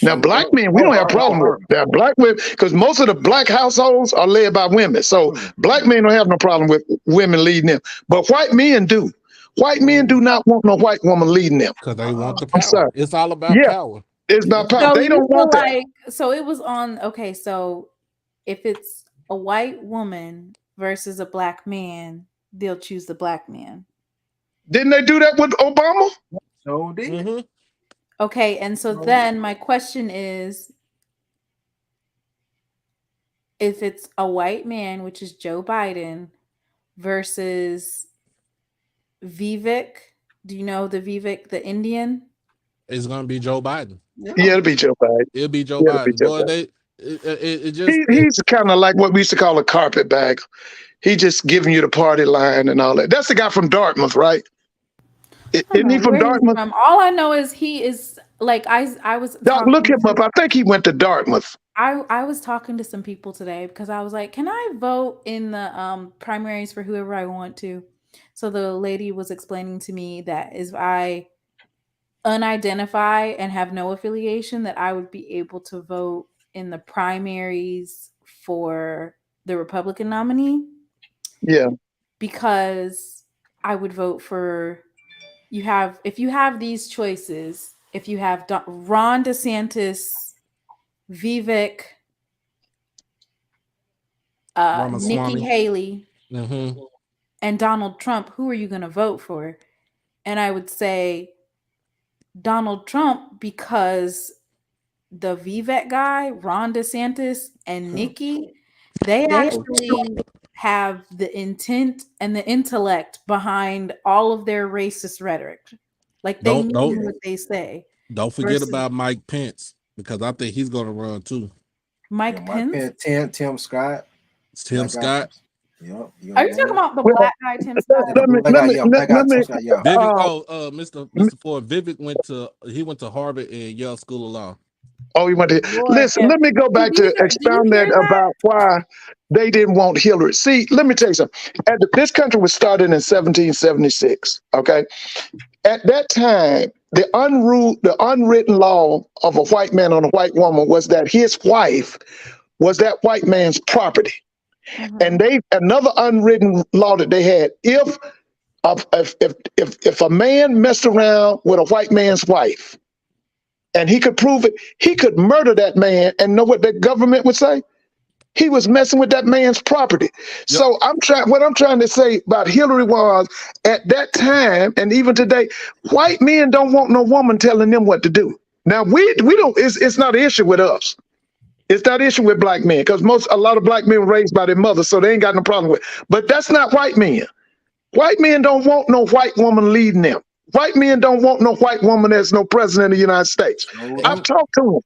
Now, black men, we don't have a problem with that. Black women, because most of the black households are led by women. So black men don't have no problem with women leading them. But white men do. White men do not want no white woman leading them. Because they want the I'm power. sorry. It's all about Yeah, power. it's about power. so They you don't feel want that. like, so it was on, okay, so if it's a white woman versus a black man, they'll choose the black man. Didn't they do that with Obama? So did. Mm-hmm. Okay, and so then my question is, if it's a white man, which is Joe Biden, versus Vivek, do you know the Vivek, the Indian? It's gonna be Joe Biden. Yeah, it'll be Joe Biden. It'll be Joe Yeah, it'll be Biden. Joe Boy, Biden. it just He's kind of like what we used to call a carpetbagger. He just giving you the party line and all that. That's the guy from Dartmouth, right? I don't Isn't he know from where he's Dartmouth? from. All I know is he is like I was Doc, look talking him up. to I think he went to Dartmouth. I was talking to some people today because I was like, can I vote in the primaries for whoever I want to? So the lady was explaining to me that if I unidentify and have no affiliation, that I would be able to vote in the primaries for the Republican nominee Yeah, because I would vote for if you have these choices, if you have Ron DeSantis, Vivek, Nikki Ramaswamy. Haley, Mm-hmm. and Donald Trump, who are you going to vote for? And I would say Donald Trump because the Vivek guy, Ron DeSantis, and Nikki, They actually have the intent and the intellect behind all of their racist rhetoric. Like they mean what they say. Don't forget about Mike Pence, because I think he's going to run too. Mike Pence? Tim Scott. Tim Scott. Yep. Are you talking about the black guy, Tim Scott? Let me. Mr. Ford, Vivek went to Harvard and Yale School of Law. Oh, you went to listen. Let me go back to expound that about why they didn't want Hillary. See, let me tell you something. This country was started in 1776. Okay, at that time, the unwritten law of a white man on a white woman was that his wife was that white man's property. Mm-hmm. And another unwritten law that they had: if a man messed around with a white man's wife, and he could prove it, he could murder that man, and know what the government would say? He was messing with that man's property. Yep. So what I'm trying to say about Hillary was, at that time, and even today, white men don't want no woman telling them what to do. Now we don't. It's not an issue with us. It's not an issue with black men, because a lot of black men were raised by their mother, so they ain't got no problem with it. But that's not white men. White men don't want no white woman leading them. White men don't want no white woman as no president of the United States. I've talked to them.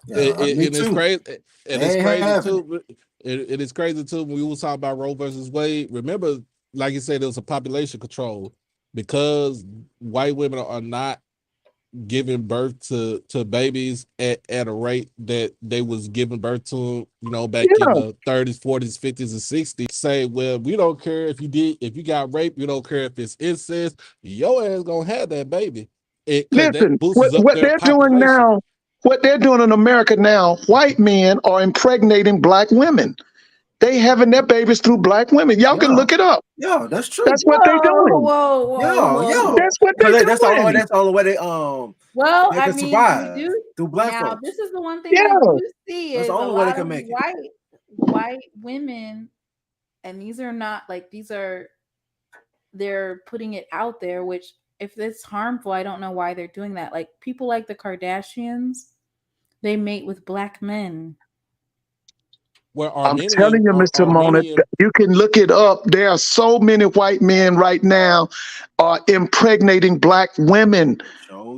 Yeah, it's crazy. And it's crazy too. It is crazy too when we was talking about Roe versus Wade. Remember, like you said, there was a population control, because white women are not giving birth to babies at a rate that they was giving birth to, back in the 30s, 40s, 50s, and 60s. Say, well, we don't care if you got raped, we don't care if it's incest, your ass gonna have that baby. Listen, what they're doing now, what they're doing in America now, white men are impregnating black women. They having their babies through black women. Y'all can look it up. Yeah, that's true. That's what they're doing. Whoa. That's what they're doing. That's the only way they Well, I mean, we do through black now. folks. This is the one thing I do see is a lot of white women, and they're putting it out there. Which, if it's harmful, I don't know why they're doing that. Like people like the Kardashians, they mate with black men. I'm telling you, Mr. Mona, you can look it up. There are so many white men right now are impregnating black women.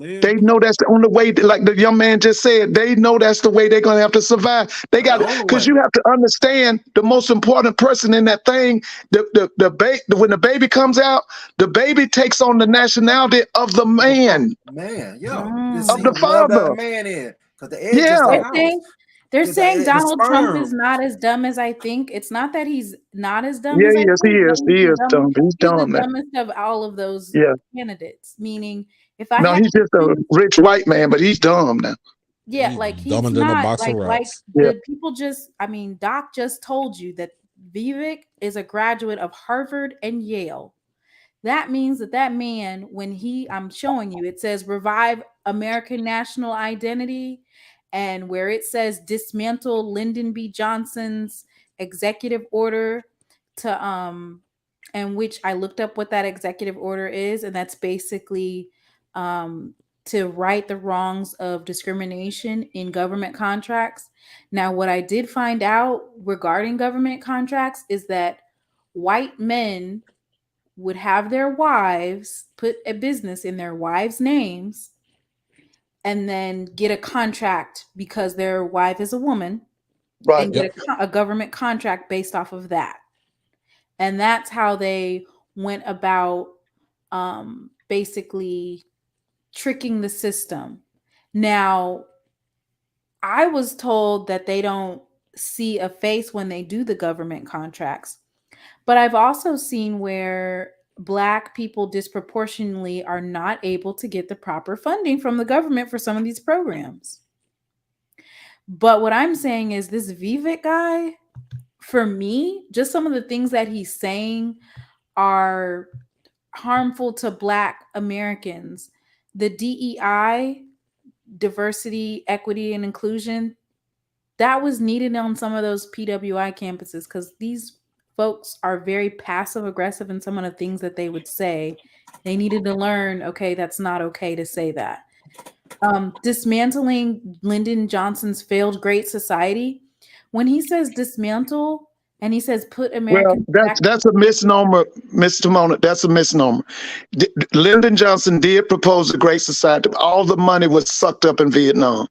They know that's the only way, like the young man just said, they know that's the way they're going to have to survive. They got it, because you have to understand the most important person in that thing, when the baby comes out, the baby takes on the nationality of the man. Of the father. Man in. The They're saying Donald Trump is not as dumb as I think. It's not that he's not as dumb as I think. He is dumb. He's dumb. The dumbest of all of those candidates. Meaning, he's just a rich white man, but he's dumb now. Yeah, like he's not like the people just. I mean, Doc just told you that Vivek is a graduate of Harvard and Yale. That means that man, when I'm showing you, it says revive American national identity. And where it says dismantle Lyndon B. Johnson's executive order and which I looked up what that executive order is, and that's basically to right the wrongs of discrimination in government contracts. Now, what I did find out regarding government contracts is that white men would have their wives put a business in their wives' names and then get a contract because their wife is a woman, and get a government contract based off of that. And that's how they went about basically tricking the system. Now, I was told that they don't see a face when they do the government contracts, but I've also seen where Black people disproportionately are not able to get the proper funding from the government for some of these programs. But what I'm saying is this Vivek guy, for me, just some of the things that he's saying are harmful to Black Americans. The DEI, diversity, equity, and inclusion, that was needed on some of those PWI campuses because these folks are very passive aggressive in some of the things that they would say. They needed to learn, okay, that's not okay to say that. Dismantling Lyndon Johnson's failed Great Society. when he says dismantle and he says put Well, Americans back. that's a misnomer, Mr. Mona. That's a misnomer. Lyndon Johnson did propose the Great Society. All the money was sucked up in Vietnam.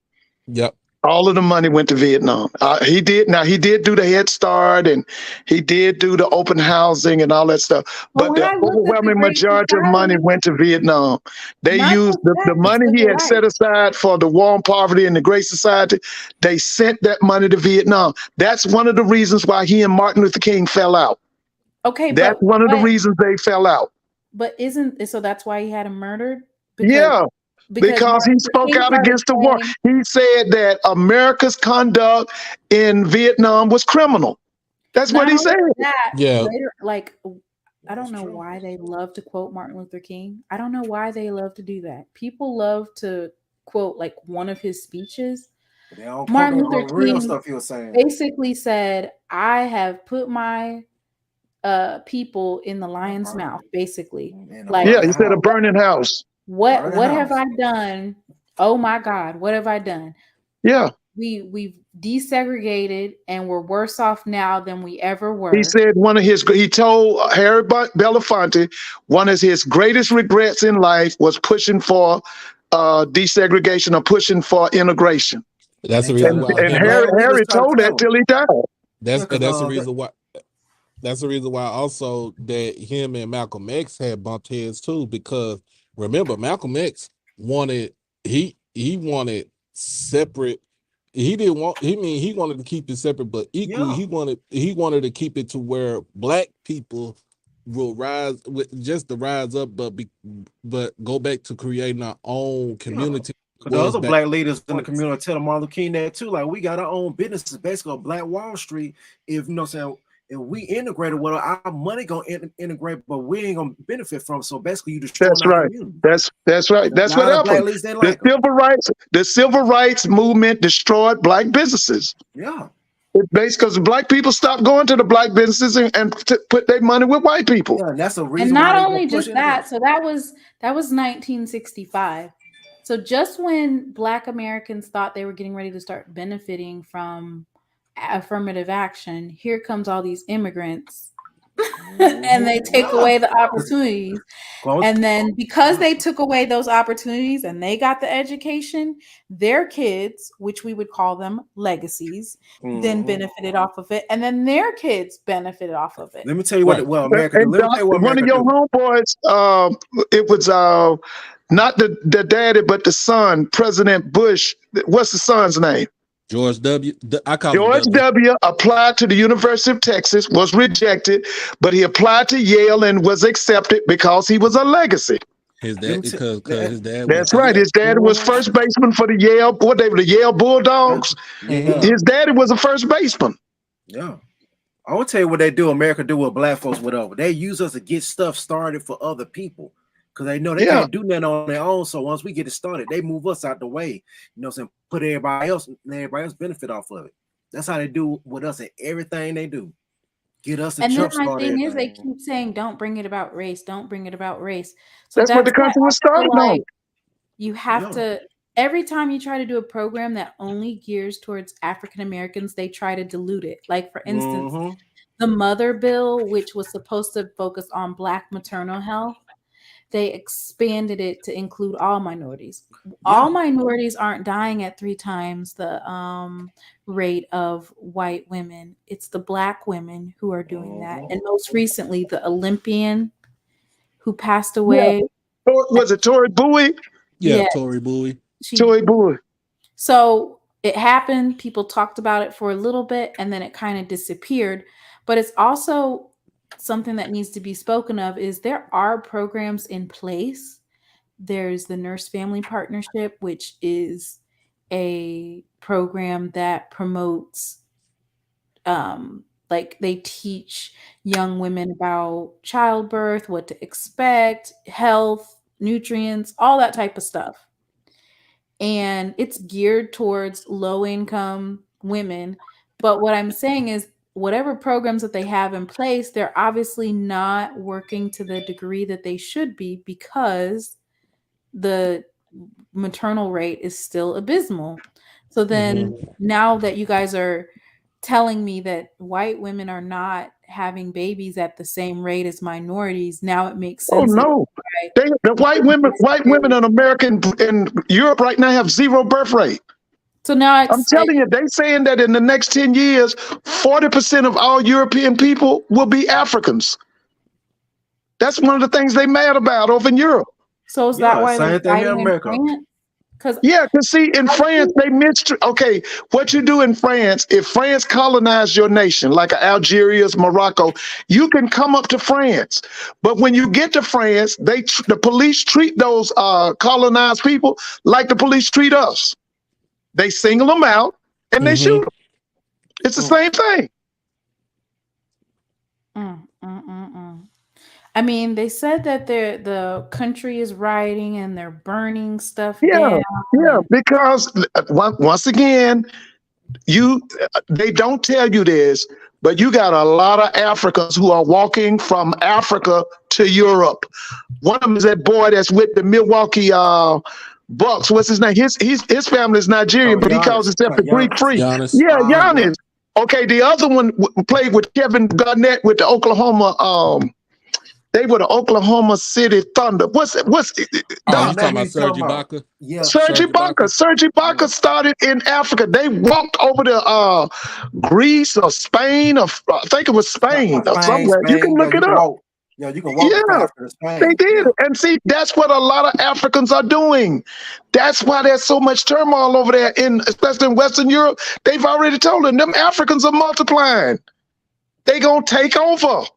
Yep. All of the money went to Vietnam. He did. Now he did do the Head Start, and he did do the open housing and all that stuff. But But when the I looked at the overwhelming Great majority of money Society, went to Vietnam. They not used just the that, the money he civil had set rights. aside for the war on poverty and the Great Society. They sent that money to Vietnam. That's one of the reasons why he and Martin Luther King fell out. Okay, That's one of the reasons they fell out. but isn't so that's why he had him murdered? Yeah. Because Because Martin he Luther spoke King out started against the war. saying, He said that America's conduct in Vietnam was criminal. That's what not he only said. that, Yeah. later, like I don't know why they love to quote Martin Luther King. I don't know why they love to do that. People love to quote like one of his speeches. They don't quote Martin no Luther real King stuff he was saying. basically said, I have put my people in the lion's mouth, basically. Like, Yeah, he said a burning house. what have I done? Oh my God, what have I done? Yeah. We've desegregated and we're worse off now than we ever were. He said he told Harry Belafonte one of his greatest regrets in life was pushing for desegregation or pushing for integration. That's the reason why And him Harry told that till he died. that's the reason why. That's the reason why also that him and Malcolm X had bumped heads too, because remember Malcolm X wanted he wanted separate. He didn't want. He wanted to keep it separate, but equally he wanted to keep it to where black people will rise with just to rise up, but go back to creating our own community. The other black leaders in the community tell Martin Luther King that too. Like, we got our own businesses, basically a Black Wall Street. If you know what I'm saying, if we integrated, well, our money gonna integrate, but we ain't gonna benefit from it. So basically, you destroy our community. That's right. That's what happened. The civil rights movement destroyed black businesses. Yeah. It's basically because black people stopped going to the black businesses and put their money with white people. Yeah, and that's a reason. And not only just that, so that was 1965. So just when Black Americans thought they were getting ready to start benefiting from affirmative action, here comes all these immigrants and they take away the opportunities. And then because they took away those opportunities and they got the education, their kids, which we would call them legacies, then benefited off of it. And then their kids benefited off of it. Let me tell you what America do. One of your homeboys, it was not the daddy, but the son, President Bush. What's the son's name? George W. George W. applied to the University of Texas, was rejected, but he applied to Yale and was accepted because he was a legacy. His dad, because his dad. That's right. His dad was first baseman for the Yale. What they were, the Yale Bulldogs. His daddy was a first baseman. Yeah. I will tell you what they do. America do with black folks, whatever. They use us to get stuff started for other people. Because they know they can't do nothing on their own. So once we get it started, they move us out the way. You know what I'm saying? Put everybody else benefit off of it. That's how they do with us in everything they do. Get us to jump start. And then my thing is, they keep saying, don't bring it about race. Don't bring it about race. So that's what the country was started on. You have to, every time you try to do a program that only gears towards African Americans, they try to dilute it. Like, for instance, the Mother Bill, which was supposed to focus on Black maternal health, they expanded it to include all minorities. All minorities aren't dying at 3 times the rate of white women. It's the Black women who are doing that. And most recently, the Olympian who passed away. Yeah. Was it Tori Bowie? Yeah, Tori Bowie. Tori Bowie. So it happened. People talked about it for a little bit, and then it kind of disappeared. But it's also something that needs to be spoken of is there are programs in place. There's the Nurse Family Partnership, which is a program that promotes, like, they teach young women about childbirth, what to expect, health, nutrients, all that type of stuff. And it's geared towards low-income women. But what I'm saying is, whatever programs that they have in place, they're obviously not working to the degree that they should be because the maternal rate is still abysmal. So then now that you guys are telling me that white women are not having babies at the same rate as minorities, now it makes Oh sense. no, the white women in America and in Europe right now have zero birth rate. So now I'm telling you, they saying that in the next 10 years, 40% of all European people will be Africans. That's one of the things they mad about over in Europe. So is that why they're same thing here in fighting in America. France? Yeah, because see, in France, they mistreat. Okay, what you do in France, if France colonized your nation, like Algeria, Morocco, you can come up to France. But when you get to France, the police treat those colonized people like the police treat us. They single them out and they shoot them. It's the same thing. I mean, they said that the country is rioting and they're burning stuff Yeah, down. yeah, because once again, they don't tell you this, but you got a lot of Africans who are walking from Africa to Europe. One of them is that boy that's with the Milwaukee Bucks. What's his name? His family is Nigerian, but he calls himself the Greek Freak. Giannis. Yeah, Giannis. Okay, the other one played with Kevin Garnett with the Oklahoma. They were the Oklahoma City Thunder. What's You talking about Serge Ibaka? Yeah, Serge Ibaka. Serge Ibaka started in Africa. They walked over to Greece or Spain, or I think it was Spain or somewhere. You can look it up. Yeah, you can walk to Spain. They did. And see, that's what a lot of Africans are doing. That's why there's so much turmoil over there, especially in Western Europe. They've already told them Africans are multiplying. They gonna take over.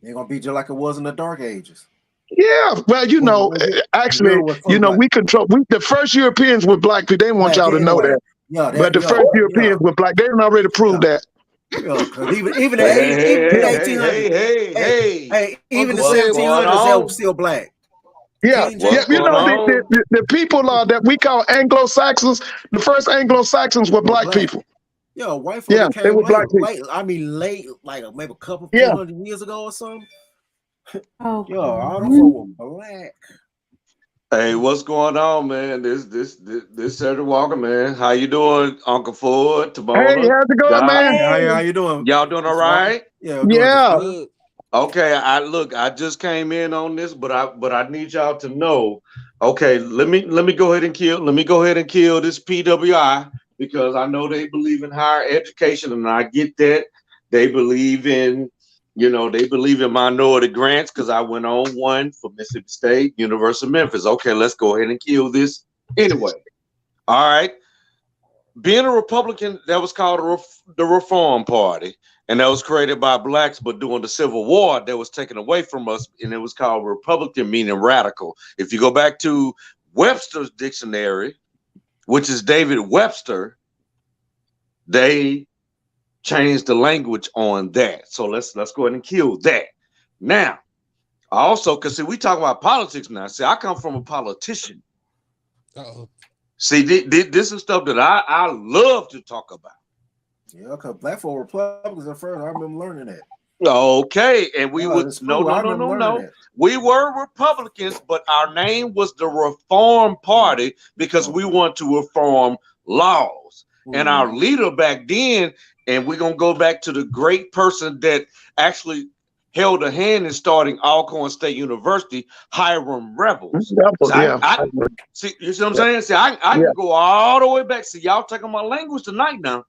They're gonna be just like it was in the Dark Ages. Yeah, well, actually, we control. The first Europeans were black people. They didn't want y'all to know that. Yeah, but the first Europeans were black. They didn't already prove that. Yeah, even even the 1700s, they were still black. Yeah, the people that we call Anglo-Saxons. The first Anglo-Saxons were black people. Yeah, white folks came they were black people. late. I mean, late, like maybe a couple 400 years ago or something. Oh, yo, all them folks were black. Hey, what's going on, man? This Cedric Walker, man. How you doing, Uncle Ford, Timona? Hey, how's it going, man? Hey, how you doing? Y'all doing all right? Yeah. Okay, I just came in on this, but I need y'all to know. Okay, let me go ahead and kill this PWI, because I know they believe in higher education, and I get that. They believe in minority grants, because I went on one for Mississippi State, University of Memphis. Okay, let's go ahead and kill this anyway. All right. Being a Republican, that was called the Reform Party, and that was created by blacks, but during the Civil War, that was taken away from us, and it was called Republican, meaning radical. If you go back to Webster's dictionary, which is David Webster, they changed the language on that. So let's go ahead and kill that. Now, also, because see, we talk about politics now. See, I come from a politician. Uh-oh. See, this is stuff that I love to talk about. Yeah, because black folk were Republicans at first. I remember learning that. Okay, and we would no. We were Republicans, but our name was the Reform Party because we want to reform laws. And our leader back then, and we're gonna go back to the great person that actually held a hand in starting Alcorn State University, Hiram Rebels. See, you see what I'm saying? See, I can go all the way back. See, y'all taking my language tonight now.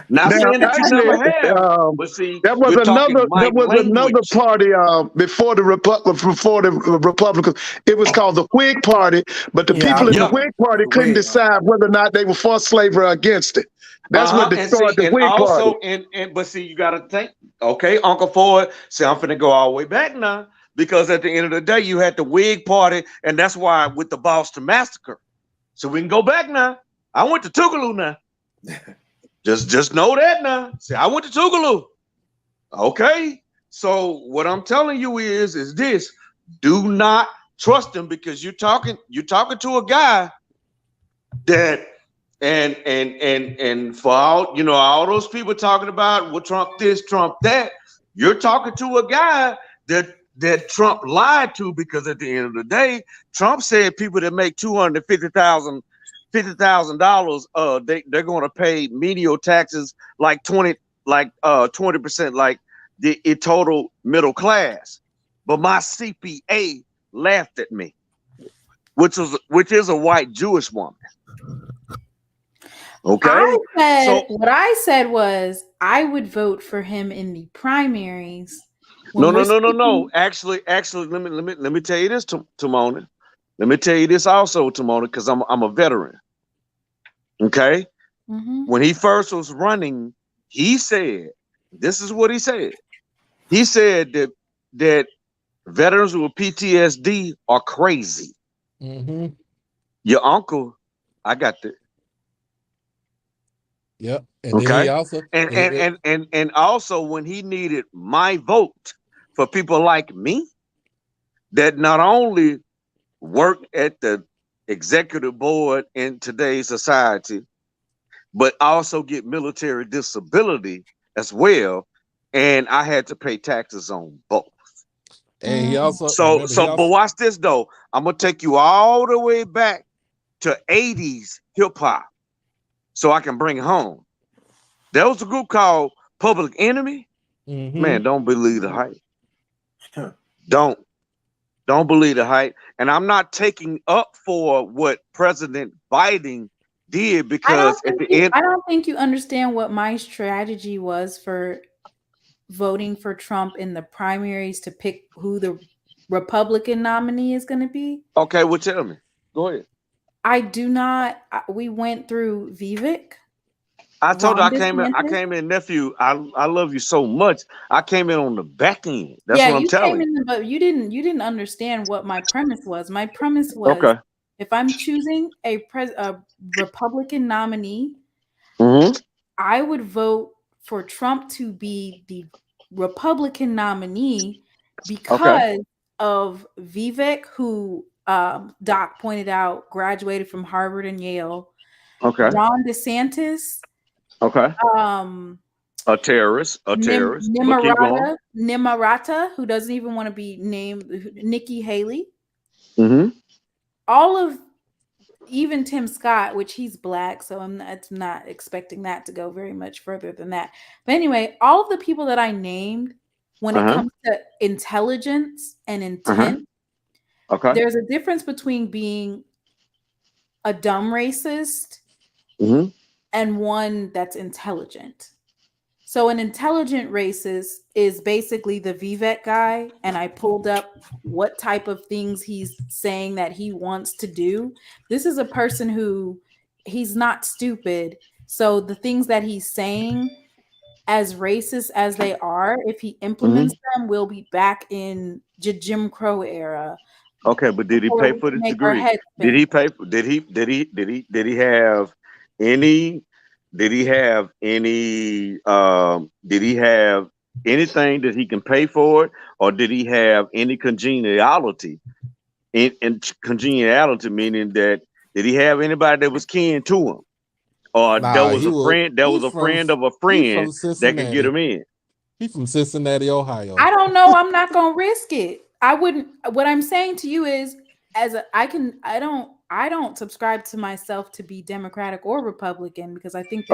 Not saying that you never have, but see, there was another party before the Republicans. It was called the Whig Party, but the people in the Whig Party couldn't decide whether or not they were for slavery or against it. That's what destroyed the Whig Party. But see, you got to think. Okay, Uncle Ford. See, I'm finna go all the way back now, because at the end of the day, you had the Whig Party, and that's why with the Boston Massacre. So we can go back now. I went to Tougaloo now. Just know that now. See, I went to Tougaloo. Okay. So what I'm telling you is this: do not trust him, because you're talking to a guy that and for all those people talking about what Trump this, Trump that, you're talking to a guy that Trump lied to, because at the end of the day, Trump said people that make $250,000 $50,000, they're going to pay medial taxes like 20%, like the total middle class. But my CPA laughed at me, which is a white Jewish woman. Okay. What I said was I would vote for him in the primaries. No. Actually, let me tell you this, Timona. Let me tell you this also, Timona, because I'm a veteran. Okay. Mm-hmm. When he first was running, he said, this is what he said. He said that veterans with PTSD are crazy. Mm-hmm. Your uncle, I got the. Yep. And okay. then he also And also when he needed my vote for people like me that not only work at the executive board in today's society, but also get military disability as well. And I had to pay taxes on both. And he also but watch this though. I'm gonna take you all the way back to 80s hip hop so I can bring it home. There was a group called Public Enemy. Mm-hmm. Man, don't believe the hype. Don't believe the hype. And I'm not taking up for what President Biden did, because at the end, I don't think you understand what my strategy was for voting for Trump in the primaries to pick who the Republican nominee is going to be. Okay, well, tell me. Go ahead. I do not. We went through Vivek. I told you I came in, nephew. I love you so much. I came in on the back end. That's what I'm telling you. But you didn't understand what my premise was. My premise was, if I'm choosing a Republican nominee, mm-hmm. I would vote for Trump to be the Republican nominee because of Vivek, who Doc pointed out graduated from Harvard and Yale. Okay. Ron DeSantis. Okay. A terrorist. Nimarata, who doesn't even want to be named, Nikki Haley. Mm-hmm. All of, even Tim Scott, which he's black, so I'm not expecting that to go very much further than that. But anyway, all of the people that I named, when it comes to intelligence and intent, there's a difference between being a dumb racist and one that's intelligent. So an intelligent racist is basically the Vivek guy, and I pulled up what type of things he's saying that he wants to do. This is a person who, he's not stupid. So the things that he's saying, as racist as they are, if he implements them, we'll be back in Jim Crow era. Okay, but did he pay for the degree? Did he pay for? Did he have any? Did he have any? Did he have anything that he can pay for it, or did he have any congeniality? In congeniality, meaning that did he have anybody that was kin to him, or there was a friend? There was a friend of a friend that could get him in. He's from Cincinnati, Ohio. I don't know. I'm not gonna risk it. I wouldn't. What I'm saying to you is, I don't subscribe to myself to be Democratic or Republican, because I think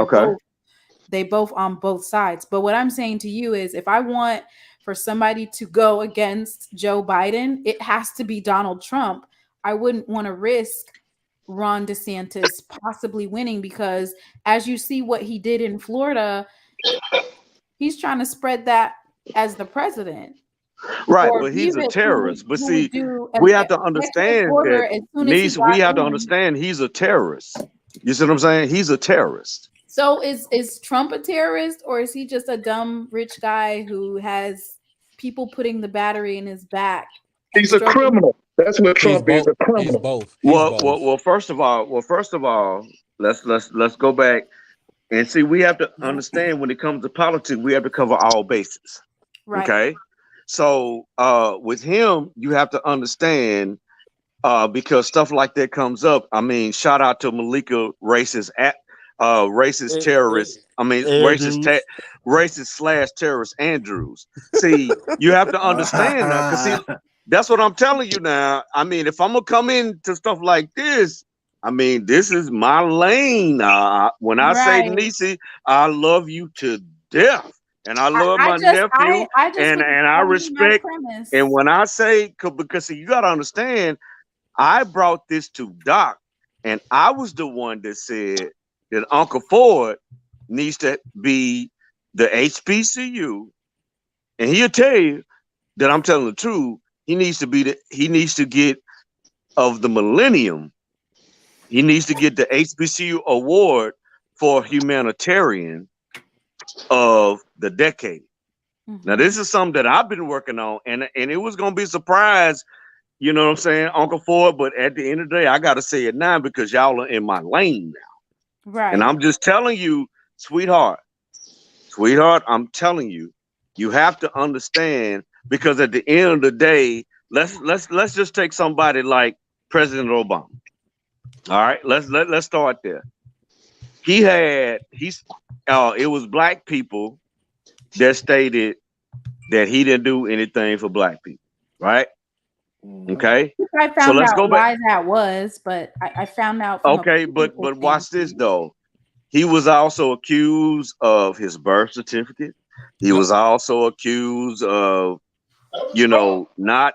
they both on both sides. But what I'm saying to you is, if I want for somebody to go against Joe Biden, it has to be Donald Trump. I wouldn't want to risk Ron DeSantis possibly winning, because as you see what he did in Florida, he's trying to spread that as the president. Right, but he's a terrorist. But see, we have to understand that. We have to understand he's a terrorist. You see what I'm saying? He's a terrorist. So is Trump a terrorist, or is he just a dumb rich guy who has people putting the battery in his back? He's a criminal. That's what Trump is, a criminal. He's both. Well, first of all, let's go back and see. We have to understand, when it comes to politics, we have to cover all bases. Right. Okay. So with him, you have to understand, because stuff like that comes up. I mean, shout out to Malika, racist terrorist. I mean, racist / terrorist Andrews. See, you have to understand that, because see, that's what I'm telling you now. I mean, if I'm gonna come into stuff like this, I mean, this is my lane. When I say Right. Niecy, I love you to death, and I love I my just nephew, I just and was I explaining my respect. And premise. when I say, because see, you got to understand, I brought this to Doc, and I was the one that said that Uncle Ford needs to be the HBCU, and he'll tell you that I'm telling the truth. He needs to be he needs to get of the millennium. He needs to get the HBCU award for humanitarian of the decade. Now, this is something that I've been working on, and it was gonna be a surprise, you know what I'm saying, Uncle Ford. But at the end of the day, I gotta say it now because y'all are in my lane now. Right. And I'm just telling you, sweetheart, I'm telling you, you have to understand, because at the end of the day, let's just take somebody like President Obama. All right, let's start there. It was black people that stated that he didn't do anything for black people, right? Okay, I so found let's go out back. why that was, but I found out from Okay, a but political watch this standpoint. though. He was also accused of his birth certificate. He was also accused of, not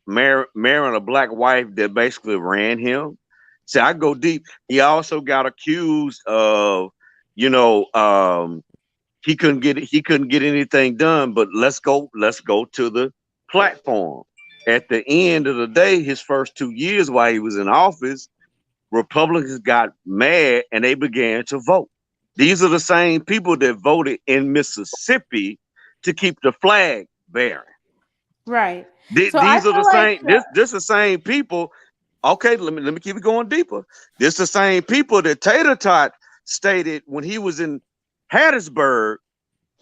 marrying a black wife that basically ran him. See, I go deep. He also got accused of, he couldn't get anything done. But let's go to the platform. At the end of the day, his first 2 years while he was in office, Republicans got mad and they began to vote. These are the same people that voted in Mississippi to keep the flag bearing. Right. So I These are the feel like same. This the same people. Okay, let me keep it going deeper. This the same people that Tater Tot stated when he was in Hattiesburg.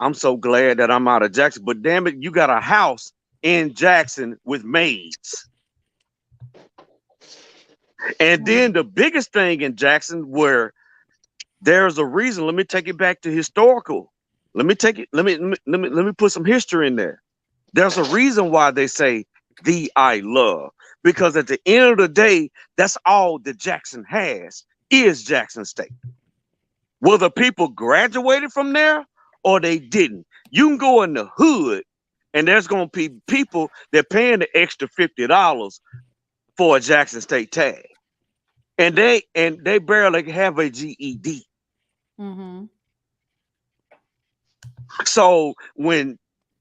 I'm so glad that I'm out of Jackson, but damn it, you got a house in Jackson with maids. And then the biggest thing in Jackson, where there's a reason. Let me take it back to historical. Let me put some history in there. There's a reason why they say "the I love," because at the end of the day, that's all that Jackson has is Jackson State. Whether people graduated from there or they didn't, you can go in the hood and there's gonna be people that paying the extra $50 for a Jackson State tag, and they barely have a GED. Mm-hmm. So when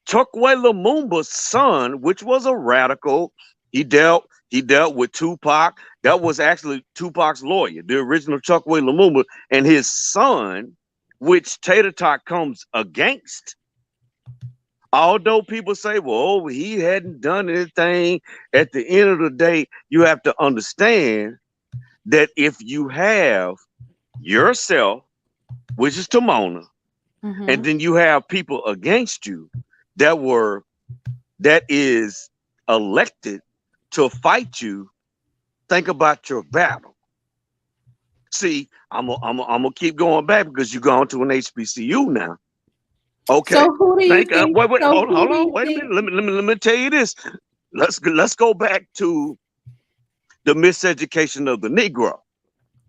Chokwe Lumumba's son, which was a radical, he dealt with Tupac. That was actually Tupac's lawyer, the original Chokwe Lumumba, and his son, which Tater Tot comes against. Although people say, well, he hadn't done anything, at the end of the day, you have to understand that if you have yourself, which is Timona, and then you have people against you that is elected to fight you, think about your battle. See, I'm gonna keep going back because you're going to an HBCU now. Okay. So who do you think? Wait, So hold who do on, you wait a think? minute. Let me tell you this. Let's go back to the miseducation of the Negro.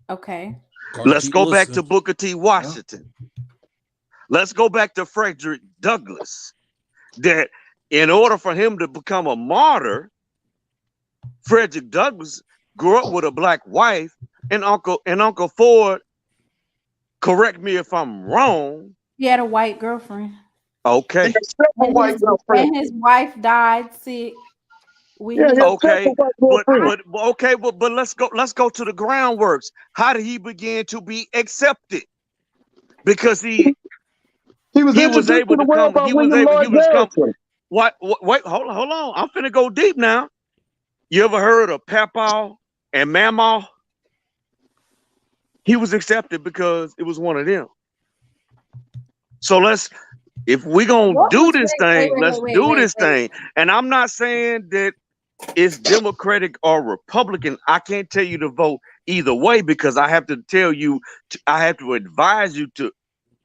Okay. Let's go back to Booker T. Washington. Let's go back to Frederick Douglass. That in order for him to become a martyr, Frederick Douglass grew up with a black wife, and Uncle Ford, correct me if I'm wrong. He had a white girlfriend. Okay. And his wife died sick. Okay, but let's go to the groundworks. How did he begin to be accepted? Because he was was introduced able to the to world come. by William Lloyd Garrison. What? Wait, hold on. I'm finna go deep now. You ever heard of Papaw and Mamaw? He was accepted because it was one of them. So if we're gonna do this thing, let's do this thing. And I'm not saying that it's Democratic or Republican. I can't tell you to vote either way, because I have to tell you, I have to advise you to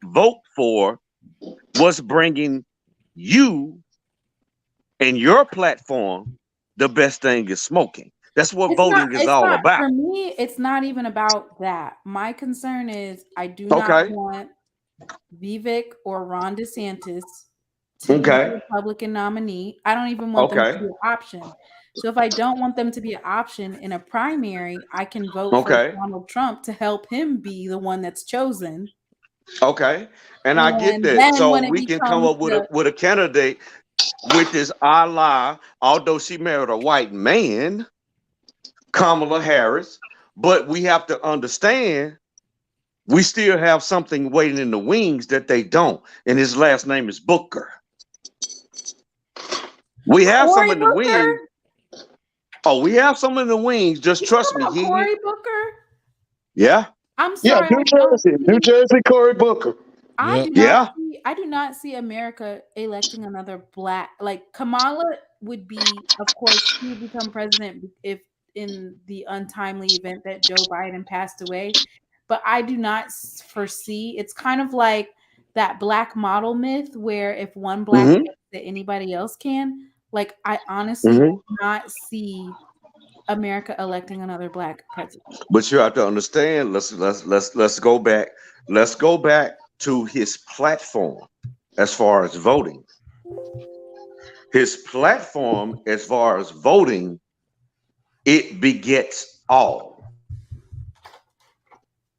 vote for what's bringing you and your platform the best thing is smoking. That's what It's not, voting is all about. for me, it's not even about that. My concern is I do not Okay. want Vivek or Ron DeSantis to be Okay. the Republican nominee. I don't even want them to Okay. be an option. So if I don't want them to be an option in a primary, I can vote for Okay. Donald Trump to help him be the one that's chosen. Okay. And I get And that. then So when it we can come becomes up with the a candidate with this ally, although she married a white man, Kamala Harris, but we have to understand we still have something waiting in the wings that they don't. And his last name is Booker. We have some Cory in the wings. Booker, Oh, we have some in the wings. Just you trust talking me. about Cory Booker? Yeah. I'm Yeah, sorry, New Jersey, New Jersey, Cory Booker. Yep. Yeah. I do not see America electing another black, like Kamala would be, of course, she would become president if in the untimely event that Joe Biden passed away. But I do not foresee, it's kind of like that black model myth where if one black Mm-hmm. gets it, anybody else can. Like I honestly Mm-hmm. do not see America electing another black president. But you have to understand. Let's go back. Let's go back to his platform as far as voting. His platform as far as voting, it begets all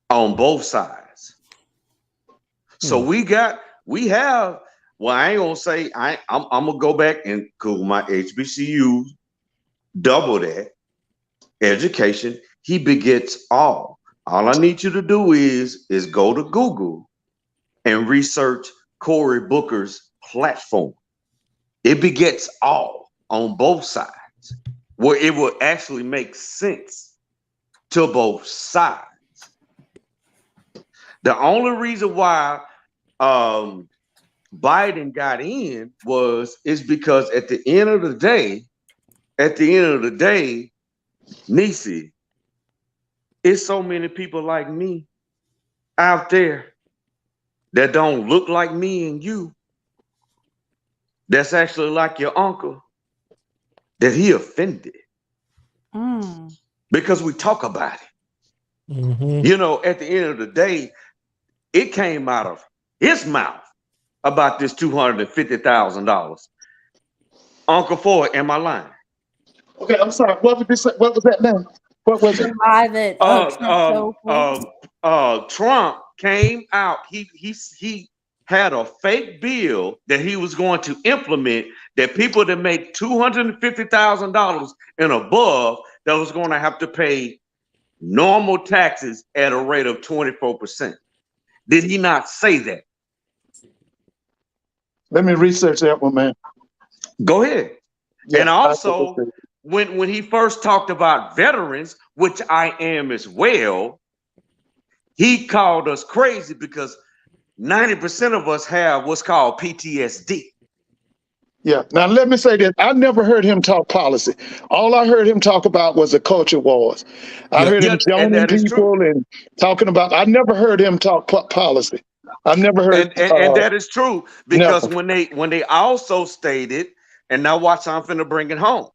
on both sides. So we have. Well, I ain't gonna say I'm gonna go back and Google my HBCU, double that education. He begets all. All I need you to do is go to Google and research Cory Booker's platform. It begets all on both sides, where it will actually make sense to both sides. The only reason why Biden got in is because at the end of the day, Nisi, it's so many people like me out there that don't look like me and you, that's actually like your uncle, that he offended because we talk about it. Mm-hmm. You know, at the end of the day, it came out of his mouth about this $250,000. Uncle Ford, am I lying? Okay, I'm sorry. What was that name? What was it? The lie that Trump told folks. Trump came out. He had a fake bill that he was going to implement that people that make $250,000 and above that was going to have to pay normal taxes at a rate of 24%. Did he not say that? Let me research that one, man. Go ahead. Yeah, And also, when he first talked about veterans, which I am as well, he called us crazy because 90% of us have what's called PTSD. yeah. Now let me say this: I never heard him talk policy. All I heard him talk about was the culture wars. I heard him And joining that is true. people and talking about. I never heard him talk policy. I never heard. And that is true because Never. when they also stated, and now watch, I'm finna bring it home.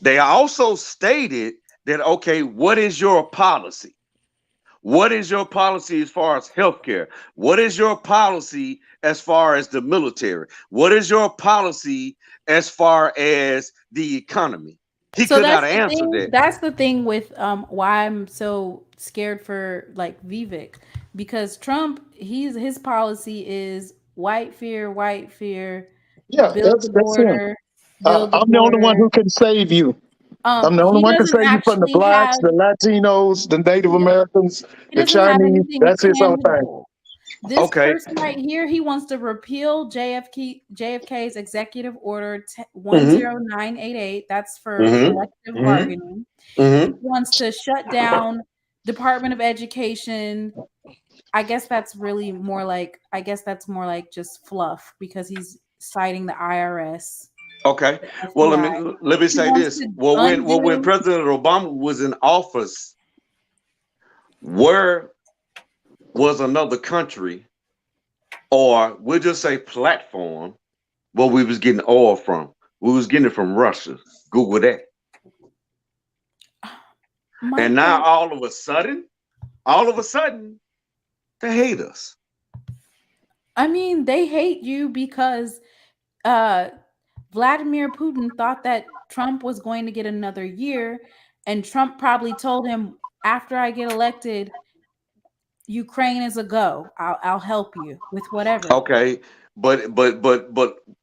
They also stated that, okay, what is your policy? What is your policy as far as healthcare? What is your policy as far as the military? What is your policy as far as the economy? He So could not that's the answer thing. that. That's the thing with why I'm so scared for like Vivek, because Trump, his policy is white fear, Yeah, build the that's him. border, build the I'm the only one border. who can save you. I'm the only He one who can doesn't save you from the actually blacks, have the Latinos, the Native Americans, he the doesn't have Chinese. anything That's his whole thing. tangible. This Okay. person right here, he wants to repeal JFK's executive order 10988. That's for collective bargaining. He wants to shut down Department of Education. I guess that's more like just fluff because he's citing the IRS. Okay. the Well, FBI. let me He say wants this. to Well, when undo. President Obama was in office, where was another country, or we'll just say platform, where we was getting oil from? We was getting it from Russia. Google that. And now all of a sudden, they hate us. I mean, they hate you because Vladimir Putin thought that Trump was going to get another year, and Trump probably told him, after I get elected, Ukraine is a go. I'll help you with whatever. Okay, but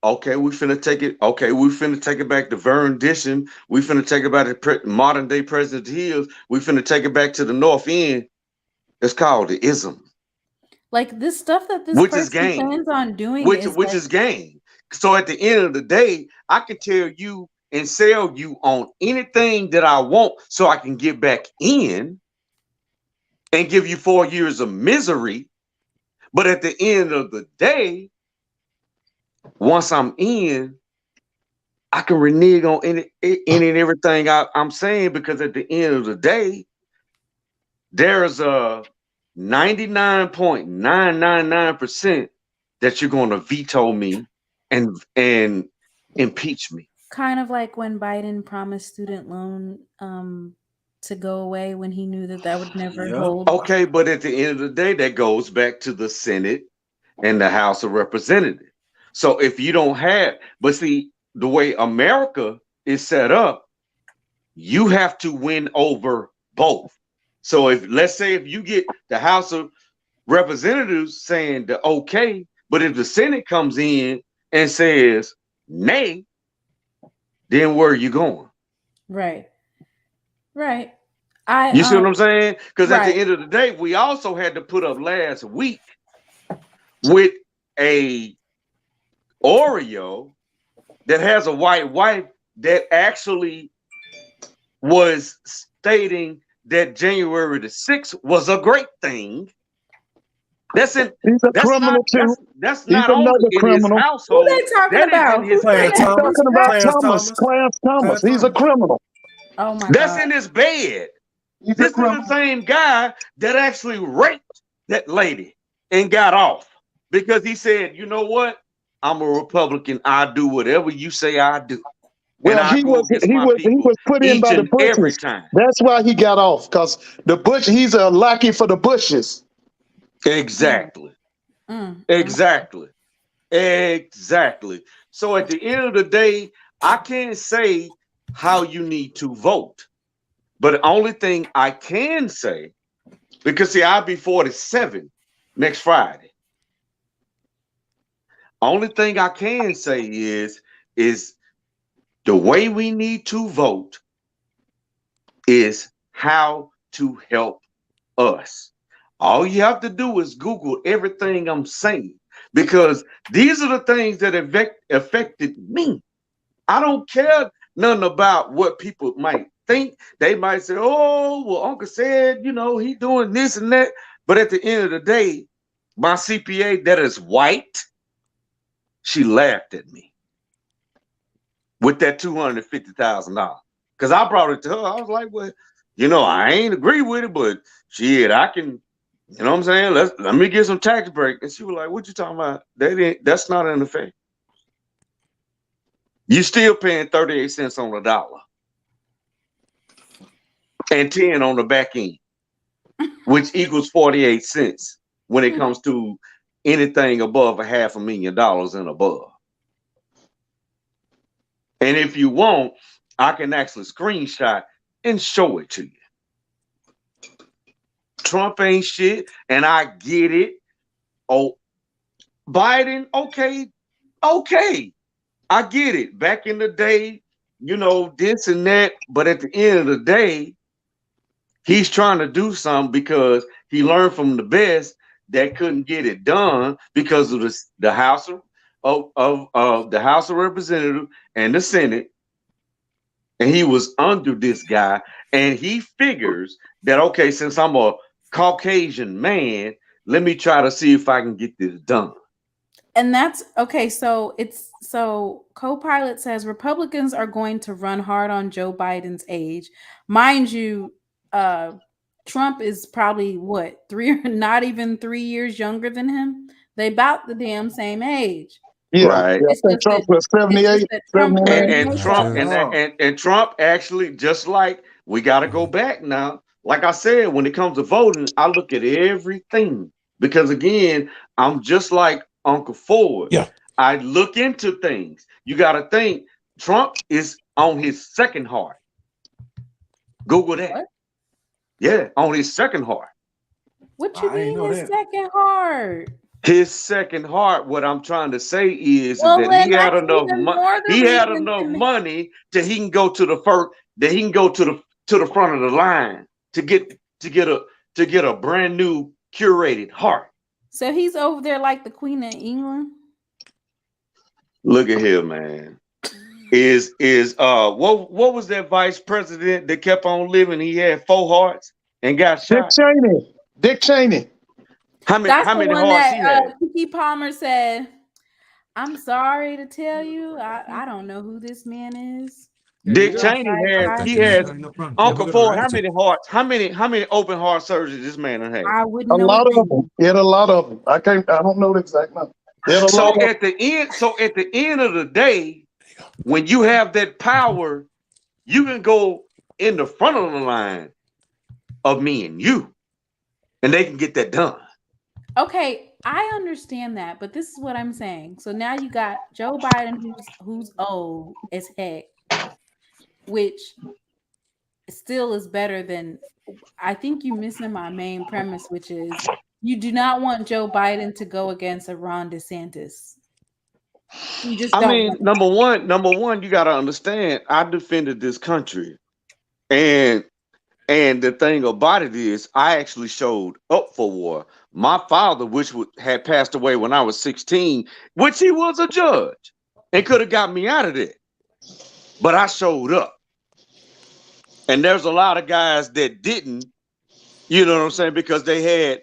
okay, we finna take it. Okay, we finna take it back to Vern Dishon. We finna take it back to modern day President Hills. We finna take it back to the North End. It's called the ism. Like this stuff that this which is person game. plans on doing Which is is game. So at the end of the day, I can tell you and sell you on anything that I want so I can get back in and give you 4 years of misery. But at the end of the day, once I'm in, I can renege on any and everything I'm saying, because at the end of the day, there's a 99.999% that you're going to veto me and impeach me. kind of like when Biden promised student loan to go away when he knew that would never hold. Okay, but at the end of the day, that goes back to the Senate and the House of Representatives. So if you don't have, but see, the way America is set up, you have to win over both. So let's say if you get the House of Representatives saying the okay, but if the Senate comes in and says nay, then where are you going? Right. You see what I'm saying? Because right. At the end of the day, we also had to put up last week with a Oreo that has a white wife that actually was stating that January the 6th was a great thing. He's a criminal too. That's not only in criminal. his household. Who they talking about? Is in his bed. Talking about Clarence Thomas. He's a criminal. Oh my That's God. in his bed. He's This is the same guy that actually raped that lady and got off because he said, you know what? I'm a Republican. I do whatever you say I do. Well, he was put in by the Bushes. That's why he got off, because he's a lackey for the Bushes. Exactly. Exactly. So at the end of the day, I can't say how you need to vote. But the only thing I can say, because see, I'll be 47 next Friday. Only thing I can say is the way we need to vote is how to help us. All you have to do is Google everything I'm saying, because these are the things that affected me. I don't care nothing about what people might think. They might say, oh, well, Uncle said, he doing this and that. But at the end of the day, my CPA that is white, she laughed at me with that $250,000. Because I brought it to her. I was like, well, I ain't agree with it, but shit, I can, you know what I'm saying? Let me get some tax break. And she was like, what you talking about? That's not in effect. You still paying 38 cents on the dollar and 10 on the back end, which equals 48 cents when it comes to anything above $500,000 and above. And if you want, I can actually screenshot and show it to you. Trump ain't shit, and I get it. Oh, Biden, okay. I get it. Back in the day, this and that. But at the end of the day, he's trying to do something because he learned from the best that couldn't get it done because of the House of the House of Representatives and the Senate. And he was under this guy, and he figures that, okay, since I'm a Caucasian man, let me try to see if I can get this done. And that's okay. So Copilot says Republicans are going to run hard on Joe Biden's age. Mind you, Trump is probably not even 3 years younger than him. They about the damn same age. Yeah, right. Yeah, I think Trump was 78, 79. And Trump actually, just like we got to go back now. Like I said, when it comes to voting, I look at everything because again, I'm just like Uncle Ford. Yeah. I look into things. You got to think Trump is on his second heart. Google that. What? Yeah, on his second heart. What you I ain't mean know his that. second heart? His second heart. What I'm trying to say is Well, that then he had that's enough even money. more the He had reason enough to me. money that he can go to the first. That he can go to the front of the line to get a brand new curated heart. So he's over there like the Queen of England. Look at here, man. What was that vice president that kept on living? He had 4 hearts and got shot. Dick Cheney. How That's the many one hearts he that had? Kiki Palmer said, "I'm sorry to tell you, I don't know who this man is." Dick And I was Cheney like, he had Uncle Ford. How many hearts? How many open heart surgeries this man had? I wouldn't A know lot his of them. name. He had a lot of them. I don't know the exact number. He had a lot So of them. at the end of the day, when you have that power, you can go in the front of the line of me and you, and they can get that done. Okay, I understand that, but this is what I'm saying. So now you got Joe Biden, who's old as heck, which still is better than. I think you're missing my main premise, which is you do not want Joe Biden to go against a Ron DeSantis. You just I don't mean, want number one, you got to understand. I defended this country, and the thing about it is, I actually showed up for war. My father, which had passed away when I was 16, which he was a judge and could have got me out of there, but I showed up. And there's a lot of guys that didn't, you know what I'm saying, because they had,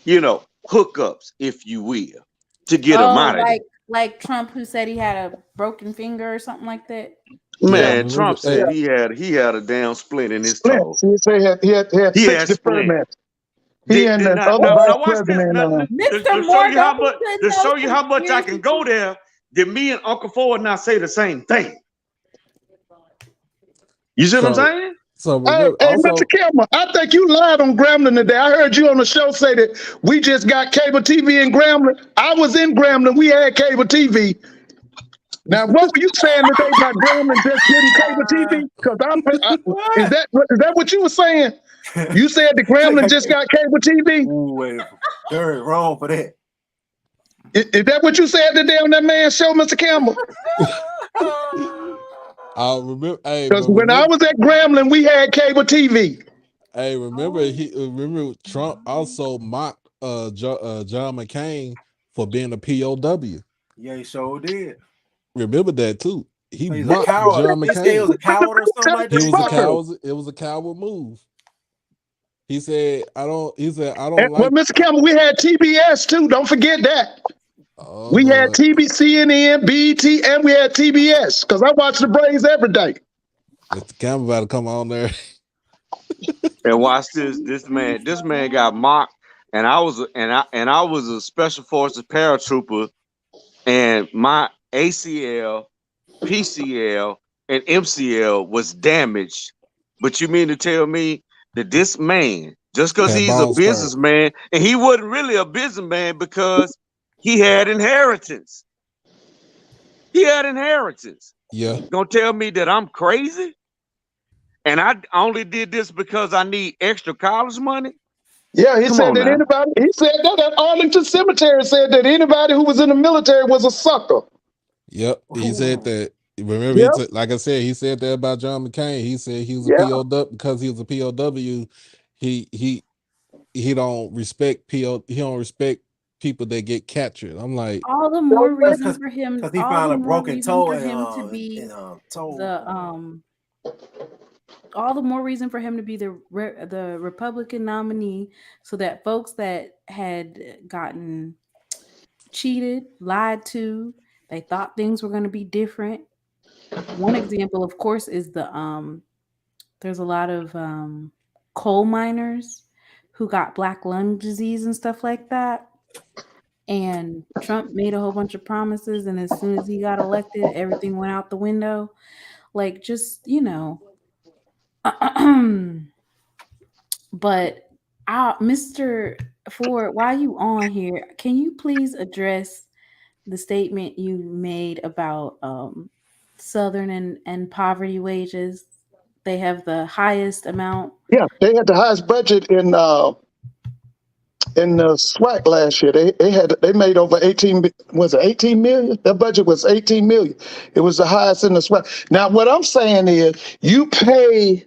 hookups, if you will, to get them out of there. like Trump, who said he had a broken finger or something like that. Yeah, Man, remember, Trump said he had a damn splint in his toe. Splints. He had He 6 had splint. deferments. He and Did the not other now, vice now watch this. president. Now, Mr. to show Moore, you how don't be much putting those I can conspiracy go there, did me and Uncle Ford not say the same thing? You see what I'm saying? So Hey, remember Mr. also. Kilmer, I think you lied on Grambling today. I heard you on the show say that we just got cable TV in Grambling. I was in Grambling. We had cable TV. Now, what were you saying today about Grambling just getting cable TV? Because is that what you were saying? You said the Grambling just got cable TV? Ooh, wait, they're wrong for that. Is that what you said today on that man's show, Mr. Campbell? I remember. Hey, Because when I was at Grambling, we had cable TV. Hey, remember Trump also mocked John McCain for being a POW. Yeah, he sure did. Remember that too. He He's a mocked coward. John He said he was McCain. a coward or something like that. He was a coward. It was a coward move. He said, I don't Well, like. Mr. Campbell, we had TBS too. Don't forget that. Oh, We had Lord. CNN, BET, and we had TBS because I watch the Braves every day. Mr. Campbell about to come on there. And watch this. This man got mocked, and I was a special forces paratrooper, and my ACL, PCL, and MCL was damaged. But you mean to tell me that this man, just because he's a businessman, and he wasn't really a businessman because he had inheritance. He had inheritance. Yeah. Gonna tell me that I'm crazy? And I only did this because I need extra college money? Yeah, he said that at Arlington Cemetery said that anybody who was in the military was a sucker. Yep. He said that. Remember, like I said, he said that about John McCain. He said he was a POW because he was a POW. He don't respect he don't respect people that get captured. I'm like, all the more reason for him because he found a broken toe to be all the more reason for him to be the Republican nominee, so that folks that had gotten cheated, lied to, they thought things were going to be different. One example, of course, is there's a lot of coal miners who got black lung disease and stuff like that. And Trump made a whole bunch of promises, and as soon as he got elected, everything went out the window. Like, just, But Mr. Ford, while you on here, can you please address the statement you made about Southern and poverty wages? They have the highest amount. Yeah, they had the highest budget in SWAC last year. They made over 18, was it 18 million? Their budget was 18 million. It was the highest in the SWAC. Now what I'm saying is you pay,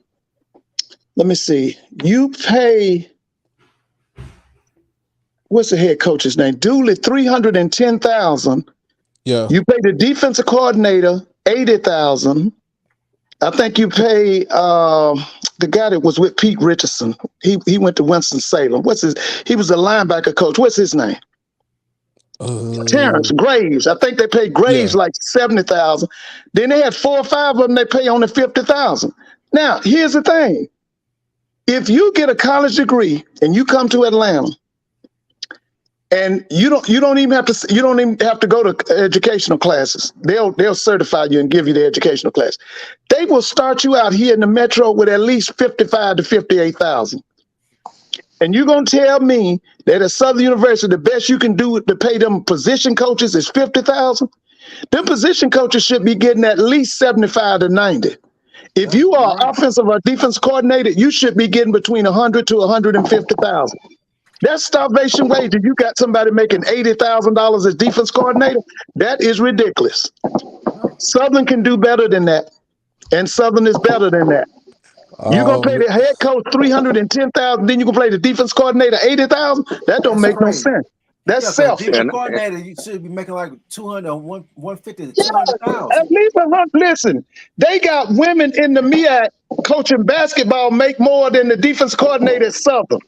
let me see, you pay, what's the head coach's name? Dooley, 310,000. Yeah. You pay the defensive coordinator 80,000. I think you pay the guy that was with Pete Richardson. He went to Winston-Salem. He was a linebacker coach. What's his name? Terrence Graves. I think they paid Graves like 70,000. Then they had 4 or 5 of them they pay only 50,000. Now, here's the thing. If you get a college degree and you come to Atlanta, and you don't even have to go to educational classes. They'll certify you and give you the educational class. They will start you out here in the metro with at least 55 to 58,000. And you're gonna tell me that at Southern University, the best you can do to pay them position coaches is 50,000? Them position coaches should be getting at least 75 to 90. If you are offensive or defense coordinator, you should be getting between 100 to 150,000. That's starvation wage. If you got somebody making $80,000 as defense coordinator, that is ridiculous. Southern can do better than that, and Southern is better than that. You're gonna pay the head coach 310,000, then you gonna pay the defense coordinator 80,000. That don't make no sense. That's selfish. Defense coordinator, you should be making like 200, 150 to 200,000. At least, listen, they got women in the MEAC coaching basketball make more than the defense coordinator at Southern.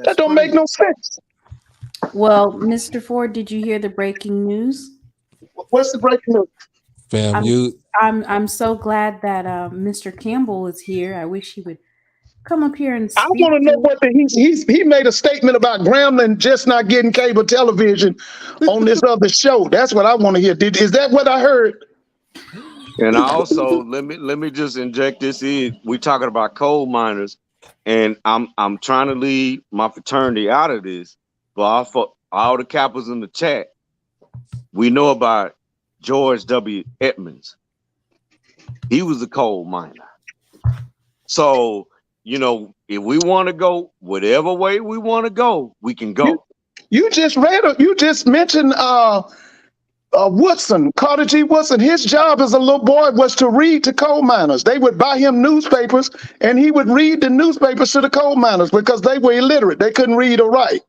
That don't make no sense. Well, Mr. Ford, did you hear the breaking news? What's the breaking news? Fam, I'm so glad that Mr. Campbell is here. I wish he would come up here and speak. I want to know what he made a statement about Grambling just not getting cable television on this other show. That's what I want to hear. Is that what I heard? And also, let me just inject this in. We're talking about coal miners. And I'm trying to leave my fraternity out of this, but for all the Kappas in the chat, we know about George W. Edmonds. He was a coal miner. So, if we want to go whatever way we want to go, we can go. You just mentioned Woodson, Carter G. Woodson. His job as a little boy was to read to coal miners. They would buy him newspapers, and he would read the newspapers to the coal miners because they were illiterate. They couldn't read or write.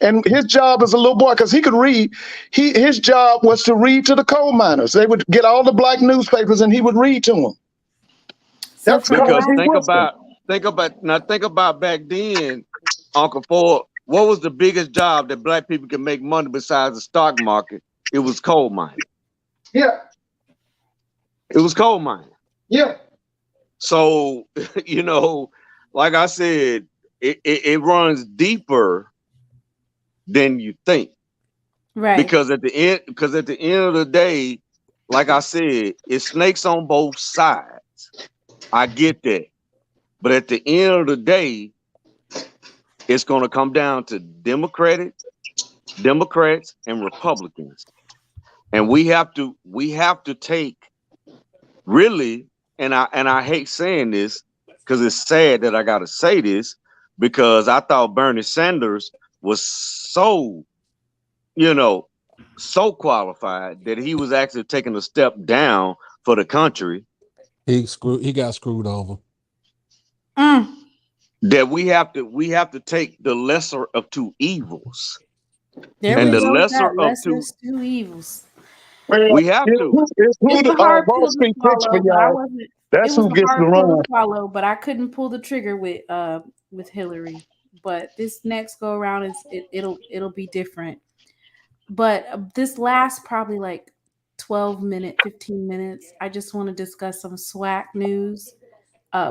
And his job as a little boy, because he could read, his job was to read to the coal miners. They would get all the black newspapers, and he would read to them. That's because think about back then, Uncle Ford. What was the biggest job that black people could make money besides the stock market? It was coal mining. Yeah. It was coal mining. Yeah. So, like I said, it runs deeper than you think. Right. Because at the end of the day, like I said, it's snakes on both sides. I get that. But at the end of the day, it's going to come down to Democrats and Republicans. And we have to take really, and I hate saying this because it's sad that I got to say this, because I thought Bernie Sanders was so qualified that he was actually taking a step down for the country. He got screwed over. That we have to take the lesser of two evils. And the lesser of two evils. We have to. It's a hard pill to swallow, but I wasn't. That's who gets the run. Swallow, but I couldn't pull the trigger with Hillary. But this next go around it'll be different. But this last probably like 15 minutes, I just want to discuss some SWAC news.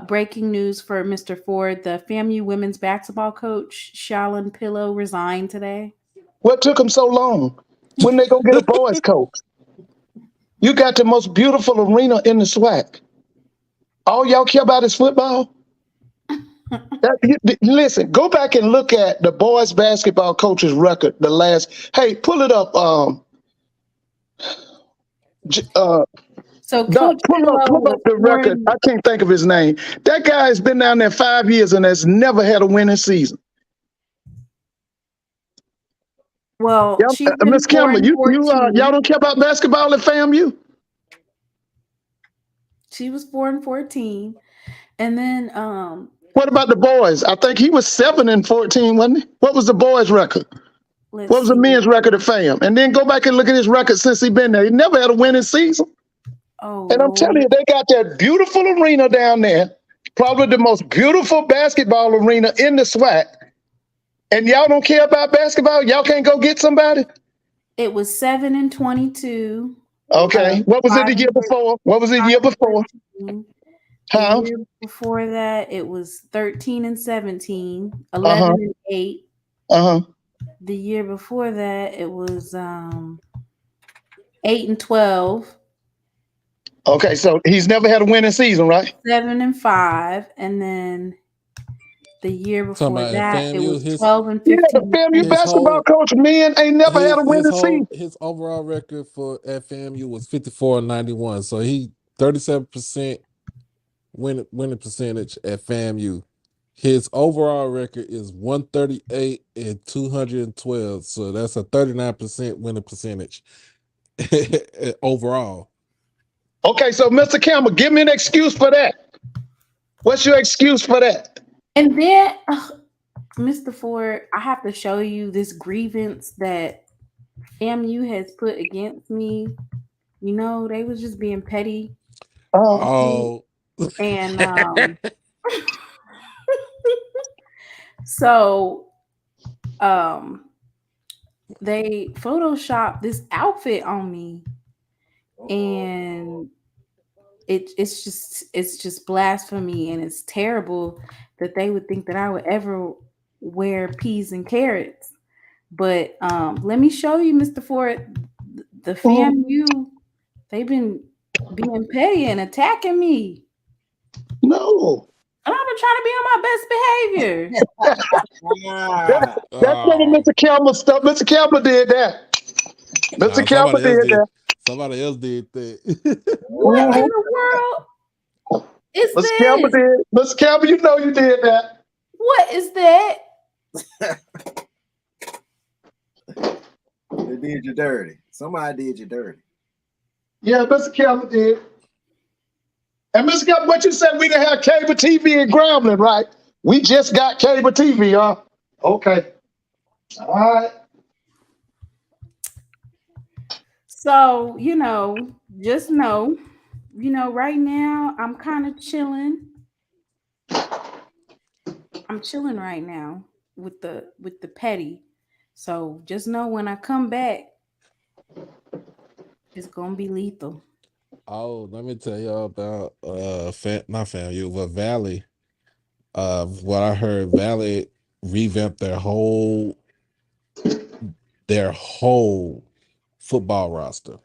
Breaking news for Mr. Ford: the FAMU women's basketball coach Shalon Pillow resigned today. What took them so long? When they gonna get a boys coach? You got the most beautiful arena in the SWAC. All y'all care about is football. Listen, go back and look at the boys basketball coach's record. The last, hey, pull it up. So Doc, Coach pull Pillow up was the record. 4 I can't think of his name. That guy has been down there 5 years and has never had a winning season. well, Yeah, she's been Miss 4 Campbell, and y'all 14. don't care about basketball at FAMU? She was 4 and 14. And then What about the boys? I think he was 7-14, wasn't he? What was the boys' record? let's What was the see. men's record at FAM? And then go back and look at his record since he been there. He never had a winning season. Oh And I'm telling Lord. you, they got that beautiful arena down there, probably the most beautiful basketball arena in the SWAC. And y'all don't care about basketball? Y'all can't go get somebody? It was 7 and 22. Okay. What was it 5 the year and before? What was it the 5 year and before? 13. The Huh? year before that, it was 13 and 17, Uh-huh. 11 and 8. Uh-huh. The year before that, it was 8 and 12, Okay, so he's never had a winning season, right? 7 and 5, and then the year Talking before about at that, it was FAMU, 12 and Yeah, the 15. FAMU his basketball whole coach, men, ain't never had a winning season. his overall record for at FAMU was 54-91. So he 37% winning percentage at FAMU. His overall record is 138 and 212. So that's a 39% winning percentage overall. Okay, so Mr. Campbell, give me an excuse for that. What's your excuse for that? And then, Mr. Ford, I have to show you this grievance that FAMU has put against me. You know, they was just being petty. Oh. And so they photoshopped this outfit on me, and it's just blasphemy, and it's terrible that they would think that I would ever wear peas and carrots. But let me show you, Mr. Ford, the FAMU, they've been being petty and attacking me. No. And I've been trying to be on my best behavior. That's some of Mr. Campbell stuff. Mr. Campbell did that. Mr. Campbell somebody else did did. that. Somebody else did that. What in the world is Mr. Campbell this? did. Mr. Campbell, you know you did that. What is that? They did you dirty. Somebody did you dirty. Yeah, Mr. Campbell did. And Mr. Campbell, what you said, we didn't have cable TV in Grambling, right? We just got cable TV, huh? Okay. All right. So, just know, right now I'm kind of chilling. I'm chilling right now with the petty. So just know when I come back, it's gonna be lethal. Oh, let me tell y'all about not FAMU, but Valley. What I heard, Valley revamped their whole football roster.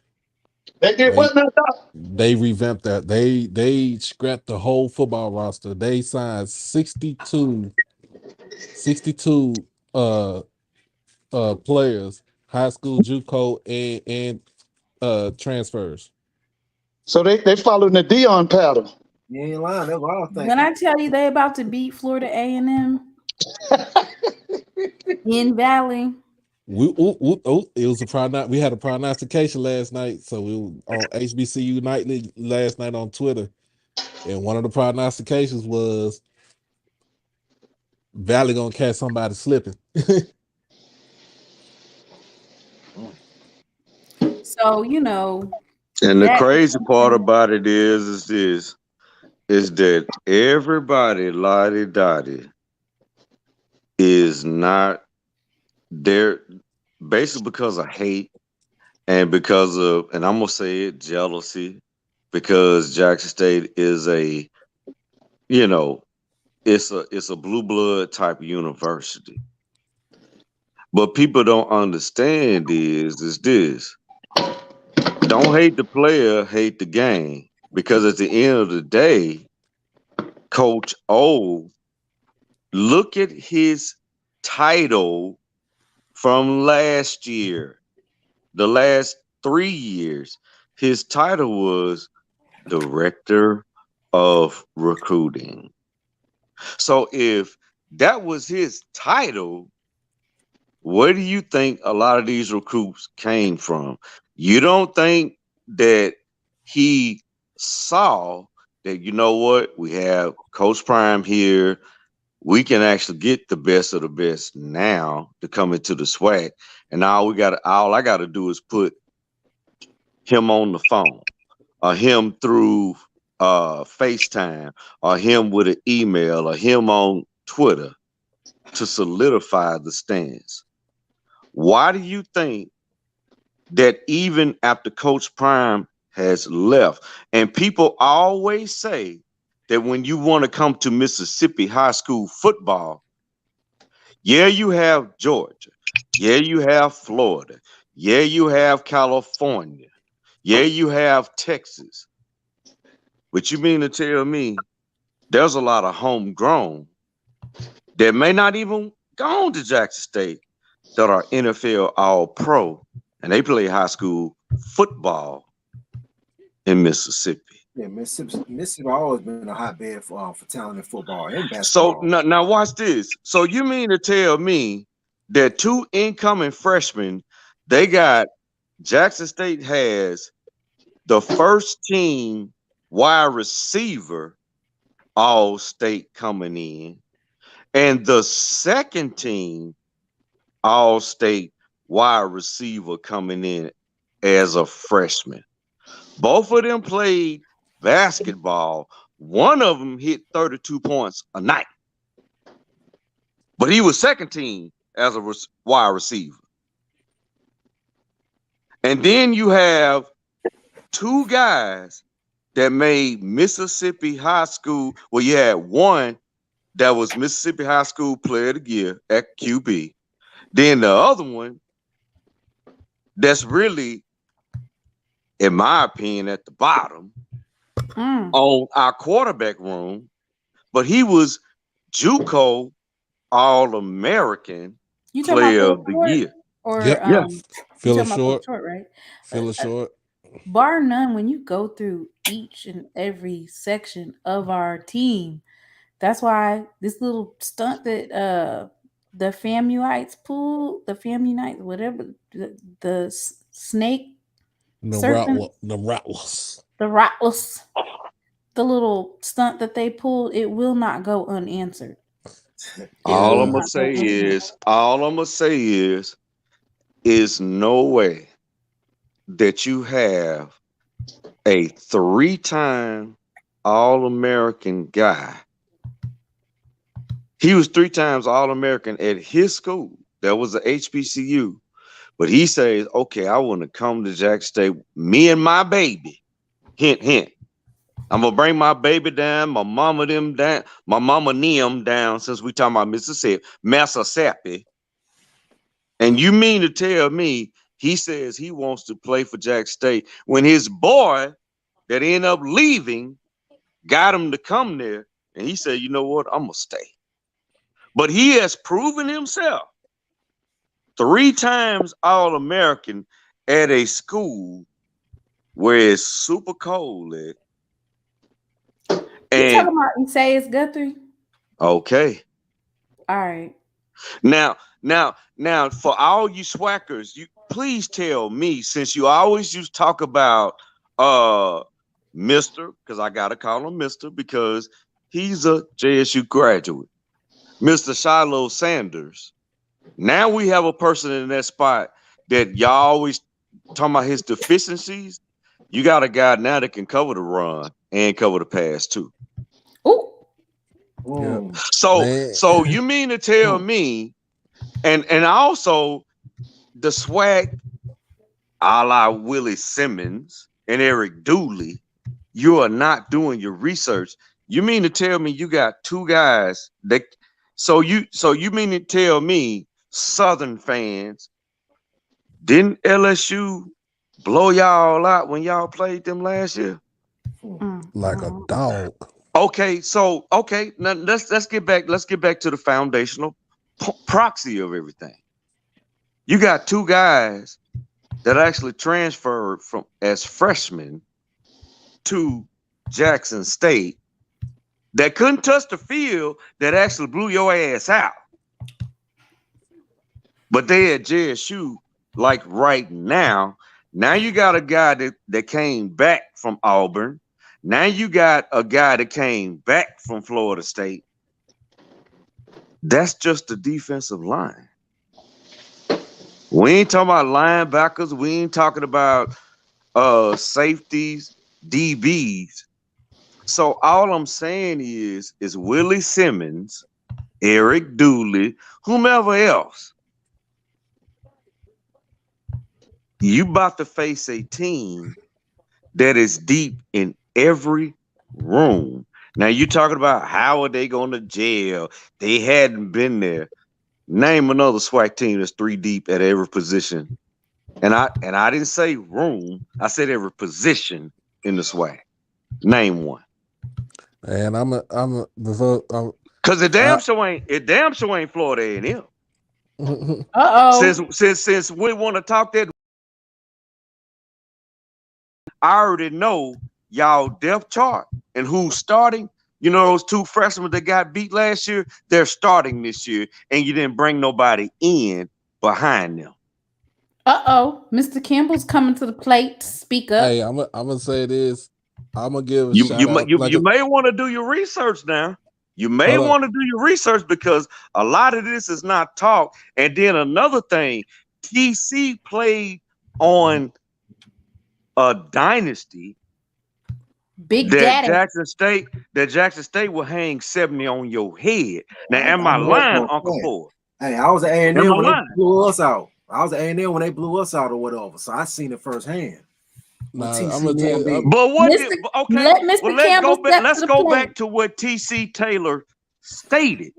They did what now, Doc? They revamped that. They scrapped the whole football roster. They signed 62 players, high school, JUCO, and transfers. So they following the Dion pattern. You ain't lying. That's what I was thinking. When I tell you they about to beat Florida A&M in Valley. It was we had a prognostication last night, so we were on HBCU Nightly last night on Twitter, and one of the prognostications was Valley gonna catch somebody slipping. So, And the crazy part about it is that everybody lottie dottie is not there basically because of hate and because of, and I'm gonna say it, jealousy, because Jackson State is it's a blue blood type university. But people don't understand is this. Don't hate the player, hate the game. Because at the end of the day, Coach O, look at his title from last year, the last 3 years. His title was Director of Recruiting. So if that was his title, where do you think a lot of these recruits came from? You don't think that he saw that, you know what, we have Coach Prime here. We can actually get the best of the best now to come into the SWAC. And all I gotta do is put him on the phone, or him through FaceTime, or him with an email, or him on Twitter to solidify the stance. Why do you think that even after Coach Prime has left, and people always say that when you want to come to Mississippi high school football, yeah, you have Georgia, yeah, you have Florida, yeah, you have California, yeah, you have Texas, but you mean to tell me there's a lot of homegrown that may not even go on to Jackson State that are NFL All-Pro, and they play high school football in Mississippi. Yeah, Mississippi always been a hotbed for talent in football and So basketball. now watch this. So you mean to tell me that two incoming freshmen, they got Jackson State has the first team wide receiver all state coming in, and the second team all state wide receiver coming in as a freshman. Both of them played basketball. One of them hit 32 points a night, but he was second team as a wide receiver. And then you have two guys that made Mississippi high school. Well, you had one that was Mississippi High School Player of the Year at QB. Then the other one that's really, in my opinion, at the bottom on our quarterback room, but he was JUCO All-American Player of the Year. Or Yep. Yeah. Feel you it talking about short. Short, right? Feel it short. Bar none, when you go through each and every section of our team, that's why this little stunt that the Famuites pulled, the Famunites, whatever, the snake The serpent, rattlers. the rattlers, the little stunt that they pulled, it will not go unanswered. All I'm Yeah. gonna say is no way that you have a 3-time All-American guy. He was 3 times All-American at his school. That was a HBCU. But he says, okay, I want to come to Jackson State, me and my baby. Hint, hint. I'm gonna bring my baby down, my mama them down, my mama them down, since we talking about Mississippi. And you mean to tell me he says he wants to play for Jackson State when his boy that ended up leaving got him to come there, and he said, you know what, I'm gonna stay. But he has proven himself 3 times All-American at a school where it's super cold at. You And talking about Isaias Guthrie? okay. All right. Now, for all you SWACers, you please tell me, since you always used to talk about Mr., because I gotta call him Mr. because he's a JSU graduate, Mr. Shiloh Sanders. Now we have a person in that spot that y'all always talking about his deficiencies. You got a guy now that can cover the run and cover the pass too. Oh, Yeah. So you mean to tell me, and also the SWAC, a la Willie Simmons and Eric Dooley, you are not doing your research. You mean to tell me you got 2 guys that, so you mean to tell me, Southern fans, didn't LSU blow y'all out when y'all played them last year? Like a dog. Okay, so now let's get back to the foundational proxy of everything. You got two guys that actually transferred from as freshmen to Jackson State that couldn't touch the field, that actually blew your ass out. But they at JSU, like right now. Now you got a guy that came back from Auburn. Now you got a guy that came back from Florida State. That's just the defensive line. We ain't talking about linebackers. We ain't talking about safeties, DBs. So all I'm saying is Willie Simmons, Eric Dooley, whomever else, you about to face a team that is deep in every room. Now you're talking about how are they going to jail? They hadn't been there. Name another SWAC team that's 3 deep at every position. And I didn't say room. I said every position in the SWAC. Name one. And Because it damn sure ain't Florida A&M. Uh-oh. Since we want to talk that, I already know y'all depth chart and who's starting. You know those 2 freshmen that got beat last year? They're starting this year, and you didn't bring nobody in behind them. Uh-oh. Mr. Campbell's coming to the plate to speak up. Hey, I'm gonna say this. I'm gonna give a You shout out. You may want to do your research now. You may want to do your research because a lot of this is not talk. And then another thing, TC played on a dynasty. Big that Daddy. Jackson State will hang 70 on your head. Now, am I lying, Uncle Ford? Hey, I was at A&M when they blew us out. I was at A&M when they blew us out or whatever. So I seen it firsthand. Nah, I'm gonna tell you. But what? Let's go back to what TC Taylor stated.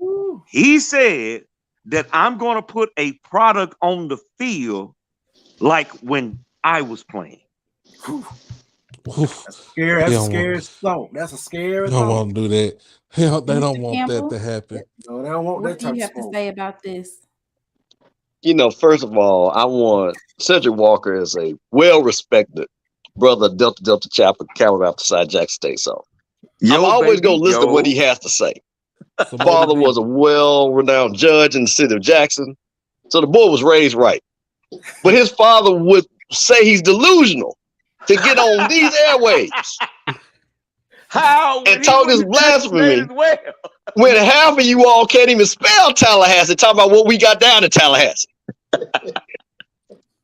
He said that I'm going to put a product on the field like when I was playing. That's a scary thought. That's a scary thought. Don't want to do that. They don't want that to happen. No, they don't want that type of stuff. What do you have to say about this? You know, first of all, I want Cedric Walker is a well-respected brother of Delta Chapel, Calvary Baptist side Jackson State. So I'm always going to listen to what he has to say. Father was a well-renowned judge in the city of Jackson. So the boy was raised right. But his father would say he's delusional to get on these airwaves. How? And talk this blasphemy when half of you all can't even spell Tallahassee, talk about what we got down in Tallahassee.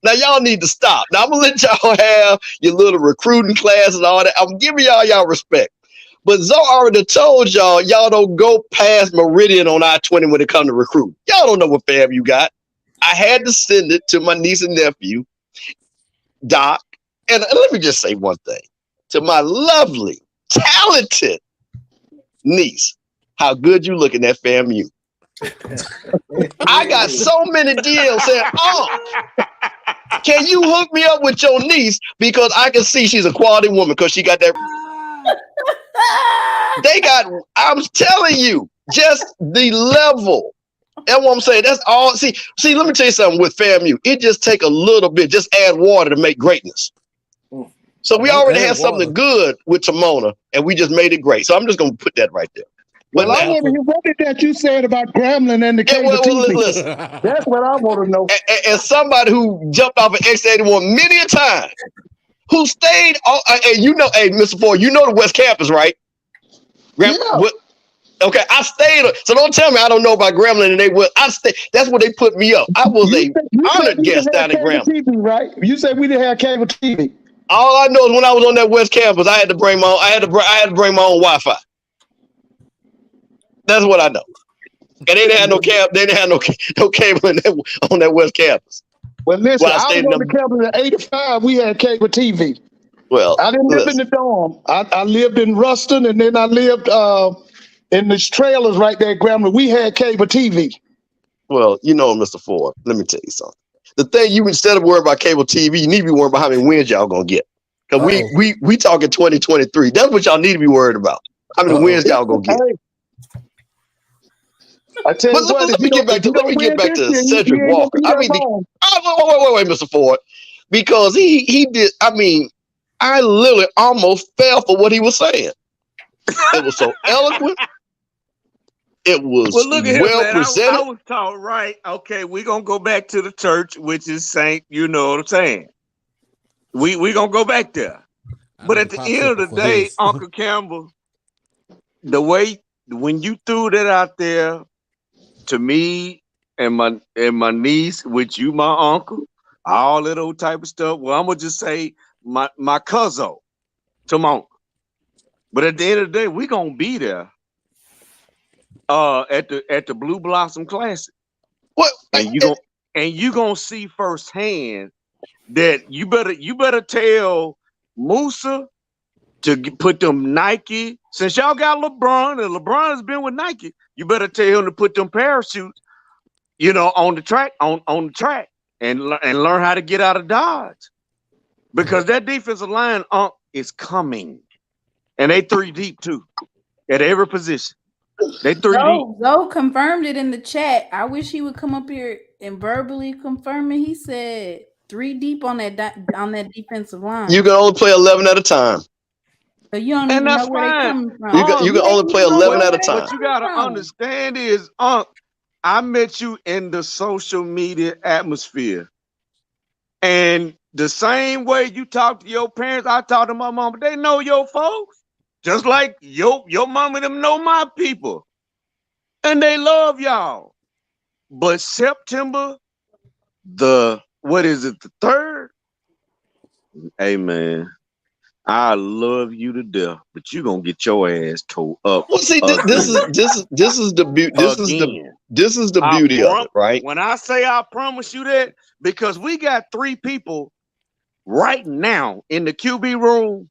Now y'all need to stop. Now I'm gonna let y'all have your little recruiting class and all that. I'm giving y'all respect. But Zoe already told y'all don't go past Meridian on I-20 when it comes to recruiting. Y'all don't know what fam you got. I had to send it to my niece and nephew, Doc. And let me just say one thing. To my lovely, talented niece, how good you look in that FAMU. I got so many DMs saying, can you hook me up with your niece? Because I can see she's a quality woman because she got that. I'm telling you, just the level. That's what I'm saying. That's all. See, let me tell you something with FAMU. It just take a little bit, just add water to make greatness. So we already had something good with Timona, and we just made it great. So I'm just going to put that right there. Well, I want to hear what did that you said about Gremlin and the cable TV? Listen, that's what I want to know. And somebody who jumped off an X81 many a time, who stayed, and you know, hey, Mr. Ford, you know the West Campus, right? Okay, I stayed. So don't tell me I don't know about Gremlin and they will. I stayed. That's where they put me up. I was a honored guest down in Gremlin. TV, right? You said we didn't have cable TV. All I know is when I was on that West Campus, I had to bring my own. I had to bring my own Wi-Fi. That's what I know. And they didn't have no cable. They didn't have no cable on that West Campus. Well, listen, I was on the campus in '85. We had cable TV. Well, I didn't live in the dorm. I lived in Ruston, and then I lived in the trailers right there at Gremlin. We had cable TV. Well, you know, Mr. Ford, let me tell you something. The thing you, instead of worrying about cable TV, you need to be worried about how many wins y'all gonna get. Because we talking 2023. That's what y'all need to be worried about. How many wins y'all gonna get? I tell you what, Let me get back to Cedric Walker. I mean, wait, Mr. Ford, because he did. I mean, I literally almost fell for what he was saying. It was so eloquent. It was look at well him, man. presented. I was taught right. Okay, we're gonna go back to the church, which is Saint. You know what I'm saying? We gonna go back there. But at the end of the day, Uncle Campbell, the way when you threw that out there to me and my niece, which you my uncle, all that old type of stuff. Well, I'm gonna just say my cousin to my uncle. But at the end of the day, we gonna be there. At the Blue Blossom Classic. What? And you gonna see firsthand that you better tell Musa to put them Nike. Since y'all got LeBron and LeBron has been with Nike, you better tell him to put them parachutes, on the track and learn how to get out of Dodge, because that defensive line is coming, and they 3 deep too at every position. They 3 deep. Zoe confirmed it in the chat. I wish he would come up here and verbally confirm it. He said 3 deep on that defensive line. You can only play 11 at a time. So you don't even know where they're coming from. You can only play 11 at a time. What you gotta understand is, I met you in the social media atmosphere, and the same way you talk to your parents, I talk to my mom. But they know your folks. Just like your mom and them know my people. And they love y'all. But September, the 3rd? Hey, man, I love you to death, but you're going to get your ass towed up. Well, see, this is the beauty. This is the beauty of it, right? When I say I promise you that, because we got 3 people right now in the QB room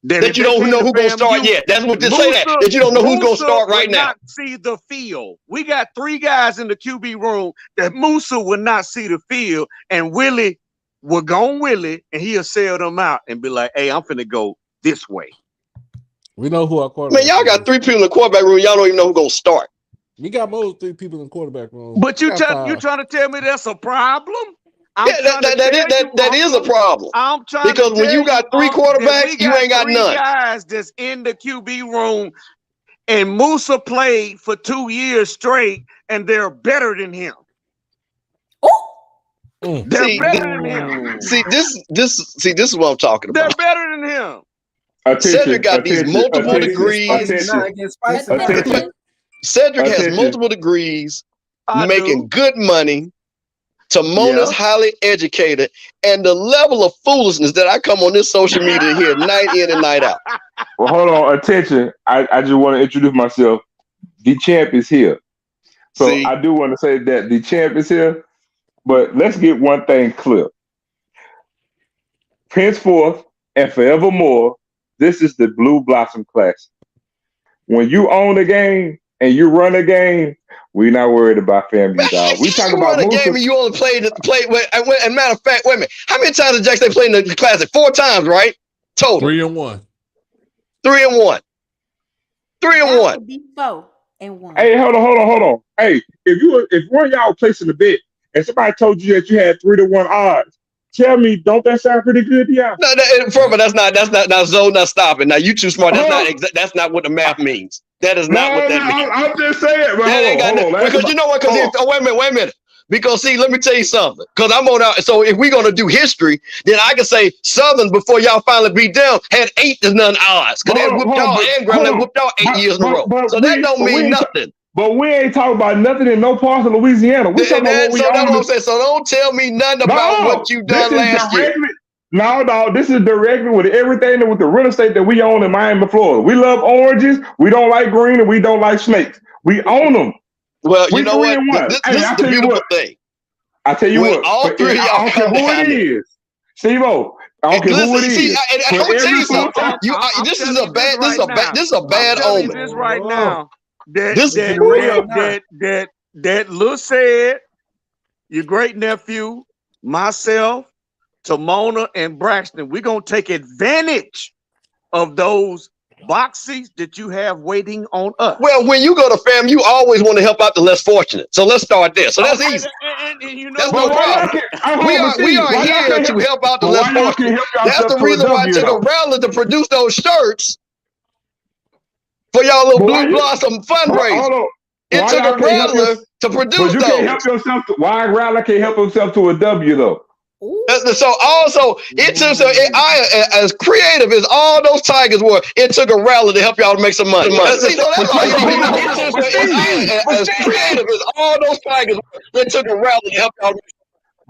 that you don't know who's going to start yet. That's what they say that you don't know who's going to start right now. Not see the field. We got 3 guys in the QB room that Musa will not see the field, and Willie will go on Willie, and he'll sell them out and be like, "Hey, I'm finna go this way." We know who our quarterback. Man, y'all got 3 people in the quarterback room. Y'all don't even know who's going to start. We got more than 3 people in the quarterback room. But you trying to tell me that's a problem? That is a problem. I'm trying because when you got 3 quarterbacks, you ain't got 3 none. Guys that's in the QB room, and Musa played for 2 years straight, and they're better than him. They're better than him. See, this is what I'm talking about. They're better than him. Cedric got these multiple degrees. Cedric has multiple degrees, making good money. Tamona's highly educated, and the level of foolishness that I come on this social media here night in and night out. Well, hold on, attention. I just want to introduce myself. The champ is here. So I do want to say that the champ is here, but let's get one thing clear. Henceforth and forevermore, this is the Blue Blossom Classic. When you own a game and you run a game, we're not worried about family, dog. We talk about a game and you only played. And matter of fact, wait a minute. How many times did Jackson play in the Classic? 4 times, right? Total. 3-1. 3-1. 3-1. Be 4-1. Hey, hold on. Hey, if one of y'all placing a bet and somebody told you that you had 3-1 odds, tell me, don't that sound pretty good to y'all? No, that's not. Now, Zoe, not stopping. Now you too smart. That's not what the math means. That is not what that means. I'm just saying. Because you know what? Wait a minute. Because see, let me tell you something. Because I'm on out. So if we're gonna do history, then I can say Southern, before y'all finally beat them, had 8-0 odds. Because they whooped y'all and Graham whooped y'all 8 years in a row. So that don't mean nothing. But we ain't talking about nothing in no parts of Louisiana. We talking about what we own. That's what I'm saying. So don't tell me nothing about what you done last year. No, this is directly with everything with the real estate that we own in Miami, Florida. We love oranges. We don't like green, and we don't like snakes. We own them. Well, you know what? This is the beautiful thing. I tell you what. All 3 of y'all I don't care who it is. Steve-O, I don't care who it is. I'm gonna tell you something. This is a bad omen. This right now. That Lil said, your great nephew, myself, Tamona, and Braxton, we're gonna take advantage of those box seats that you have waiting on us? Well, when you go to FAM, you always want to help out the less fortunate. So let's start there. So that's easy. And you know, that's no problem. We are here to help out the less fortunate. That's the reason why I took a rally to produce those shirts for y'all little Blue Blossom fundraiser. It took a rally to produce those. But you can't help yourself. Why Rally can't help himself to a W though? So also, it took as creative as all those Tigers were, it took a rally to help y'all to make some money. See, so that's all you need to do. As creative as all those Tigers were, it took a rally to help y'all.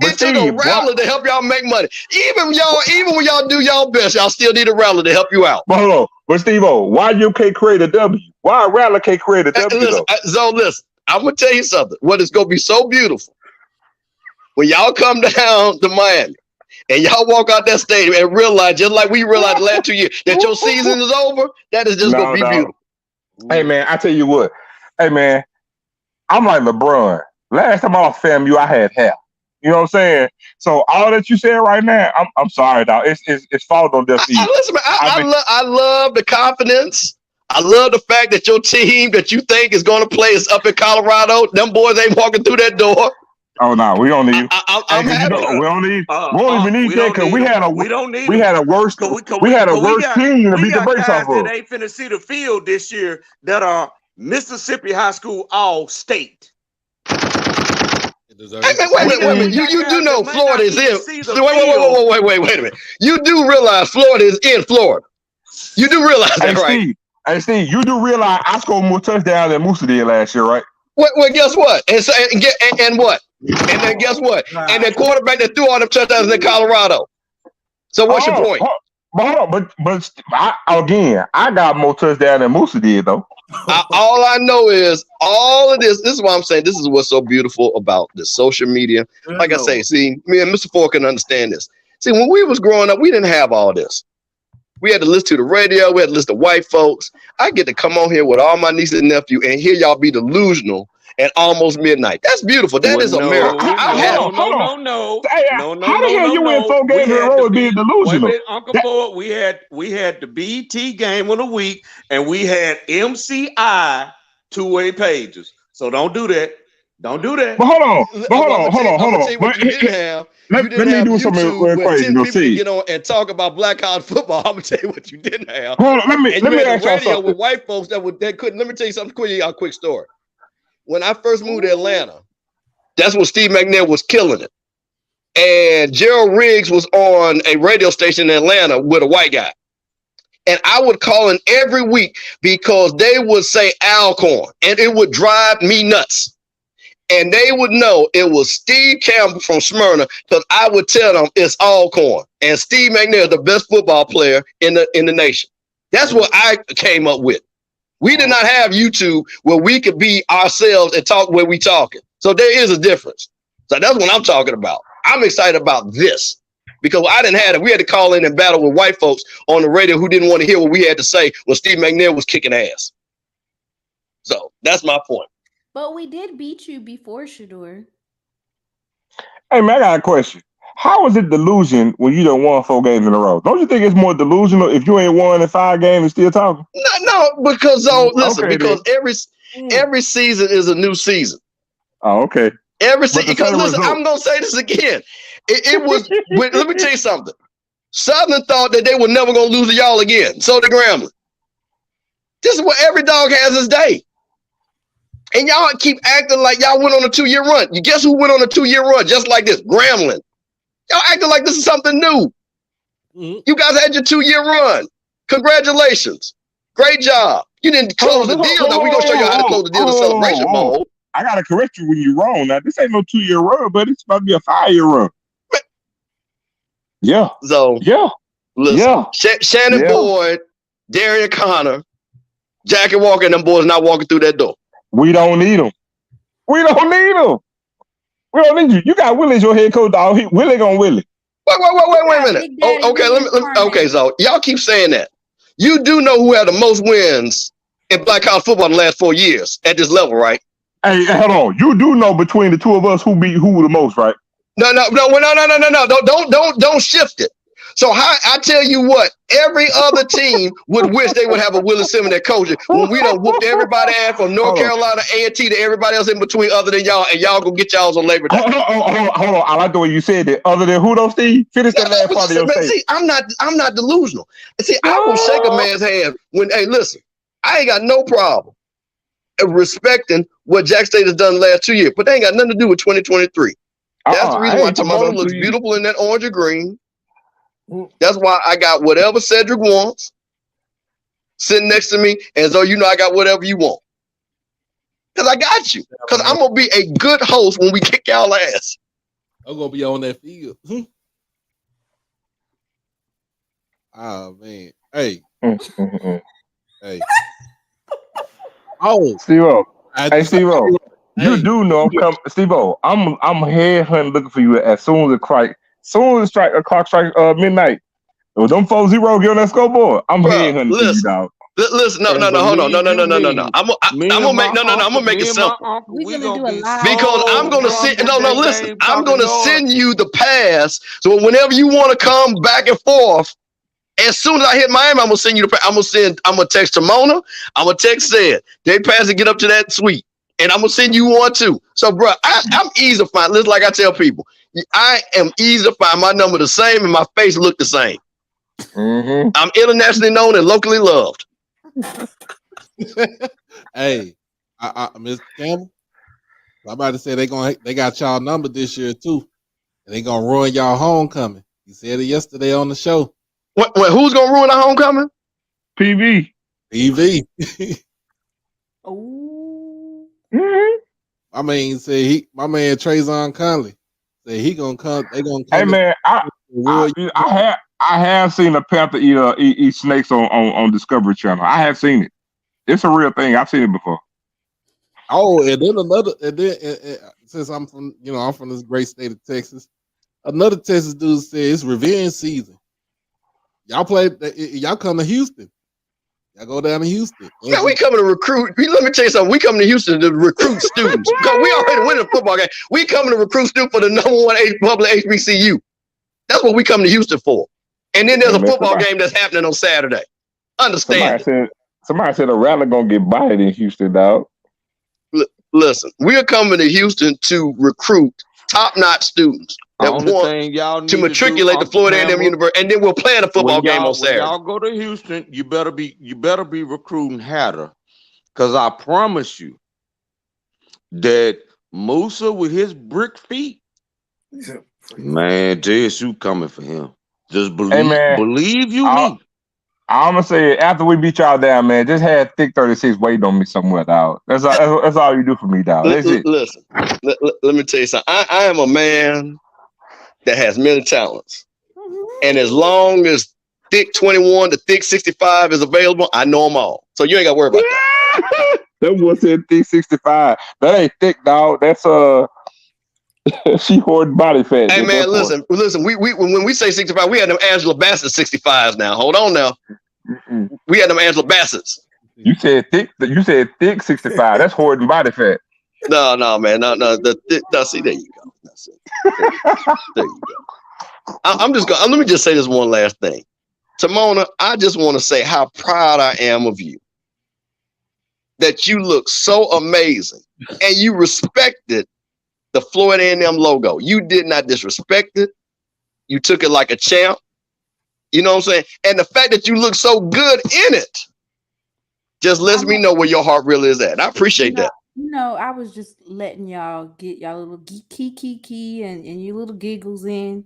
It took a rally to help y'all make money. Even when y'all do y'all best, y'all still need a rally to help you out. But hold on, but Steve-O, why you can't create a W? Why a rally can't create a W? Listen, I'm gonna tell you something. What is gonna be so beautiful when y'all come down to Miami and y'all walk out that stadium and realize, just like we realized the last 2 years, that your season is over. That is just gonna be beautiful. Hey man, I tell you what. Hey man, I'm like LeBron. Last time I was FAMU, I had hair. You know what I'm saying? So all that you said right now, I'm sorry, dog. It's falling on deaf ears. Listen, man, I love the confidence. I love the fact that your team that you think is going to play is up in Colorado. Them boys ain't walking through that door. Oh no, we don't need. I'm happy. We don't need. We don't even need that because we had a worse team to beat the brakes off of. That ain't finna see the field this year that are Mississippi High School All State. Wait a minute. You do know Florida is in. Wait a minute. You do realize Florida is in Florida. You do realize that, right? Hey Steve, you do realize I scored more touchdowns than Musa did last year, right? Well, guess what? And what? And then guess what? And the quarterback that threw all them touchdowns in Colorado. So what's your point? But I got more touchdowns than Musa did, though. All I know is all of this. This is why I'm saying this is what's so beautiful about the social media. Like I say, see, me and Mr. Ford can understand this. See, when we was growing up, we didn't have all this. We had to listen to the radio. We had to listen to white folks. I get to come on here with all my nieces and nephew and hear y'all be delusional at almost midnight. That's beautiful. That is America. No. How the hell you win 4 games in a row being delusional? Wait, Uncle Ford, we had the BET game of the week, and we had MCI two-way pages. So don't do that. Don't do that. But hold on. What you didn't have. Let me do something real crazy. People get on and talk about black college football. I'm gonna tell you what you didn't have. Hold on, let me ask you something. With white folks that couldn't. Let me tell you something quick. A quick story. When I first moved to Atlanta, that's when Steve McNair was killing it, and Gerald Riggs was on a radio station in Atlanta with a white guy, and I would call in every week because they would say Alcorn, and it would drive me nuts. And they would know it was Steve Campbell from Smyrna because I would tell them it's Alcorn. And Steve McNair is the best football player in the nation. That's what I came up with. We did not have YouTube where we could be ourselves and talk where we talking. So there is a difference. So that's what I'm talking about. I'm excited about this because I didn't have it. We had to call in and battle with white folks on the radio who didn't want to hear what we had to say when Steve McNair was kicking ass. So that's my point. But we did beat you before, Shador. Hey man, I got a question. How is it delusion when you done won 4 games in a row? Don't you think it's more delusional if you ain't won in 5 games and still talking? No, because because every season is a new season. Oh, okay. Every season. Because listen, I'm gonna say this again. It was. Let me tell you something. Southern thought that they were never gonna lose to y'all again. So did Grambling. This is what every dog has his day. And y'all keep acting like y'all went on a 2-year run. You guess who went on a 2-year run just like this? Grambling. Y'all acting like this is something new. Mm-hmm. You guys had your 2-year run. Congratulations. Great job. You didn't close the deal. Now we're going to show you how to close the deal in celebration mode. I got to correct you when you're wrong. Now, this ain't no 2-year run, but it's about to be a 5-year run. Yeah. So, listen, yeah. Shannon Boyd, Darian Connor, Jackie Walker, and them boys not walking through that door. We don't need them. We don't need you. You got Willie as your head coach, dog. Willie gonna Willie. Wait a minute. Okay, so y'all keep saying that. You do know who had the most wins in black college football in the last 4 years at this level, right? Hey, hold on. You do know between the two of us who the most, right? No. Don't shift it. So I tell you what, every other team would wish they would have a Willie Simmons at coaching when we done whooped everybody ass from North Carolina, A&T to everybody else in between other than y'all, and y'all go get y'all's on Labor Day. Hold on. I like the way you said that. Other than who though, Steve? Finish that last part of your statement. See, I'm not delusional. See, I will shake a man's hand when, hey, listen, I ain't got no problem respecting what Jack State has done the last 2 years, but they ain't got nothing to do with 2023. That's the reason why Timona looks beautiful in that orange and green. That's why I got whatever Cedric wants sitting next to me, and so you know I got whatever you want. Because I got you. Because I'm going to be a good host when we kick y'all ass. I'm going to be on that field. Oh, man. Hey. Hey. Oh. Steve-O. Hey, Steve-O. You do know I'm coming. Steve-O, I'm headhunting looking for you as soon as the clock strikes midnight. When them 4-0 get on that scoreboard, I'm headhunting for you, dog. Listen, no, hold on, no. I'm gonna make it simple. We're gonna do a live because I'm gonna send. No, listen. I'm gonna send you the pass. So whenever you want to come back and forth, as soon as I hit Miami, I'm gonna send you the. I'm gonna text Timona. I'm gonna text Sid. They pass to get up to that suite, and I'm gonna send you one too. So, bro, I'm easy to find. Listen, like I tell people, I am easy to find. My number the same, and my face look the same. Mm-hmm. I'm internationally known and locally loved. Hey, Mr. Campbell, I'm about to say they got y'all number this year too, and they gonna ruin y'all homecoming. You said it yesterday on the show. What? Who's gonna ruin our homecoming? PV. Oh. My man said my man Trayvon Conley said he gonna come. They gonna come. Hey man, I have seen a panther eat snakes on Discovery Channel. I have seen it. It's a real thing. I've seen it before. Oh, and then since I'm from this great state of Texas, another Texas dude said it's revenge season. Y'all come to Houston. Y'all go down to Houston. Yeah, we coming to recruit. Let me tell you something. We coming to Houston to recruit students. Because we already win the football game. We coming to recruit students for the #1 public HBCU. That's what we come to Houston for. And then there's a football game that's happening on Saturday. Understand? Somebody said a rally gonna get bodied in Houston, dog. Listen, we are coming to Houston to recruit top-notch students that want to matriculate to Florida A&M University, and then we'll play in a football game on Saturday. When y'all go to Houston, you better be recruiting Hatter, because I promise you that Musa with his brick feet, man, JSU coming for him. Just believe you me. I'm gonna say after we beat y'all down, man, just had Thick 36 waiting on me somewhere, dog. That's all you do for me, dog. That's it. Listen, let me tell you something. I am a man that has many talents, and as long as Thick 21 to Thick 65 is available, I know them all. So you ain't got to worry about that. That boy said Thick 65. That ain't thick, dog. That's she hoarding body fat. Hey man, listen. We when we say 65, we had them Angela Bassett 65s now. Hold on now. We had them Angela Bassett's. You said thick 65. That's hoarding body fat. No, man. No. See, there you go. There you go. I'm just going. Let me just say this one last thing. Timona, I just want to say how proud I am of you. That you look so amazing and you respected the Florida A&M logo. You did not disrespect it. You took it like a champ. You know what I'm saying? And the fact that you look so good in it just lets me know where your heart really is at. I appreciate that. I was just letting y'all get y'all little key and your little giggles in.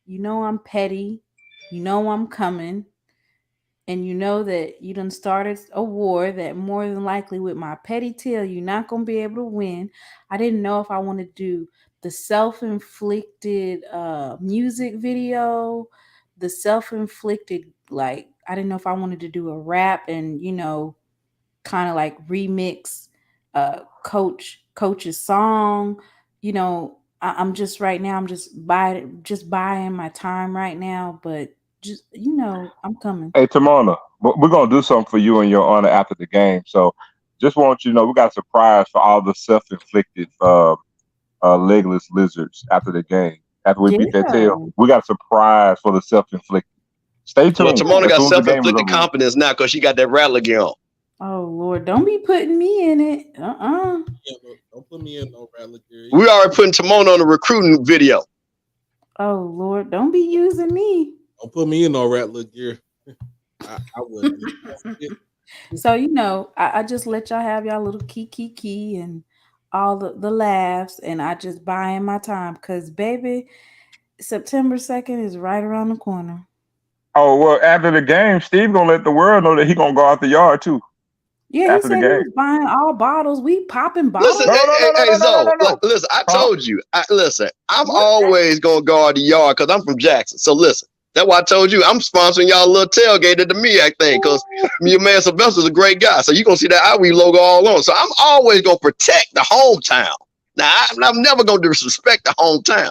I'm petty. I'm coming. And that you done started a war that more than likely with my petty tail, you're not going to be able to win. I didn't know if I want to do the self-inflicted music video, the self-inflicted, I didn't know if I wanted to do a rap and, kind of like remix Coach's song. I'm just right now, I'm just buying my time right now, but just I'm coming. Hey Timona, we're gonna do something for you in your honor after the game. So just want you to know we got a surprise for all the self-inflicted legless lizards after the game. after we beat that tail. Yeah. We got a surprise for the self-inflicted. Stay Well, tuned. Timona As got soon as the game is self-inflicted over. confidence now because she got that rattler gear on. Oh Lord, don't be putting me in it. Yeah, look, don't put me in no rattler gear. We already putting Timona on the recruiting video. Oh Lord, don't be using me. Don't put me in no rattler gear. I wouldn't. So I just let y'all have y'all little key and all the laughs, and I just buy in my time because baby, September 2nd is right around the corner. Oh well, after the game, Steve gonna let the world know that he gonna go out the yard too. Yeah, he After the said he game. was buying all bottles. We popping bottles. Listen, hey, Zoe, listen, I Huh? told you. Listen, I'm What? always going to guard the yard because I'm from Jackson. So listen, that's why I told you I'm sponsoring y'all a little tailgate at the MEAC thing because your man Sylvester's a great guy. So you're going to see that IWE logo all on. So I'm always going to protect the hometown. Now, I'm never going to disrespect the hometown.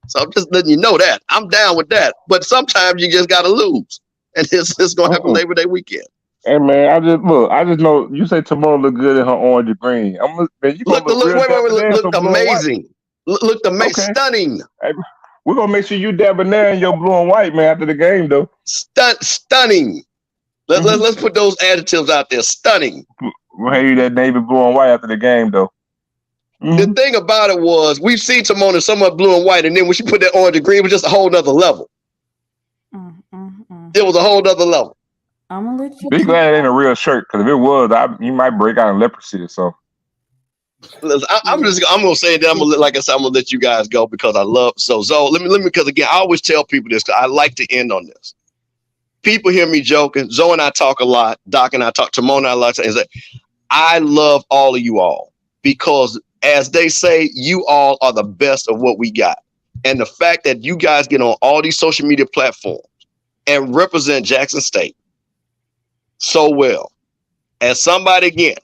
So I'm just letting you know that. I'm down with that. But sometimes you just got to lose. And it's going to happen Labor Day weekend. Hey man, I just know you say Timona look good in her orange and green. Man, you gonna look real debonair look amazing. Look amazing, okay. Stunning. Hey, we're gonna make sure you debonair in your blue and white, man, after the game though. Stunning. Let's put those adjectives out there. Stunning. We'll have you that navy blue and white after the game though. The thing about it was we've seen Timona somewhat blue and white, and then when she put that orange and green, it was just a whole nother level. It was a whole nother level. I'm gonna let you be glad it ain't a real shirt, because if it was, you might break out in leprosy or so. Listen, I'm gonna say that I'm gonna let you guys go because I love so let me because again I always tell people this because I like to end on this. People hear me joking. Zoe and I talk a lot. Doc and I talk. Timona I like to say I love all of you all because as they say, you all are the best of what we got. And the fact that you guys get on all these social media platforms and represent Jackson State so well. As somebody again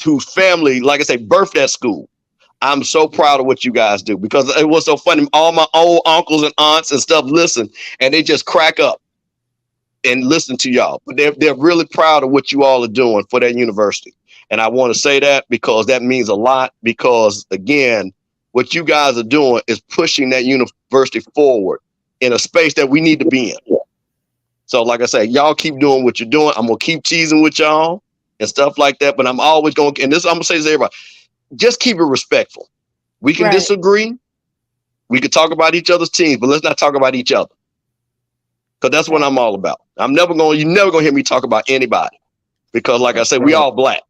whose family, like I say, birthed that school, I'm so proud of what you guys do because it was so funny. All my old uncles and aunts and stuff listen and they just crack up and listen to y'all. But they're really proud of what you all are doing for that university. And I want to say that because that means a lot because again, what you guys are doing is pushing that university forward in a space that we need to be in. So like I say, y'all keep doing what you're doing. I'm going to keep teasing with y'all and stuff like that. But I'm always going to, and this I'm going to say to everybody, just keep it respectful. We can disagree. We can talk about each other's teams, but let's not talk about each other. Because that's what I'm all about. You're never going to hear me talk about anybody. Because like I said, we all black.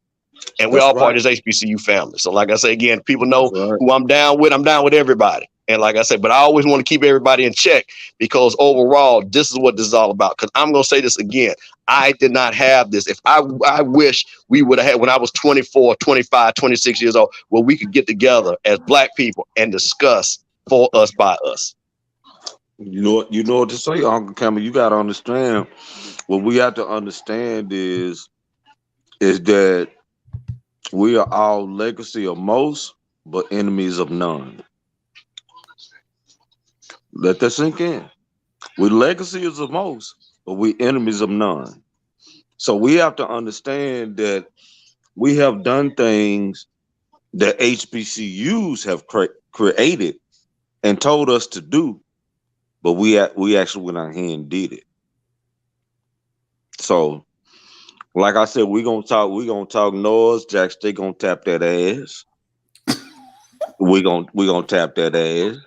And we all part of this HBCU family. So like I say, again, people know who I'm down with. I'm down with everybody. And like I said, but I always want to keep everybody in check because overall, this is what this is all about. Because I'm going to say this again. I did not have this. If I wish we would have had when I was 24, 25, 26 years old, where we could get together as black people and discuss for us by us. You know what to say, Uncle Cameron. You got to understand. What we have to understand is that we are all legacy of most, but enemies of none. Let that sink in. We legacies of most, but we enemies of none. So we have to understand that we have done things that HBCUs have created and told us to do, but we actually went out here and did it. So, like I said, we're gonna talk noise. Jack State gonna tap that ass. We're gonna tap that ass.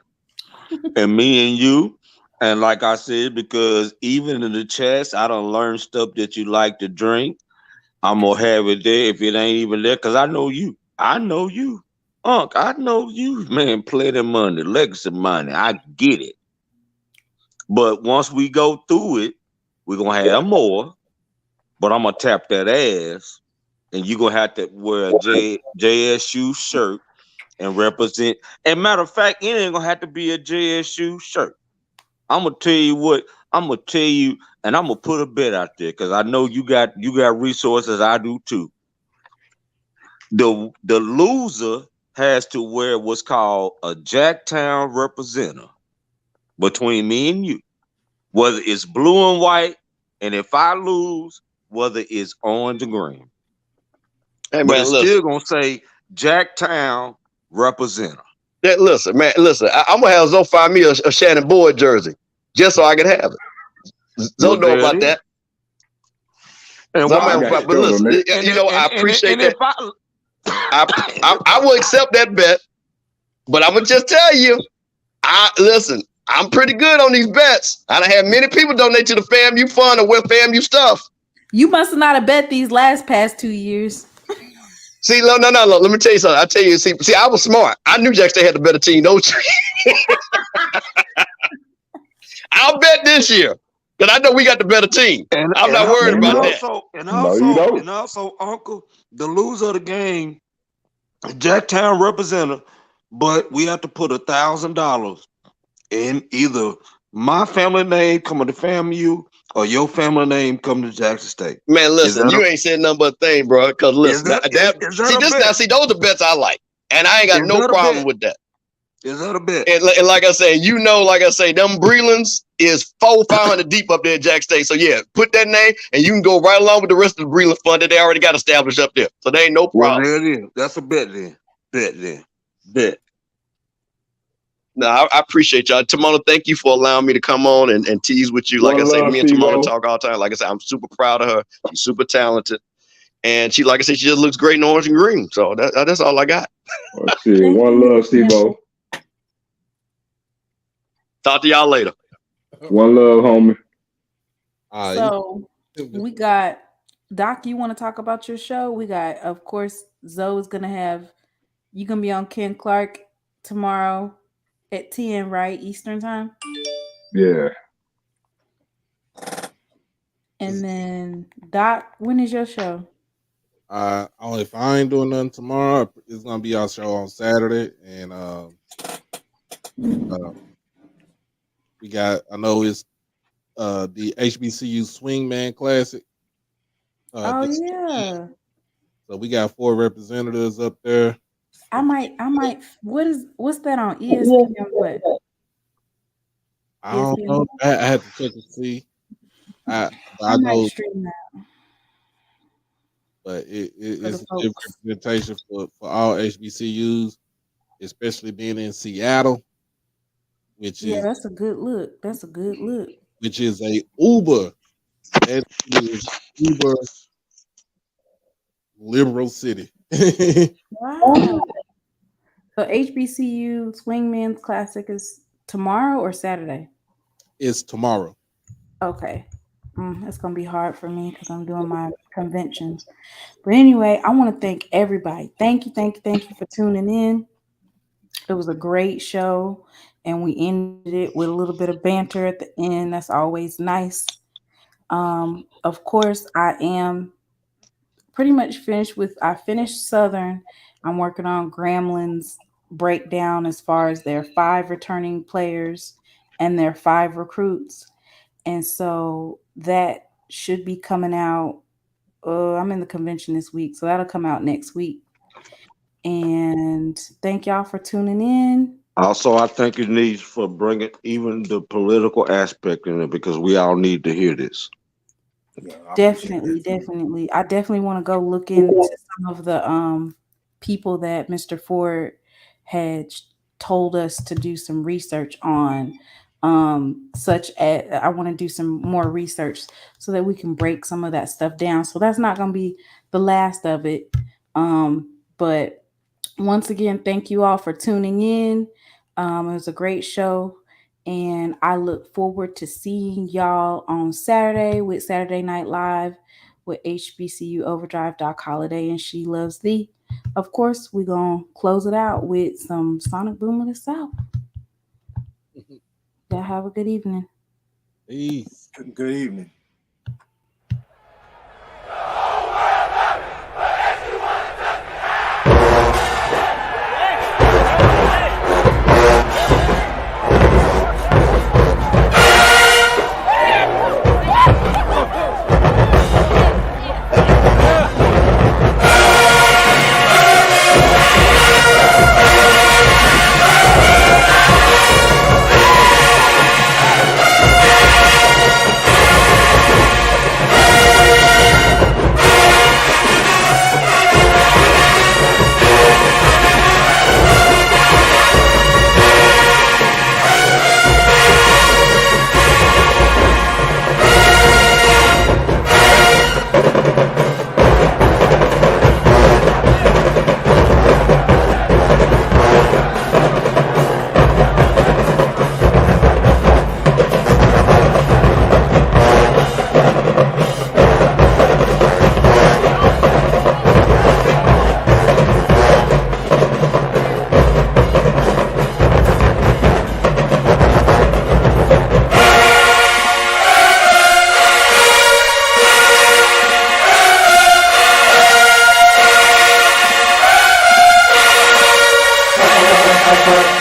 And me and you, and like I said, because even in the chats, I don't learn stuff that you like to drink. I'm gonna have it there if it ain't even there, because I know you. I know you. Unc, I know you, man. Plenty money, legacy money. I get it. But once we go through it, we're gonna have more. But I'm gonna tap that ass, and you're gonna have to wear a JSU shirt and represent. And matter of fact, it ain't gonna have to be a JSU shirt. I'm gonna tell you what. I'm gonna tell you, and I'm gonna put a bet out there because I know you got resources. I do too. The loser has to wear what's called a Jacktown representative between me and you, whether it's blue and white, and if I lose, whether it's orange and green. Hey, but it's still gonna say Jacktown representative. Listen, man, listen. I'm gonna have Zoe find me a Shannon Boyd jersey just so I can have it. Zoe know about that. And So but listen, I appreciate that. I will accept that bet, but I'm gonna just tell you, listen. I'm pretty good on these bets. I done had many people donate to the FAMU fund or wear FAMU stuff. You must not have bet these past 2 years. See, no. Let me tell you something. I tell you, see, I was smart. I knew Jack State had the better team. Don't you? I'll bet this year because I know we got the better team. And I'm not worried about that. And also, Uncle, the loser of the game, Jacktown representative, but we have to put $1,000 in either my family name coming to FAMU or your family name coming to Jackson State. Man, listen, you ain't said nothing but a thing, bro. Because listen, see, those are bets I like, and I ain't got no problem with that. Is that a bet? And like I say, them Brelands is 400-500 deep up there at Jack State. So yeah, put that name, and you can go right along with the rest of the Breland fund that they already got established up there. So there ain't no problem. Well, there it is. That's a bet then. Bet. No, I appreciate y'all. Timona, thank you for allowing me to come on and tease with you. Like I say, me and Timona talk all the time. Like I said, I'm super proud of her. She's super talented. And she, like I said, she just looks great in orange and green. So that's all I got. Oh, shit. One love, Steve-O. Talk to y'all later. One love, homie. So we got, Doc, you want to talk about your show? We got, of course, Zoe's going to have, you're going to be on Ken Clark tomorrow at 10, right? Eastern time? Yeah. And then, Doc, when is your show? If I ain't doing nothing tomorrow, it's gonna be our show on Saturday, and we got. I know it's the HBCU Swingman Classic. Yeah. So we got 4 representatives up there. I might. What's that on ESPN? What? I don't know. I had to check and see. I know. Stream that. But it's a good representation for all HBCUs, especially being in Seattle, which is that's a good look. That's a good look. Which is a Uber liberal city. Wow. So HBCU Swingman's Classic is tomorrow or Saturday? It's tomorrow. Okay. It's going to be hard for me because I'm doing my conventions. But anyway, I want to thank everybody. Thank you for tuning in. It was a great show, and we ended it with a little bit of banter at the end. That's always nice. Of course, I am pretty much finished I finished Southern. I'm working on Gramblin's breakdown as far as their 5 returning players and their 5 recruits. And so that should be coming out. I'm in the convention this week, so that'll come out next week. And thank y'all for tuning in. Also, I thank you, Niece, for bringing even the political aspect in it, because we all need to hear this. Yeah, definitely. I definitely want to go look into some of the people that Mr. Ford had told us to do some research on. Such as I want to do some more research so that we can break some of that stuff down. So that's not going to be the last of it. But once again, thank you all for tuning in. It was a great show, and I look forward to seeing y'all on Saturday with Saturday Night Live with HBCU Overdrive, Doc Holliday, and SheLovesThee. Of course, we're going to close it out with some Sonic Boom of the South. Y'all have a good evening. Peace. Good evening. effort.